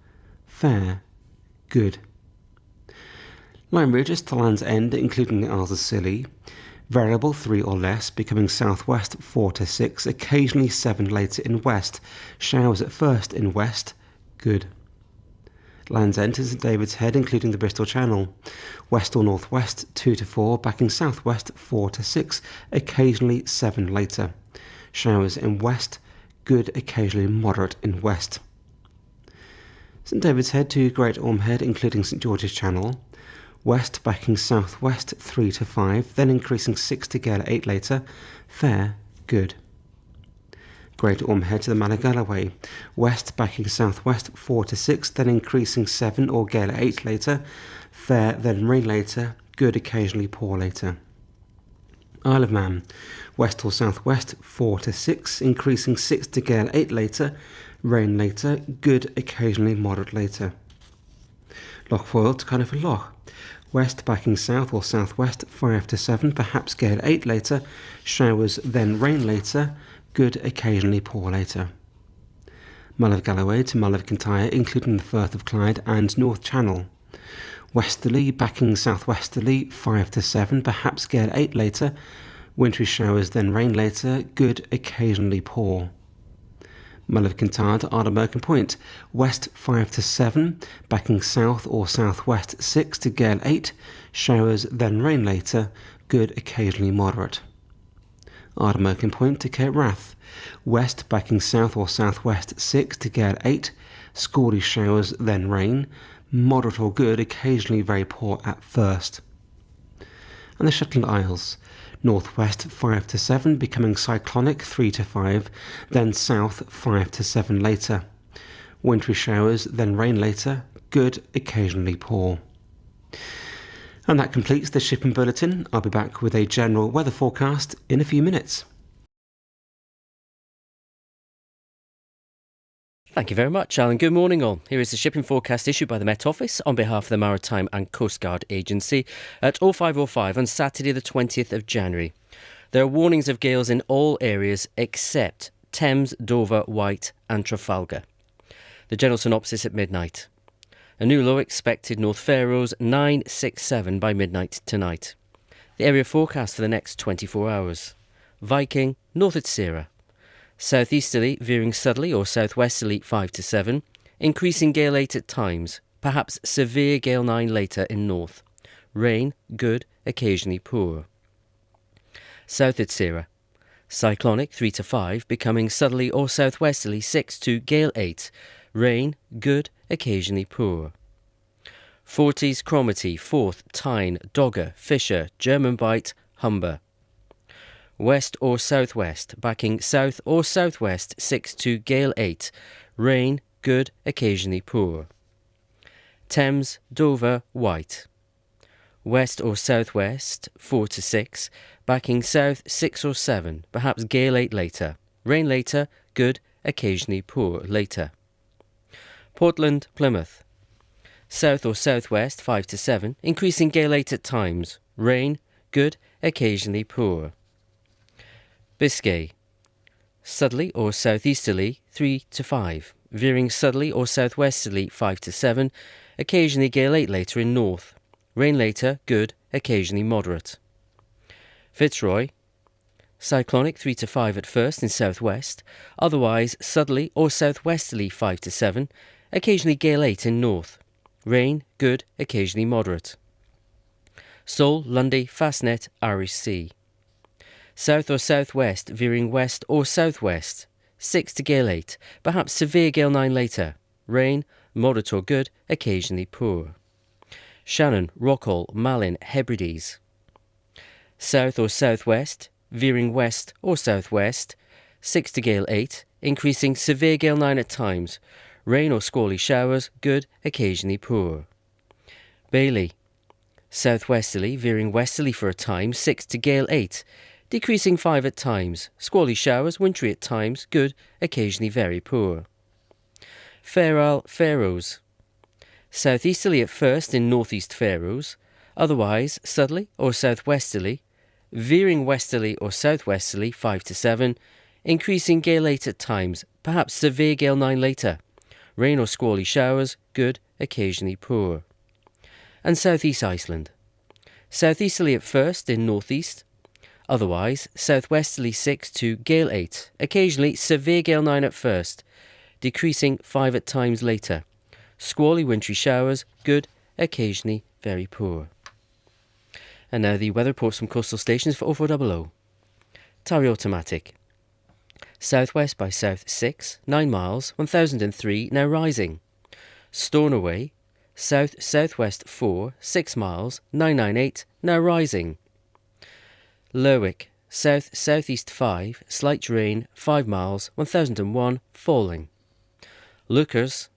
Fair, good. Lyme Regis to Land's End, including the Isles of Scilly, variable 3 or less, becoming southwest 4 to 6, occasionally 7 later in west, showers at first in west, good. Land's End to St David's Head, including the Bristol Channel, west or northwest 2 to 4, backing southwest 4 to 6, occasionally 7 later, showers in west, good, occasionally moderate in west. St David's Head to Great Orme Head, including St George's Channel, west backing southwest 3 to 5, then increasing 6 to gale 8 later, fair, good. Great Orme Head to the Mala Galloway, west backing southwest 4 to 6, then increasing 7 or gale 8 later, fair, then rain later, good, occasionally poor later. Isle of Man, west or southwest 4 to 6, increasing 6 to gale 8 later, rain later, good, occasionally moderate later. Loch Foyle to Conifer Loch, west backing south or southwest 5 to 7, perhaps gale 8 later, showers, then rain later, good, occasionally poor later. Mull of Galloway to Mull of Kintyre, including the Firth of Clyde and North Channel, westerly backing southwesterly 5 to 7, perhaps gale 8 later, wintry showers, then rain later, good, occasionally poor. Mull of Kintyre to Ardmurchan Point, west 5 to 7, backing south or southwest 6 to gale 8, showers, then rain later, good, occasionally moderate. Ardmurchan Point to Cape Wrath, west backing south or southwest 6 to gale 8, squally showers, then rain, moderate or good, occasionally very poor at first. And the Shetland Isles, northwest 5 to 7, becoming cyclonic 3 to 5, then south 5 to 7 later. Wintry showers, then rain later, good, occasionally poor. And that completes the shipping bulletin. I'll be back with a general weather forecast in a few minutes. Thank you very much, Alan. Good morning, all. Here is the shipping forecast issued by the Met Office on behalf of the Maritime and Coast Guard Agency at 05:05 on Saturday the 20th of January. There are warnings of gales in all areas except Thames, Dover, Wight and Trafalgar. The general synopsis at midnight. A new low expected North Faroes 967 by midnight tonight. The area forecast for the next 24 hours. Viking, north at Sierra. Southeasterly, veering southerly or southwesterly 5 to 7, increasing gale 8 at times, perhaps severe gale 9 later in north. Rain, good, occasionally poor. South at Sierra. Cyclonic 3 to 5, becoming southerly or southwesterly 6 to gale 8. Rain, good, occasionally poor. Forties, Cromarty, Forth, Tyne, Dogger, Fisher, German Bight, Humber. West or southwest, backing south or southwest 6 to gale 8. Rain, good, occasionally poor. Thames, Dover, Wight. West or southwest 4 to 6, backing south 6 or 7, perhaps gale 8 later. Rain later, good, occasionally poor later. Portland, Plymouth. South or southwest 5 to 7, increasing gale 8 at times. Rain, good, occasionally poor. Biscay. Southerly or southeasterly 3 to 5, veering southerly or southwesterly 5 to 7, occasionally gale 8 later in north. Rain later, good, occasionally moderate. Fitzroy. Cyclonic 3 to 5 at first in southwest, otherwise southerly or southwesterly 5 to 7, occasionally gale 8 in north. Rain, good, occasionally moderate. Seoul, Lundy, Fastnet, Irish Sea. South or southwest, veering west or southwest, 6 to gale 8, perhaps severe gale 9 later. Rain, moderate or good, occasionally poor. Shannon, Rockall, Malin, Hebrides. South or southwest, veering west or southwest, 6 to gale 8, increasing severe gale 9 at times. Rain or squally showers, good, occasionally poor. Bailey. Southwesterly, veering westerly for a time, 6 to gale 8, decreasing 5 at times. Squally showers, wintry at times, good, occasionally very poor. Fair Isle, Faroes. Southeasterly at first in northeast Faroes, otherwise southerly or southwesterly, veering westerly or southwesterly 5 to 7, increasing gale 8 at times, perhaps severe gale 9 later. Rain or squally showers, good, occasionally poor. And southeast Iceland. Southeasterly at first in northeast, otherwise southwesterly 6 to gale 8, occasionally severe gale 9 at first, decreasing 5 at times later. Squally wintry showers, good, occasionally very poor. And now the weather reports from coastal stations for 0400. Tari automatic. Southwest by south 6, 9 miles, 1003, now rising. Stornoway, south-southwest 4, 6 miles, 998, now rising. Lerwick, south-southeast 5, slight rain, 5 miles, 1001, falling. Lookers,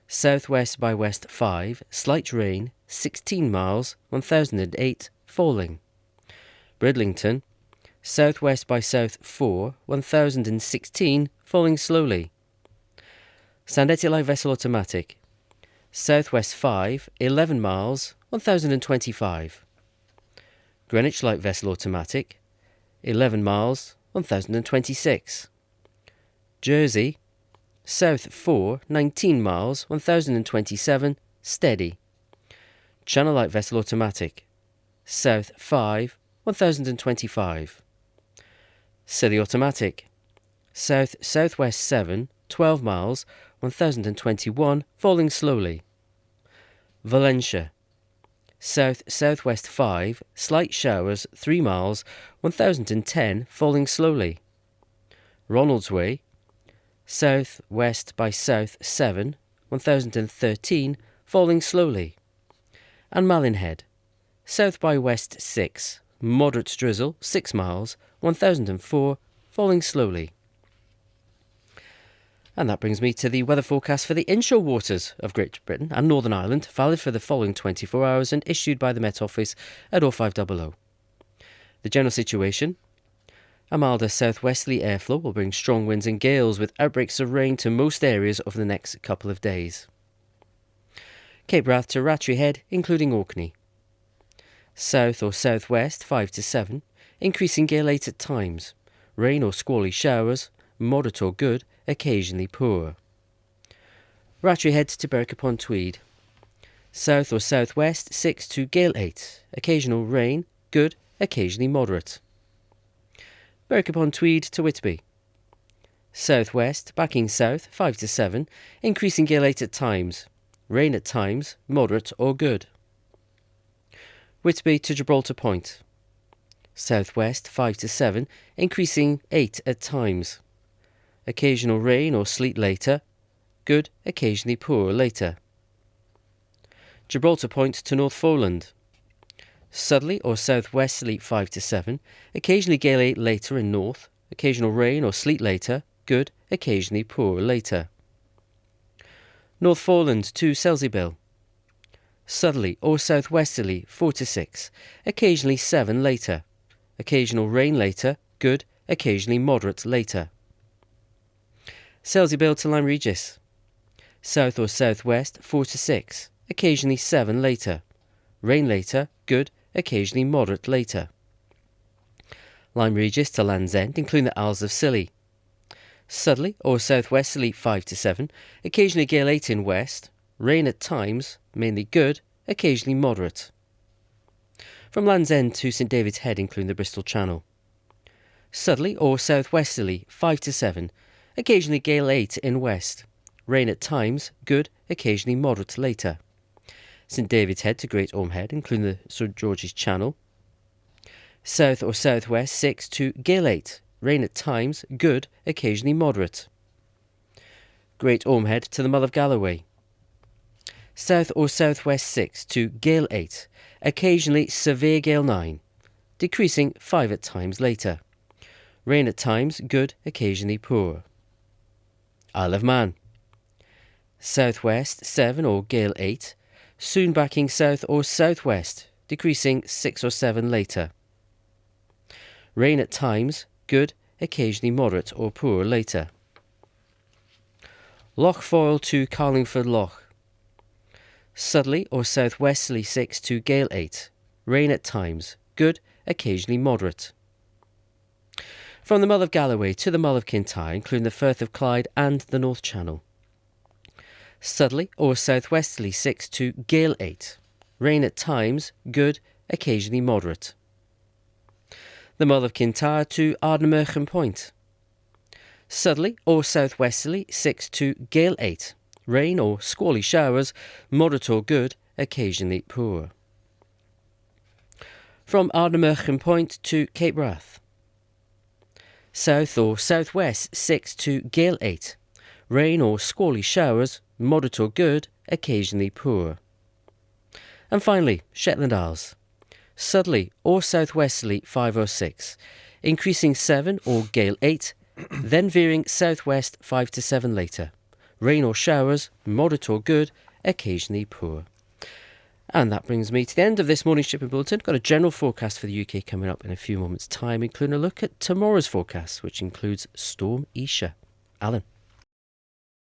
southwest by west 5, slight rain, 16 miles, 1008, falling. Bridlington, southwest by south 4, 1016, falling slowly. Sandetti light vessel automatic, southwest 5, 11 miles, 1025. Greenwich light vessel automatic, 11 miles, 1026. Jersey, south 4, 19 miles, 1027, steady. Channel light vessel automatic, south 5, 1025. Scilly automatic, south-southwest 7, 12 miles, 1021, falling slowly. Valencia, south-southwest 5, slight showers, 3 miles, 1010, falling slowly. Ronaldsway, south-west by south 7, 1013, falling slowly. And Malinhead, south by west 6, moderate drizzle, 6 miles, 1004, falling slowly. And that brings me to the weather forecast for the inshore waters of Great Britain and Northern Ireland, valid for the following 24 hours and issued by the Met Office at 0500. The general situation: a milder southwesterly airflow will bring strong winds and gales with outbreaks of rain to most areas over the next couple of days. Cape Wrath to Rattray Head, including Orkney. South or southwest 5 to 7, increasing gale 8 at times. Rain or squally showers, moderate or good, occasionally poor. Rattray Head to Berwick upon Tweed. South or southwest 6 to gale 8, occasional rain, good, occasionally moderate. Berwick upon Tweed to Whitby. Southwest, backing south 5 to 7, increasing gale 8 at times. Rain at times, moderate or good. Whitby to Gibraltar Point. Southwest 5 to 7, increasing 8 at times. Occasional rain or sleet later, good, occasionally poor later. Gibraltar Point to North Foreland. Southerly or southwesterly 5 to 7, occasionally gale 8 later in north, occasional rain or sleet later, good, occasionally poor later. North Foreland to Selseybill. Southerly or southwesterly 4 to 6, occasionally 7 later, occasional rain later, good, occasionally moderate later. Selseybill to Lyme Regis. South or southwest 4 to 6, occasionally 7 later, rain later, good, occasionally moderate later. Lyme Regis to Land's End, including the Isles of Scilly. Southerly or southwesterly 5 to 7, occasionally gale 8 in west, rain at times, mainly good, occasionally moderate. From Land's End to St David's Head, including the Bristol Channel. Southerly or southwesterly 5 to 7, occasionally gale 8 in west, rain at times, good, occasionally moderate later. St David's Head to Great Orme Head, including the St George's Channel. South or southwest 6 to gale 8, rain at times, good, occasionally moderate. Great Orme Head to the Mull of Galloway. South or southwest 6 to gale 8, occasionally severe gale 9, decreasing 5 at times later. Rain at times, good, occasionally poor. Isle of Man. Southwest 7 or gale 8, soon backing south or southwest, decreasing 6 or 7 later. Rain at times, good, occasionally moderate or poor later. Loch Foyle to Carlingford Loch. Southerly or southwesterly 6 to gale 8, rain at times, good, occasionally moderate. From the Mull of Galloway to the Mull of Kintyre, including the Firth of Clyde and the North Channel. Southerly or southwesterly 6 to gale 8. Rain at times, good, occasionally moderate. The Mull of Kintyre to Ardnamurchan Point. Southerly or southwesterly 6 to gale 8. Rain or squally showers, moderate or good, occasionally poor. From Ardnamurchan Point to Cape Wrath. South or southwest 6 to gale 8. Rain or squally showers, moderate or good, occasionally poor. And finally, Shetland Isles. Southerly or southwesterly 5 or 6, increasing 7 or gale 8, then veering southwest 5 to 7 later. Rain or showers, moderate or good, occasionally poor. And that brings me to the end of this morning's shipping bulletin. Got a general forecast for the UK coming up in a few moments' time, including a look at tomorrow's forecast, which includes Storm Isha. Alan.